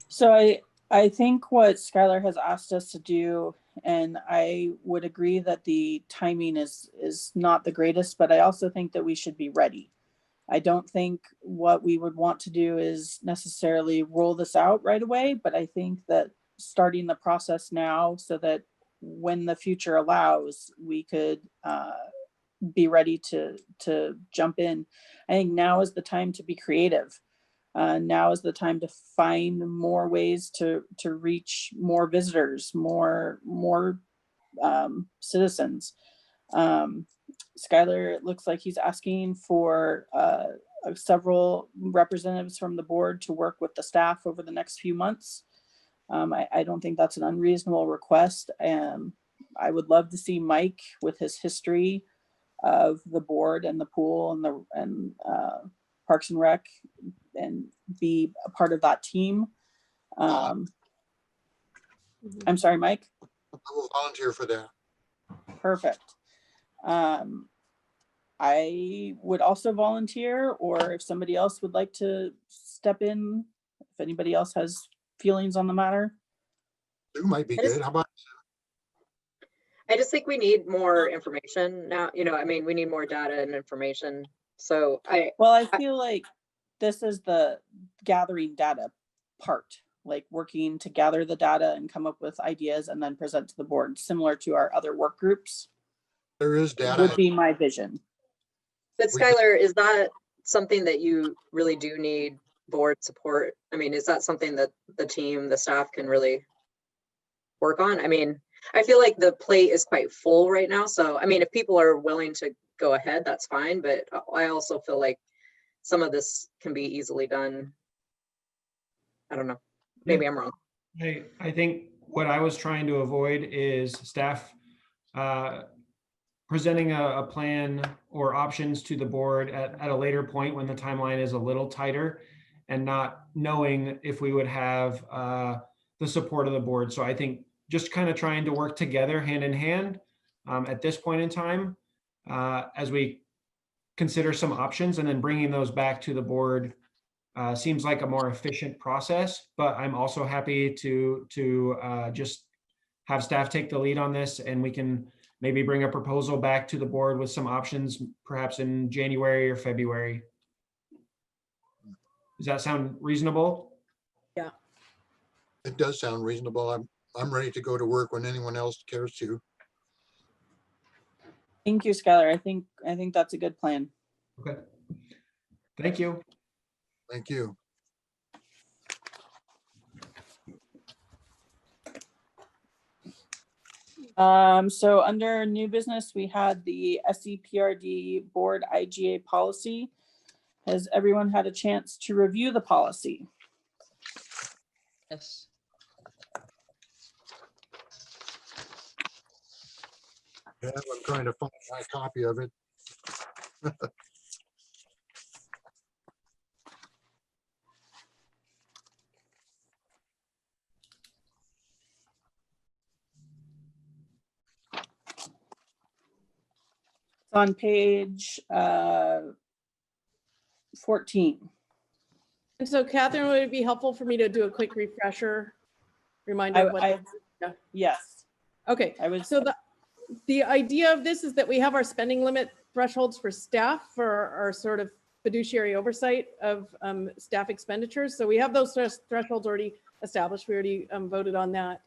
So I think what Skylar has asked us to do, and I would agree that the timing is not the greatest, but I also think that we should be ready. I don't think what we would want to do is necessarily roll this out right away, but I think that starting the process now so that when the future allows, we could be ready to jump in. I think now is the time to be creative. Now is the time to find more ways to reach more visitors, more citizens. Skylar, it looks like he's asking for several representatives from the board to work with the staff over the next few months. I don't think that's an unreasonable request. I would love to see Mike with his history of the board and the pool and Parks and Rec and be a part of that team. I'm sorry, Mike. I will volunteer for that. Perfect. I would also volunteer, or if somebody else would like to step in, if anybody else has feelings on the matter. Sue might be good. How about? I just think we need more information now, you know, I mean, we need more data and information. So I feel like this is the gathering data part, like working to gather the data and come up with ideas and then present to the board, similar to our other work groups. There is data. Would be my vision. But Skylar, is that something that you really do need board support? I mean, is that something that the team, the staff can really work on? I mean, I feel like the plate is quite full right now. So, I mean, if people are willing to go ahead, that's fine. But I also feel like some of this can be easily done. I don't know. Maybe I'm wrong. I think what I was trying to avoid is staff presenting a plan or options to the board at a later point when the timeline is a little tighter and not knowing if we would have the support of the board. So I think just kind of trying to work together hand in hand at this point in time as we consider some options and then bringing those back to the board seems like a more efficient process, but I'm also happy to just have staff take the lead on this, and we can maybe bring a proposal back to the board with some options, perhaps in January or February. Does that sound reasonable? Yeah. It does sound reasonable. I'm ready to go to work when anyone else cares to. Thank you, Skylar. I think that's a good plan. Okay. Thank you. Thank you. So under new business, we had the SEPRD board IGA policy. Has everyone had a chance to review the policy? Yes. Yeah, I'm trying to find my copy of it. It's on page 14. And so Catherine, would it be helpful for me to do a quick refresher reminder of what? Yeah. Yes. Okay, so the idea of this is that we have our spending limit thresholds for staff for our sort of fiduciary oversight of staff expenditures. So we have those thresholds already established. We already voted on that.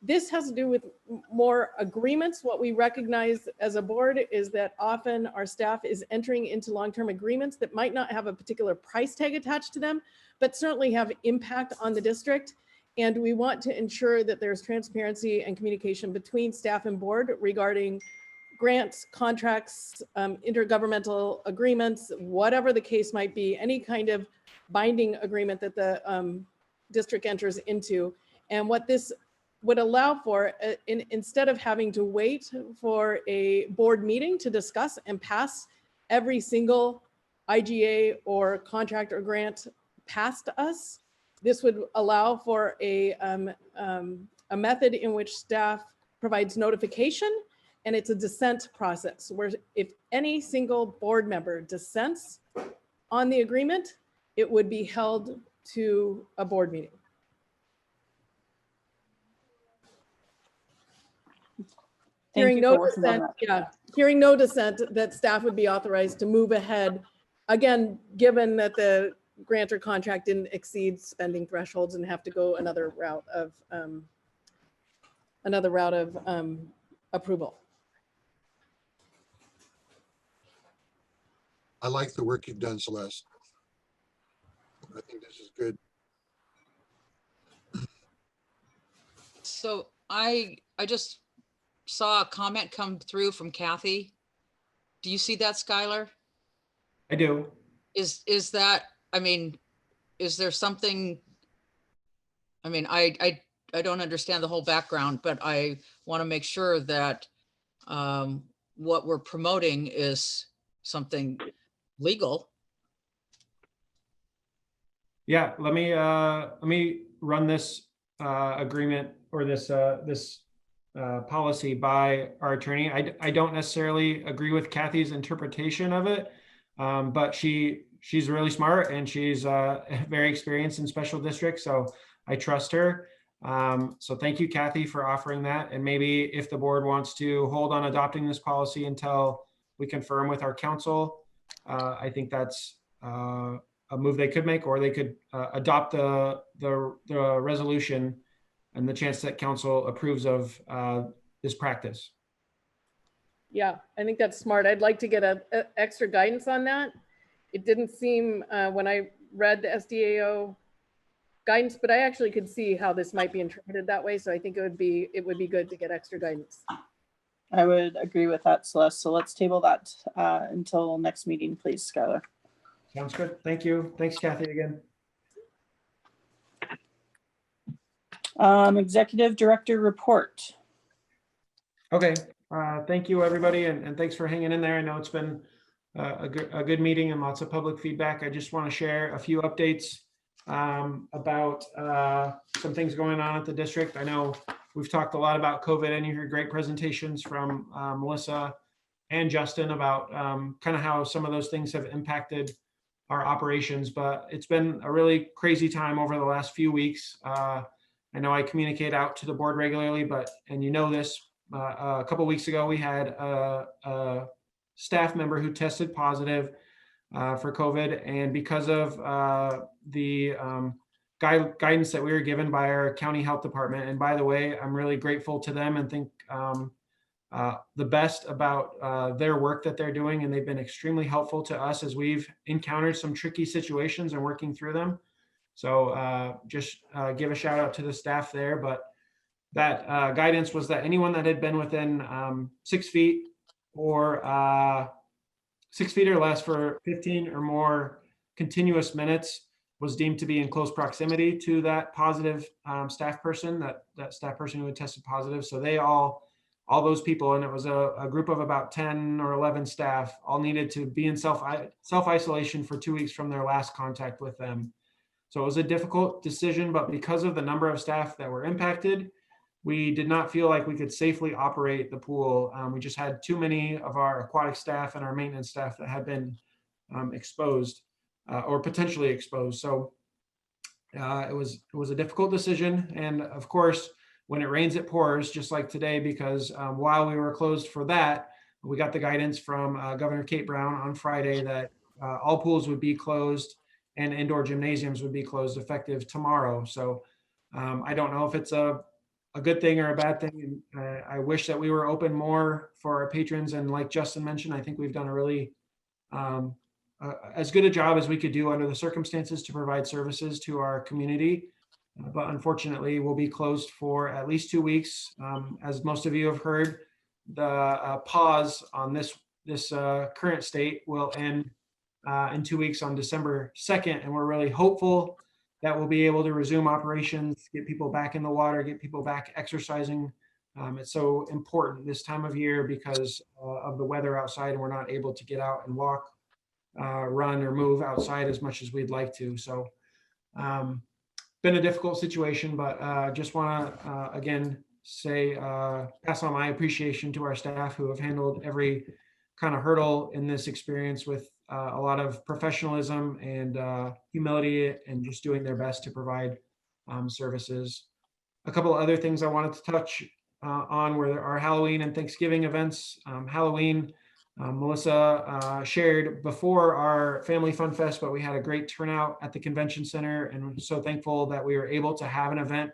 This has to do with more agreements. What we recognize as a board is that often our staff is entering into long-term agreements that might not have a particular price tag attached to them, but certainly have impact on the district. And we want to ensure that there's transparency and communication between staff and board regarding grants, contracts, intergovernmental agreements, whatever the case might be, any kind of binding agreement that the district enters into. And what this would allow for, instead of having to wait for a board meeting to discuss and pass every single IGA or contract or grant past us, this would allow for a method in which staff provides notification, and it's a dissent process where if any single board member dissents on the agreement, it would be held to a board meeting. Hearing no dissent, hearing no dissent, that staff would be authorized to move ahead. Again, given that the grant or contract didn't exceed spending thresholds and have to go another route of approval. I like the work you've done, Celeste. I think this is good. So I just saw a comment come through from Kathy. Do you see that, Skylar? I do. Is that, I mean, is there something, I mean, I don't understand the whole background, but I want to make sure that what we're promoting is something legal. Yeah, let me run this agreement or this policy by our attorney. I don't necessarily agree with Kathy's interpretation of it, but she's really smart and she's very experienced in special districts, so I trust her. So thank you, Kathy, for offering that. And maybe if the board wants to hold on adopting this policy until we confirm with our council, I think that's a move they could make, or they could adopt the resolution and the chance that council approves of this practice. Yeah, I think that's smart. I'd like to get a extra guidance on that. It didn't seem when I read the SDAO guidance, but I actually could see how this might be interpreted that way. So I think it would be good to get extra guidance. I would agree with that, Celeste. So let's table that until next meeting, please, Skylar. Sounds good. Thank you. Thanks, Kathy, again. Executive Director report. Okay. Thank you, everybody, and thanks for hanging in there. I know it's been a good meeting and lots of public feedback. I just want to share a few updates about some things going on at the district. I know we've talked a lot about COVID, and you heard great presentations from Melissa and Justin about kind of how some of those things have impacted our operations, but it's been a really crazy time over the last few weeks. I know I communicate out to the board regularly, and you know this, a couple of weeks ago, we had a staff member who tested positive for COVID. And because of the guidance that we were given by our county health department, and by the way, I'm really grateful to them and think the best about their work that they're doing. And they've been extremely helpful to us as we've encountered some tricky situations and working through them. So just give a shout out to the staff there. But that guidance was that anyone that had been within 6 feet or 6 feet or less for 15 or more continuous minutes was deemed to be in close proximity to that positive staff person, that staff person who had tested positive. So they all those people, and it was a group of about 10 or 11 staff, all needed to be in self-isolation for 2 weeks from their last contact with them. So it was a difficult decision, but because of the number of staff that were impacted, we did not feel like we could safely operate the pool. We just had too many of our aquatic staff and our maintenance staff that had been exposed or potentially exposed. So it was a difficult decision. And of course, when it rains, it pours, just like today, because while we were closed for that, we got the guidance from Governor Kate Brown on Friday that all pools would be closed and indoor gymnasiums would be closed effective tomorrow. So I don't know if it's a good thing or a bad thing. I wish that we were open more for our patrons. And like Justin mentioned, I think we've done a really as good a job as we could do under the circumstances to provide services to our community. But unfortunately, we'll be closed for at least 2 weeks. As most of you have heard, the pause on this current state will end in 2 weeks on December 2nd. And we're really hopeful that we'll be able to resume operations, get people back in the water, get people back exercising. It's so important this time of year because of the weather outside, and we're not able to get out and walk, run, or move outside as much as we'd like to. So been a difficult situation, but just want to again say, pass on my appreciation to our staff who have handled every kind of hurdle in this experience with a lot of professionalism and humility, and just doing their best to provide services. A couple of other things I wanted to touch on were our Halloween and Thanksgiving events. Halloween, Melissa shared before our Family Fun Fest, but we had a great turnout at the convention center, and we're so thankful that we were able to have an event.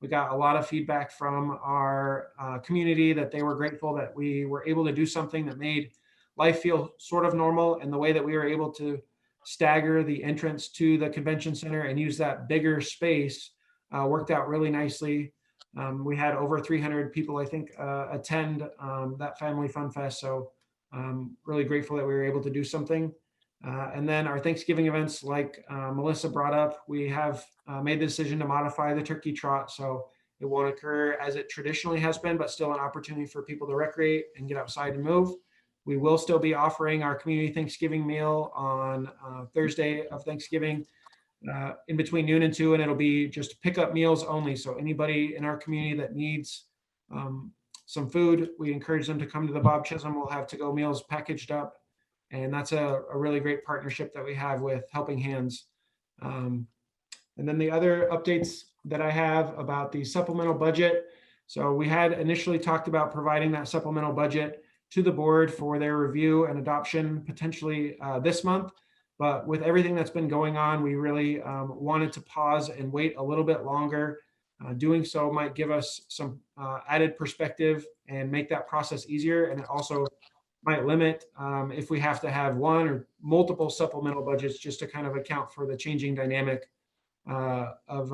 We got a lot of feedback from our community that they were grateful that we were able to do something that made life feel sort of normal, and the way that we were able to stagger the entrance to the convention center and use that bigger space worked out really nicely. We had over 300 people, I think, attend that Family Fun Fest. So really grateful that we were able to do something. And then our Thanksgiving events, like Melissa brought up, we have made the decision to modify the turkey trot. So it won't occur as it traditionally has been, but still an opportunity for people to recreate and get outside and move. We will still be offering our community Thanksgiving meal on Thursday of Thanksgiving in between noon and 2, and it'll be just pickup meals only. So anybody in our community that needs some food, we encourage them to come to the Bob Chisholm. We'll have to-go meals packaged up, and that's a really great partnership that we have with Helping Hands. And then the other updates that I have about the supplemental budget. So we had initially talked about providing that supplemental budget to the board for their review and adoption potentially this month. But with everything that's been going on, we really wanted to pause and wait a little bit longer. Doing so might give us some added perspective and make that process easier. And it also might limit if we have to have one or multiple supplemental budgets, just to kind of account for the changing dynamic of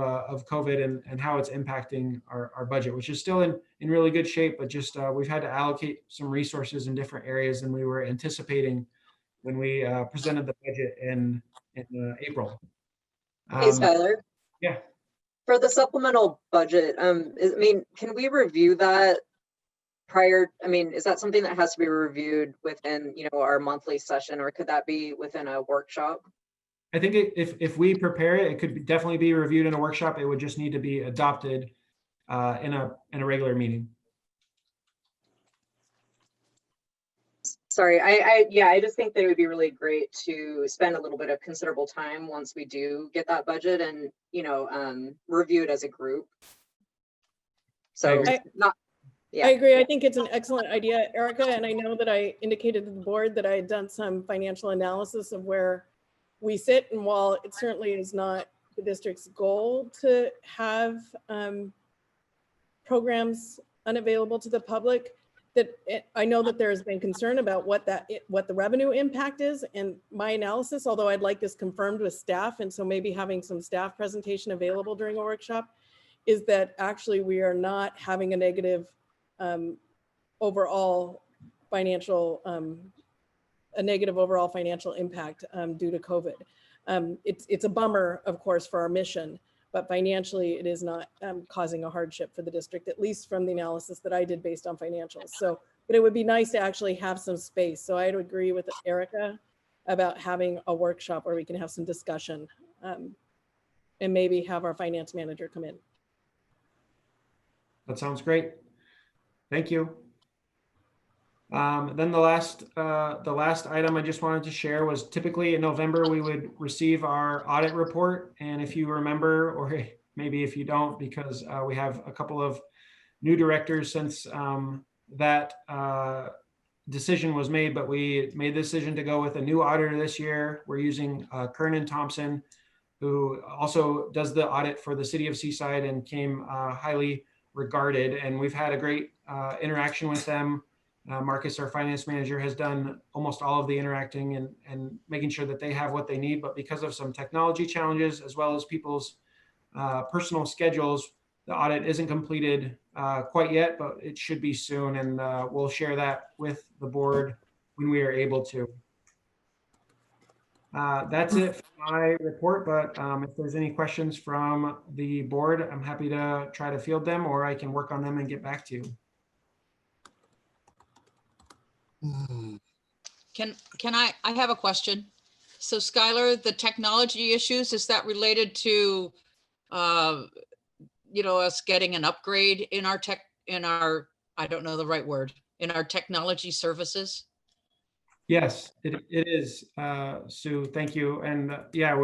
COVID and how it's impacting our budget, which is still in really good shape, but just we've had to allocate some resources in different areas than we were anticipating when we presented the budget in April. Hey, Skylar. Yeah. For the supplemental budget, can we review that prior? Is that something that has to be reviewed within, our monthly session, or could that be within a workshop? I think if we prepare it, it could definitely be reviewed in a workshop. It would just need to be adopted in a regular meeting. Sorry, I just think that it would be really great to spend a little bit of considerable time once we do get that budget and, review it as a group. So I agree. I think it's an excellent idea, Erica. And I know that I indicated to the board that I had done some financial analysis of where we sit. And while it certainly is not the district's goal to have programs unavailable to the public, I know that there has been concern about what the revenue impact is. And my analysis, although I'd like this confirmed with staff, and so maybe having some staff presentation available during a workshop, is that actually we are not having a negative overall financial impact due to COVID. It's a bummer, of course, for our mission, but financially it is not causing a hardship for the district, at least from the analysis that I did based on financials. So, but it would be nice to actually have some space. So I'd agree with Erica about having a workshop where we can have some discussion and maybe have our finance manager come in. That sounds great. Thank you. Then the last item I just wanted to share was typically in November, we would receive our audit report. And if you remember, or maybe if you don't, because we have a couple of new directors since that decision was made, but we made the decision to go with a new auditor this year. We're using Kernan Thompson, who also does the audit for the city of Seaside and came highly regarded. And we've had a great interaction with them. Marcus, our finance manager, has done almost all of the interacting and making sure that they have what they need. But because of some technology challenges, as well as people's personal schedules, the audit isn't completed quite yet, but it should be soon. And we'll share that with the board when we are able to. That's it for my report, but if there's any questions from the board, I'm happy to try to field them, or I can work on them and get back to you. I have a question. So Skylar, the technology issues, is that related to, us getting an upgrade in our I don't know the right word, in our technology services? Yes, it is, Sue, thank you. And yeah,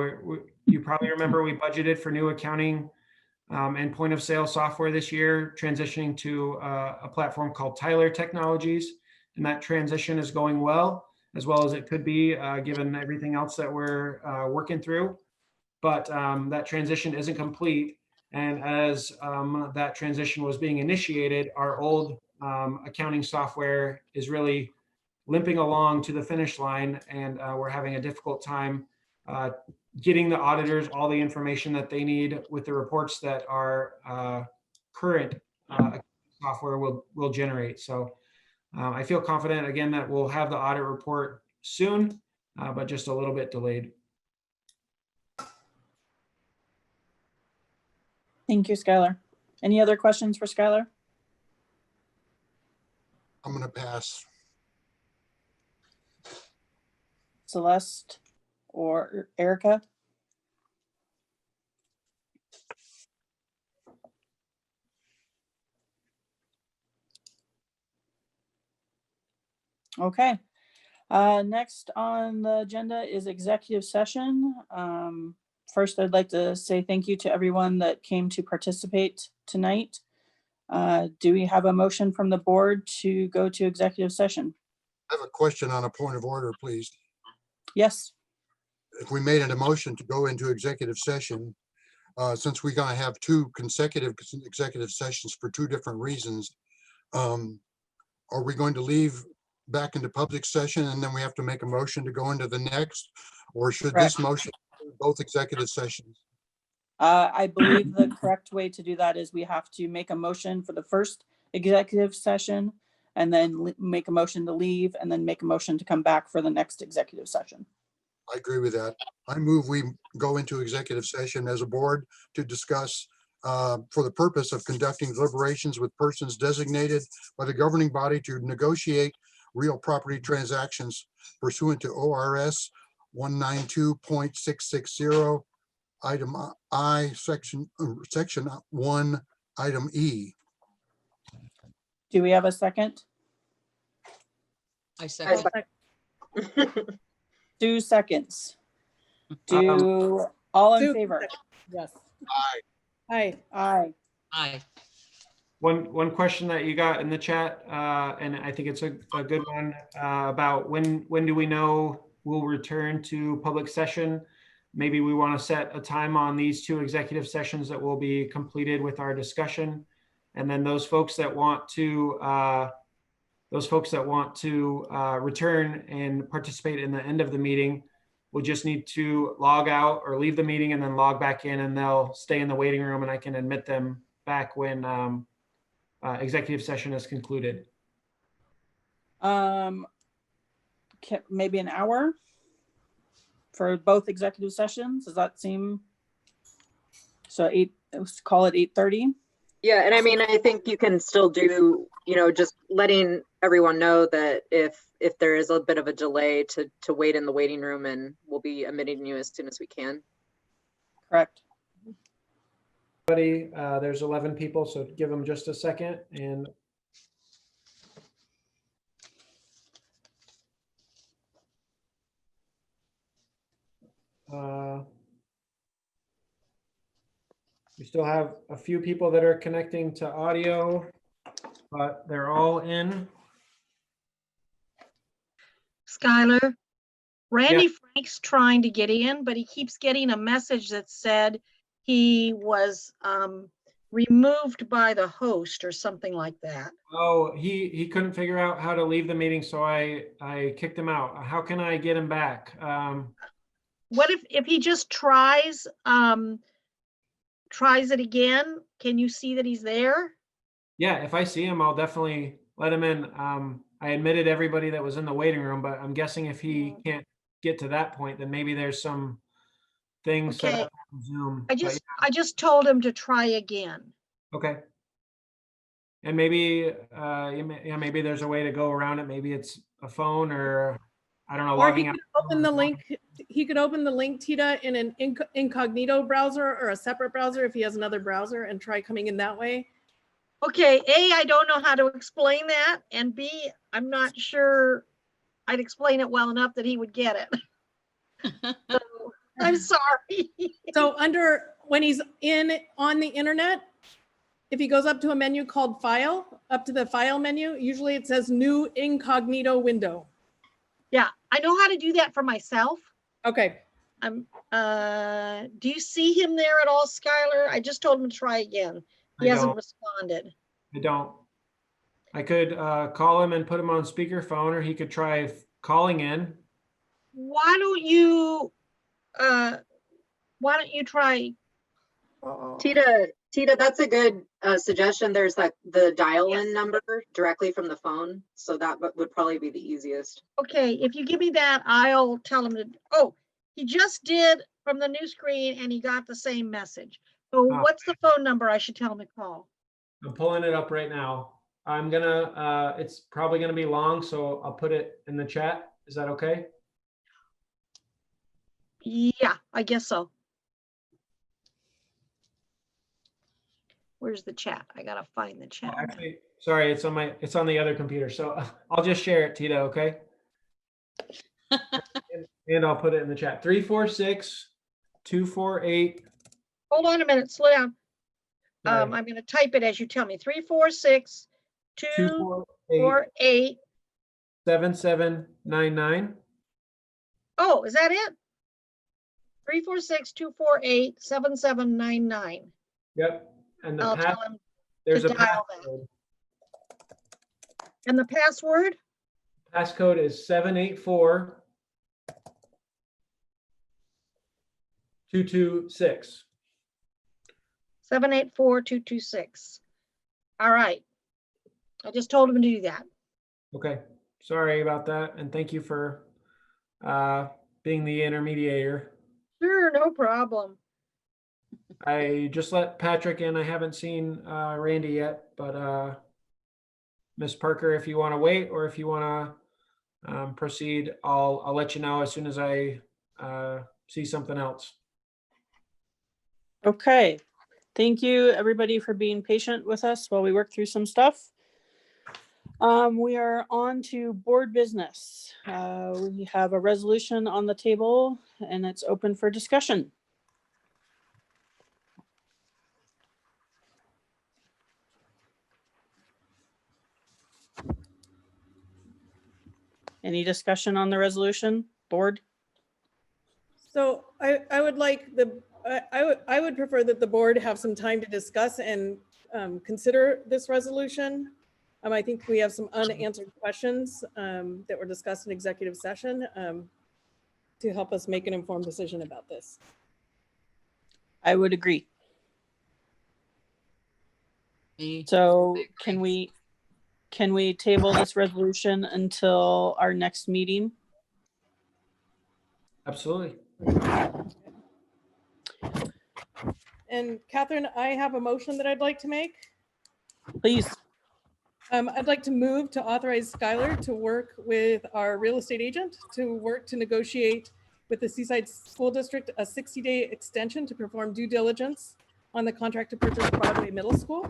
you probably remember we budgeted for new accounting and point of sale software this year, transitioning to a platform called Tyler Technologies. And that transition is going well as it could be, given everything else that we're working through. But that transition isn't complete. And as that transition was being initiated, our old accounting software is really limping along to the finish line, and we're having a difficult time getting the auditors all the information that they need with the reports that our current software will generate. So I feel confident again that we'll have the audit report soon, but just a little bit delayed. Thank you, Skylar. Any other questions for Skylar? I'm going to pass. Celeste or Erica? Okay. Next on the agenda is executive session. First, I'd like to say thank you to everyone that came to participate tonight. Do we have a motion from the board to go to executive session? I have a question on a point of order, please. Yes. If we made a motion to go into executive session, since we're going to have two consecutive executive sessions for two different reasons, are we going to leave back into public session and then we have to make a motion to go into the next? Or should this motion include both executive sessions? I believe the correct way to do that is we have to make a motion for the first executive session and then make a motion to leave and then make a motion to come back for the next executive session. I agree with that. I move we go into executive session as a board to discuss for the purpose of conducting deliberations with persons designated by the governing body to negotiate real property transactions pursuant to ORS 192.660, item I, section 1, item E. Do we have a second? I second. 2 seconds. Do all in favor? Yes. Aye. Aye. Aye. Aye. One question that you got in the chat, and I think it's a good one, about when do we know we'll return to public session? Maybe we want to set a time on these two executive sessions that will be completed with our discussion. And then those folks that want to return and participate in the end of the meeting will just need to log out or leave the meeting and then log back in, and they'll stay in the waiting room and I can admit them back when executive session is concluded. Maybe an hour for both executive sessions. Does that seem so? Let's call it 8:30. Yeah, and I mean, I think you can still do, just letting everyone know that if there is a bit of a delay to wait in the waiting room, and we'll be admitting you as soon as we can. Correct. There's 11 people, so give them just a second. And we still have a few people that are connecting to audio, but they're all in. Skylar, Randy Frank's trying to get in, but he keeps getting a message that said he was removed by the host or something like that. Oh, he couldn't figure out how to leave the meeting, so I kicked him out. How can I get him back? What if he just tries it again? Can you see that he's there? Yeah, if I see him, I'll definitely let him in. I admitted everybody that was in the waiting room, but I'm guessing if he can't get to that point, then maybe there's some things set Okay. up on Zoom. I just told him to try again. Okay. And maybe, maybe there's a way to go around it. Maybe it's a phone or I don't know. Or he logging out. could open the link. He could open the link, Tita, in an incognito browser or a separate browser if he has another browser, and try coming in that way. Okay, A, I don't know how to explain that, and B, I'm not sure I'd explain it well enough that he would get it. So, I'm sorry. So when he's on the internet, if he goes up to a menu called File, up to the File menu, usually it says New Incognito Window. Yeah, I know how to do that for myself. Okay. Do you see him there at all, Skylar? I just told him to try again. He hasn't responded. I don't. I could call him and put him on speakerphone, or he could try calling in. Why don't you try? Tita, that's a good suggestion. There's the dial-in number directly from the phone. So that would probably be the easiest. Okay, if you give me that, I'll tell him to, oh, he just did from the new screen and he got the same message. So what's the phone number I should tell him to call? I'm pulling it up right now. I'm gonna, it's probably gonna be long, so I'll put it in the chat. Is that okay? Yeah, I guess so. Where's the chat? I gotta find the chat. Actually, sorry, it's on the other computer. So I'll just share it, Tito, okay? and I'll put it in the chat. 346-248. Hold on a minute, slow down. I'm gonna type it as you tell me. 346-248. 7799. Oh, is that it? 346-248-7799. Yep. And the I'll tell him there's to a dial passcode. And the password? Passcode is 784-226. 784-226. All right. I just told him to do that. Okay. Sorry about that. And thank you for being the intermediator. Sure, no problem. I just let Patrick in. I haven't seen Randy yet, but Miss Parker, if you want to wait or if you want to proceed, I'll let you know as soon as I see something else. Okay. Thank you, everybody, for being patient with us while we work through some stuff. We are on to board business. We have a resolution on the table and it's open for discussion. Any discussion on the resolution, board? So I would like I would prefer that the board have some time to discuss and consider this resolution. I think we have some unanswered questions that were discussed in executive session to help us make an informed decision about this. I would agree. So can we table this resolution until our next meeting? Absolutely. And Catherine, I have a motion that I'd like to make. Please. I'd like to move to authorize Skylar to work with our real estate agent to work to negotiate with the Seaside School District a 60-day extension to perform due diligence on the contract to purchase Broadway Middle School,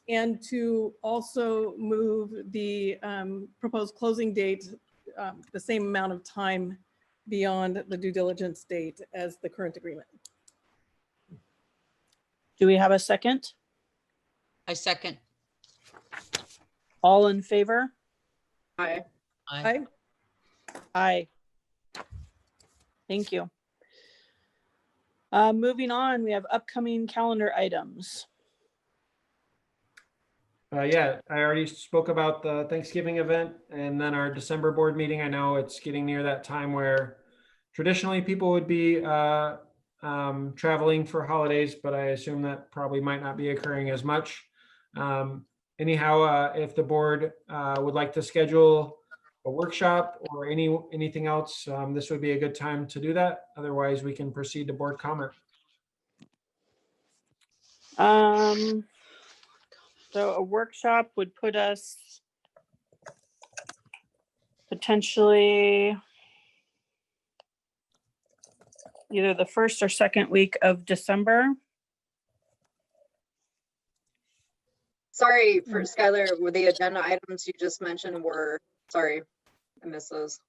and to also move the proposed closing date the same amount of time beyond the due diligence date as the current agreement. Do we have a second? I second. All in favor? Aye. Aye. Aye. Thank you. Moving on, we have upcoming calendar items. Yeah, I already spoke about the Thanksgiving event and then our December board meeting. I know it's getting near that time where traditionally people would be traveling for holidays, but I assume that probably might not be occurring as much. Anyhow, if the board would like to schedule a workshop or anything else, this would be a good time to do that. Otherwise, we can proceed to board comment. So a workshop would put us potentially either the first or second week of December. Sorry for Skylar, were the agenda items you just mentioned were, sorry, I missed those.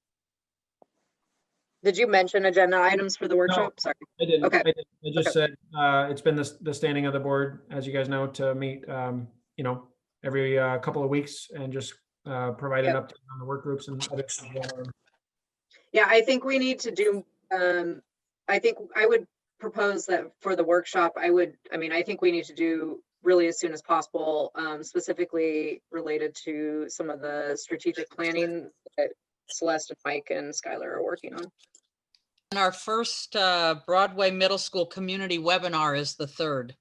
Did you mention agenda items for the workshop? Sorry. I didn't. Okay. I just said it's been the standing of the board, as you guys know, to meet, every couple of weeks and just provide an update on the work groups and other stuff going on. Yeah, I think we need to do, I think I would propose that for the workshop, I think we need to do really as soon as possible, specifically related to some of the strategic planning that Celeste and Mike and Skylar are working on. And our first Broadway Middle School community webinar is the 3rd.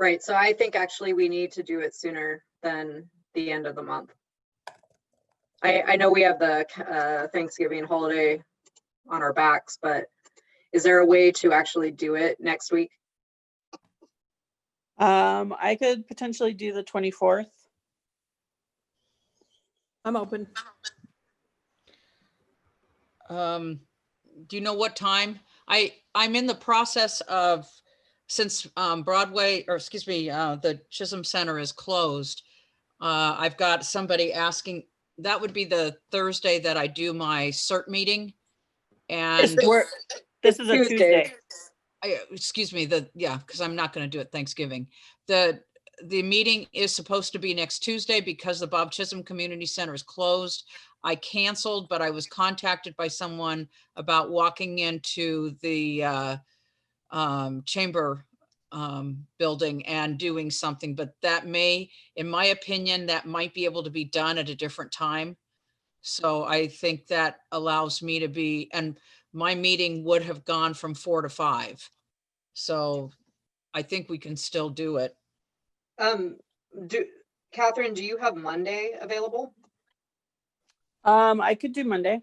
Right, so I think actually we need to do it sooner than the end of the month. I know we have the Thanksgiving holiday on our backs, but is there a way to actually do it next week? I could potentially do the 24th. I'm open. Do you know what time? I'm in the process of, since Broadway, or excuse me, the Chisholm Center is closed. I've got somebody asking, that would be the Thursday that I do my CERT meeting. And this is a Tuesday. Excuse me, because I'm not going to do it Thanksgiving. The meeting is supposed to be next Tuesday because the Bob Chisholm Community Center is closed. I canceled, but I was contacted by someone about walking into the chamber building and doing something, but that may, in my opinion, that might be able to be done at a different time. So I think that allows me to be, and my meeting would have gone from 4 to 5. So I think we can still do it. Catherine, do you have Monday available? I could do Monday.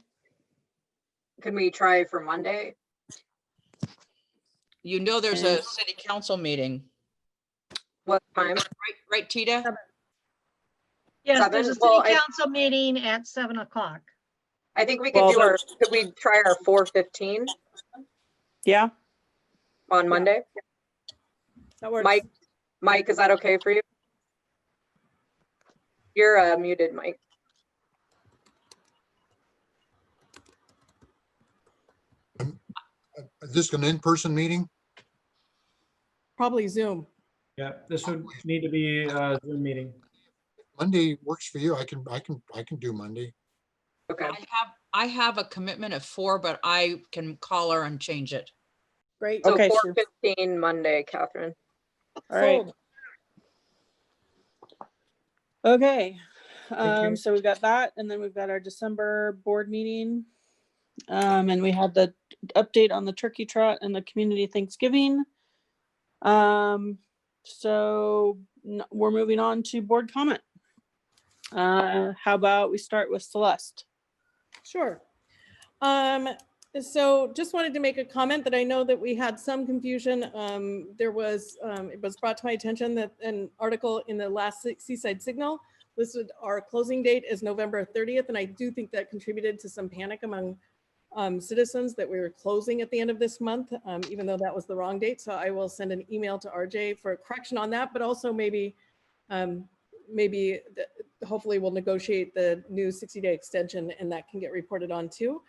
Can we try for Monday? You know, there's a city council meeting. What time? Right, Tita? 7. Yes, 7? there's a city Well, council meeting at 7 o'clock. I think we could could we try our 4:15? Yeah. On Monday? That works. Mike, is that okay for you? You're muted, Mike. Is this an in-person meeting? Probably Zoom. Yeah, this would need to be a Zoom meeting. Monday works for you. I can do Monday. Okay. I have a commitment at 4, but I can call her and change it. Great. So Okay, 4:15 Monday, Catherine. All right. Sold. Okay. you. So we've got that, and then we've got our December board meeting. And we had the update on the turkey trot and the community Thanksgiving. So we're moving on to board comment. How about we start with Celeste? Sure. So just wanted to make a comment that I know that we had some confusion. It was brought to my attention that an article in the last Seaside Signal listed our closing date as November 30th. And I do think that contributed to some panic among citizens that we were closing at the end of this month, even though that was the wrong date. So I will send an email to RJ for a correction on that, but also maybe hopefully we'll negotiate the new 60-day extension and that can get reported on too.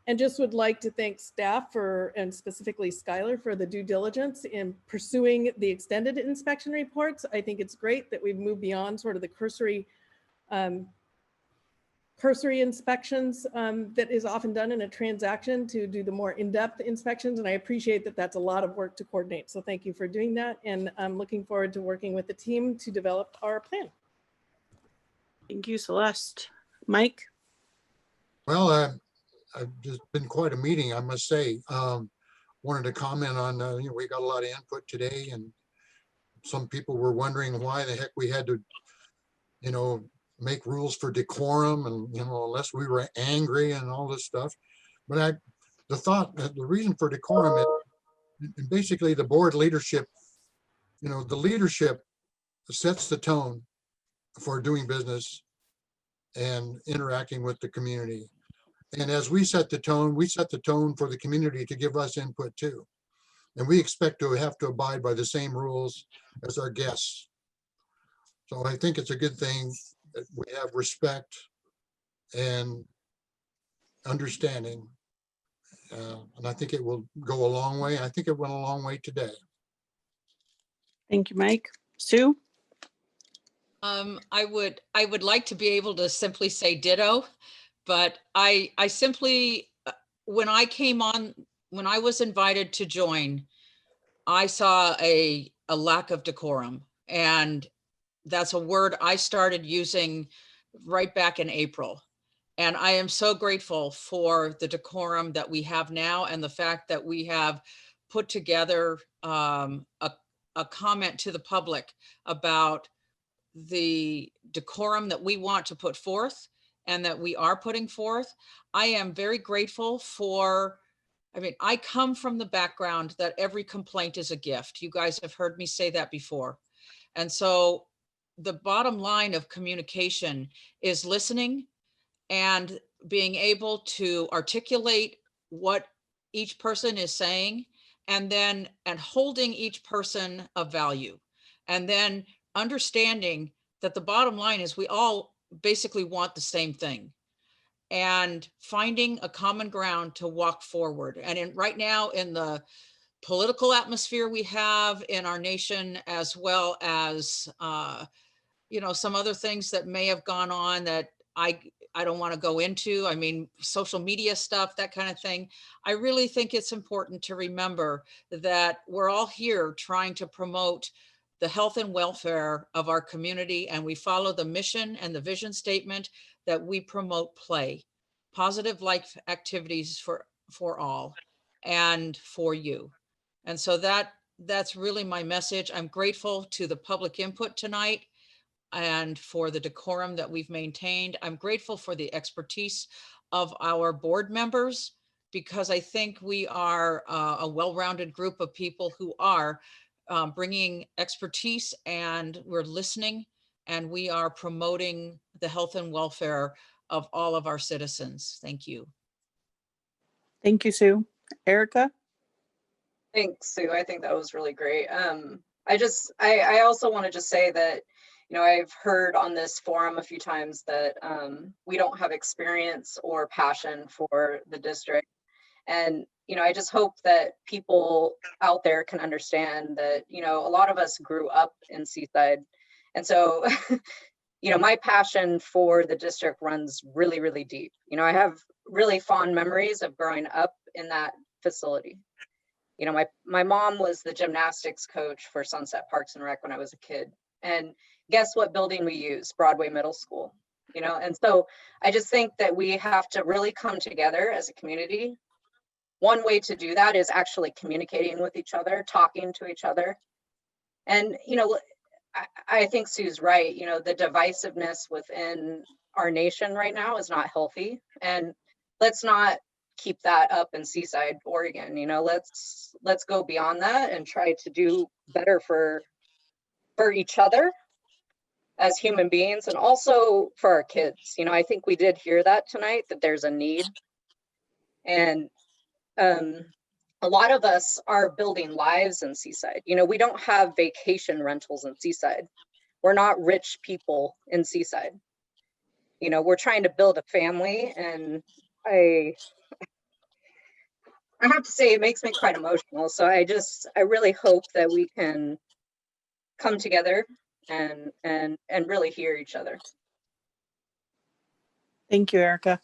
And just would like to thank staff and specifically Skylar for the due diligence in pursuing the extended inspection reports. I think it's great that we've moved beyond sort of the cursory inspections that is often done in a transaction to do the more in-depth inspections. And I appreciate that that's a lot of work to coordinate. So thank you for doing that. And I'm looking forward to working with the team to develop our plan. Thank you, Celeste. Mike? Well, I've just been quite a meeting, I must say. Wanted to comment on, we got a lot of input today, and some people were wondering why the heck we had to, make rules for decorum and, unless we were angry and all this stuff. But the reason for decorum is basically the board leadership, the leadership sets the tone for doing business and interacting with the community. And as we set the tone for the community to give us input too. And we expect to have to abide by the same rules as our guests. So I think it's a good thing that we have respect and understanding. And I think it will go a long way. I think it went a long way today. Thank you, Mike. Sue? I would like to be able to simply say ditto, but I simply, when I was invited to join, I saw a lack of decorum, and that's a word I started using right back in April. And I am so grateful for the decorum that we have now and the fact that we have put together a comment to the public about the decorum that we want to put forth and that we are putting forth. I am very grateful for, I come from the background that every complaint is a gift. You guys have heard me say that before. And so the bottom line of communication is listening and being able to articulate what each person is saying, and holding each person of value, and then understanding that the bottom line is we all basically want the same thing, and finding a common ground to walk forward. And right now in the political atmosphere we have in our nation, as well as some other things that may have gone on that I don't want to go into. Social media stuff, that kind of thing. I really think it's important to remember that we're all here trying to promote the health and welfare of our community, and we follow the mission and the vision statement that we promote play, positive life activities for all and for you. And so that's really my message. I'm grateful to the public input tonight and for the decorum that we've maintained. I'm grateful for the expertise of our board members, because I think we are a well-rounded group of people who are bringing expertise, and we're listening, and we are promoting the health and welfare of all of our citizens. Thank you. Thank you, Sue. Erica? Thanks, Sue. I think that was really great. I also want to just say that, I've heard on this forum a few times that we don't have experience or passion for the district. And, I just hope that people out there can understand that, a lot of us grew up in Seaside. And so, my passion for the district runs really, really deep. I have really fond memories of growing up in that facility. My mom was the gymnastics coach for Sunset Parks and Rec when I was a kid. And guess what building we use? Broadway Middle School. And so I just think that we have to really come together as a community. One way to do that is actually communicating with each other, talking to each other. And, I think Sue's right. The divisiveness within our nation right now is not healthy. And let's not keep that up in Seaside, Oregon. Let's go beyond that and try to do better for each other as human beings, and also for our kids. I think we did hear that tonight, that there's a need. And a lot of us are building lives in Seaside. You know, we don't have vacation rentals in Seaside. We're not rich people in Seaside. You know, we're trying to build a family, and I have to say it makes me quite emotional. So I really hope that we can come together and really hear each other. Thank you, Erica.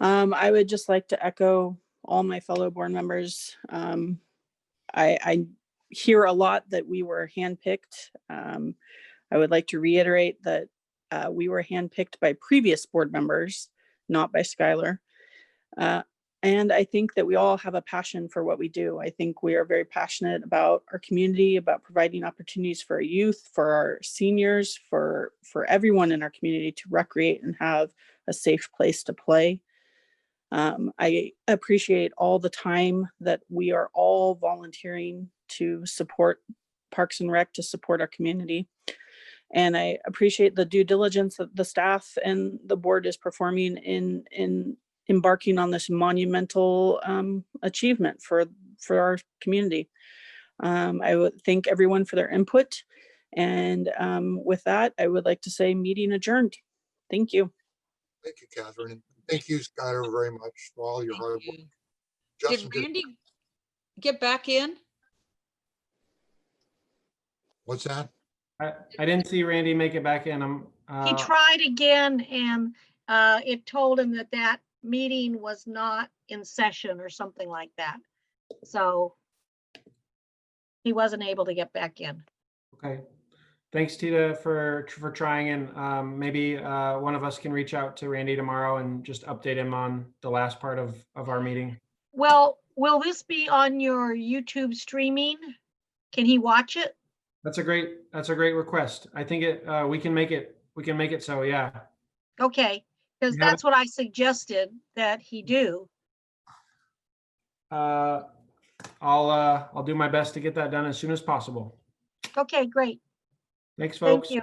I would just like to echo all my fellow board members. I hear a lot that we were handpicked. I would like to reiterate that we were handpicked by previous board members, not by Skylar. And I think that we all have a passion for what we do. I think we are very passionate about our community, about providing opportunities for our youth, for our seniors, for everyone in our community to recreate and have a safe place to play. I appreciate all the time that we are all volunteering to support Parks and Rec, to support our community. And I appreciate the due diligence that the staff and the board is performing in embarking on this monumental achievement for our community. I would thank everyone for their input. And with that, I would like to say meeting adjourned. Thank you. Thank you, Catherine. And thank you, Skylar, very much for all your hard work. Justin, Did Randy get back in? what's that? I didn't see Randy make it back in. He tried again, and it told him that meeting was not in session or something like that. So he wasn't able to get back in. Okay. Thanks, Tita, for trying. And maybe one of us can reach out to Randy tomorrow and just update him on the last part of our meeting. Well, will this be on your YouTube streaming? Can he watch it? That's a great request. I think we can make it so, yeah. Okay, because that's what I suggested that he do. I'll do my best to get that done as soon as possible. Okay, great. Thanks, folks. Thank you.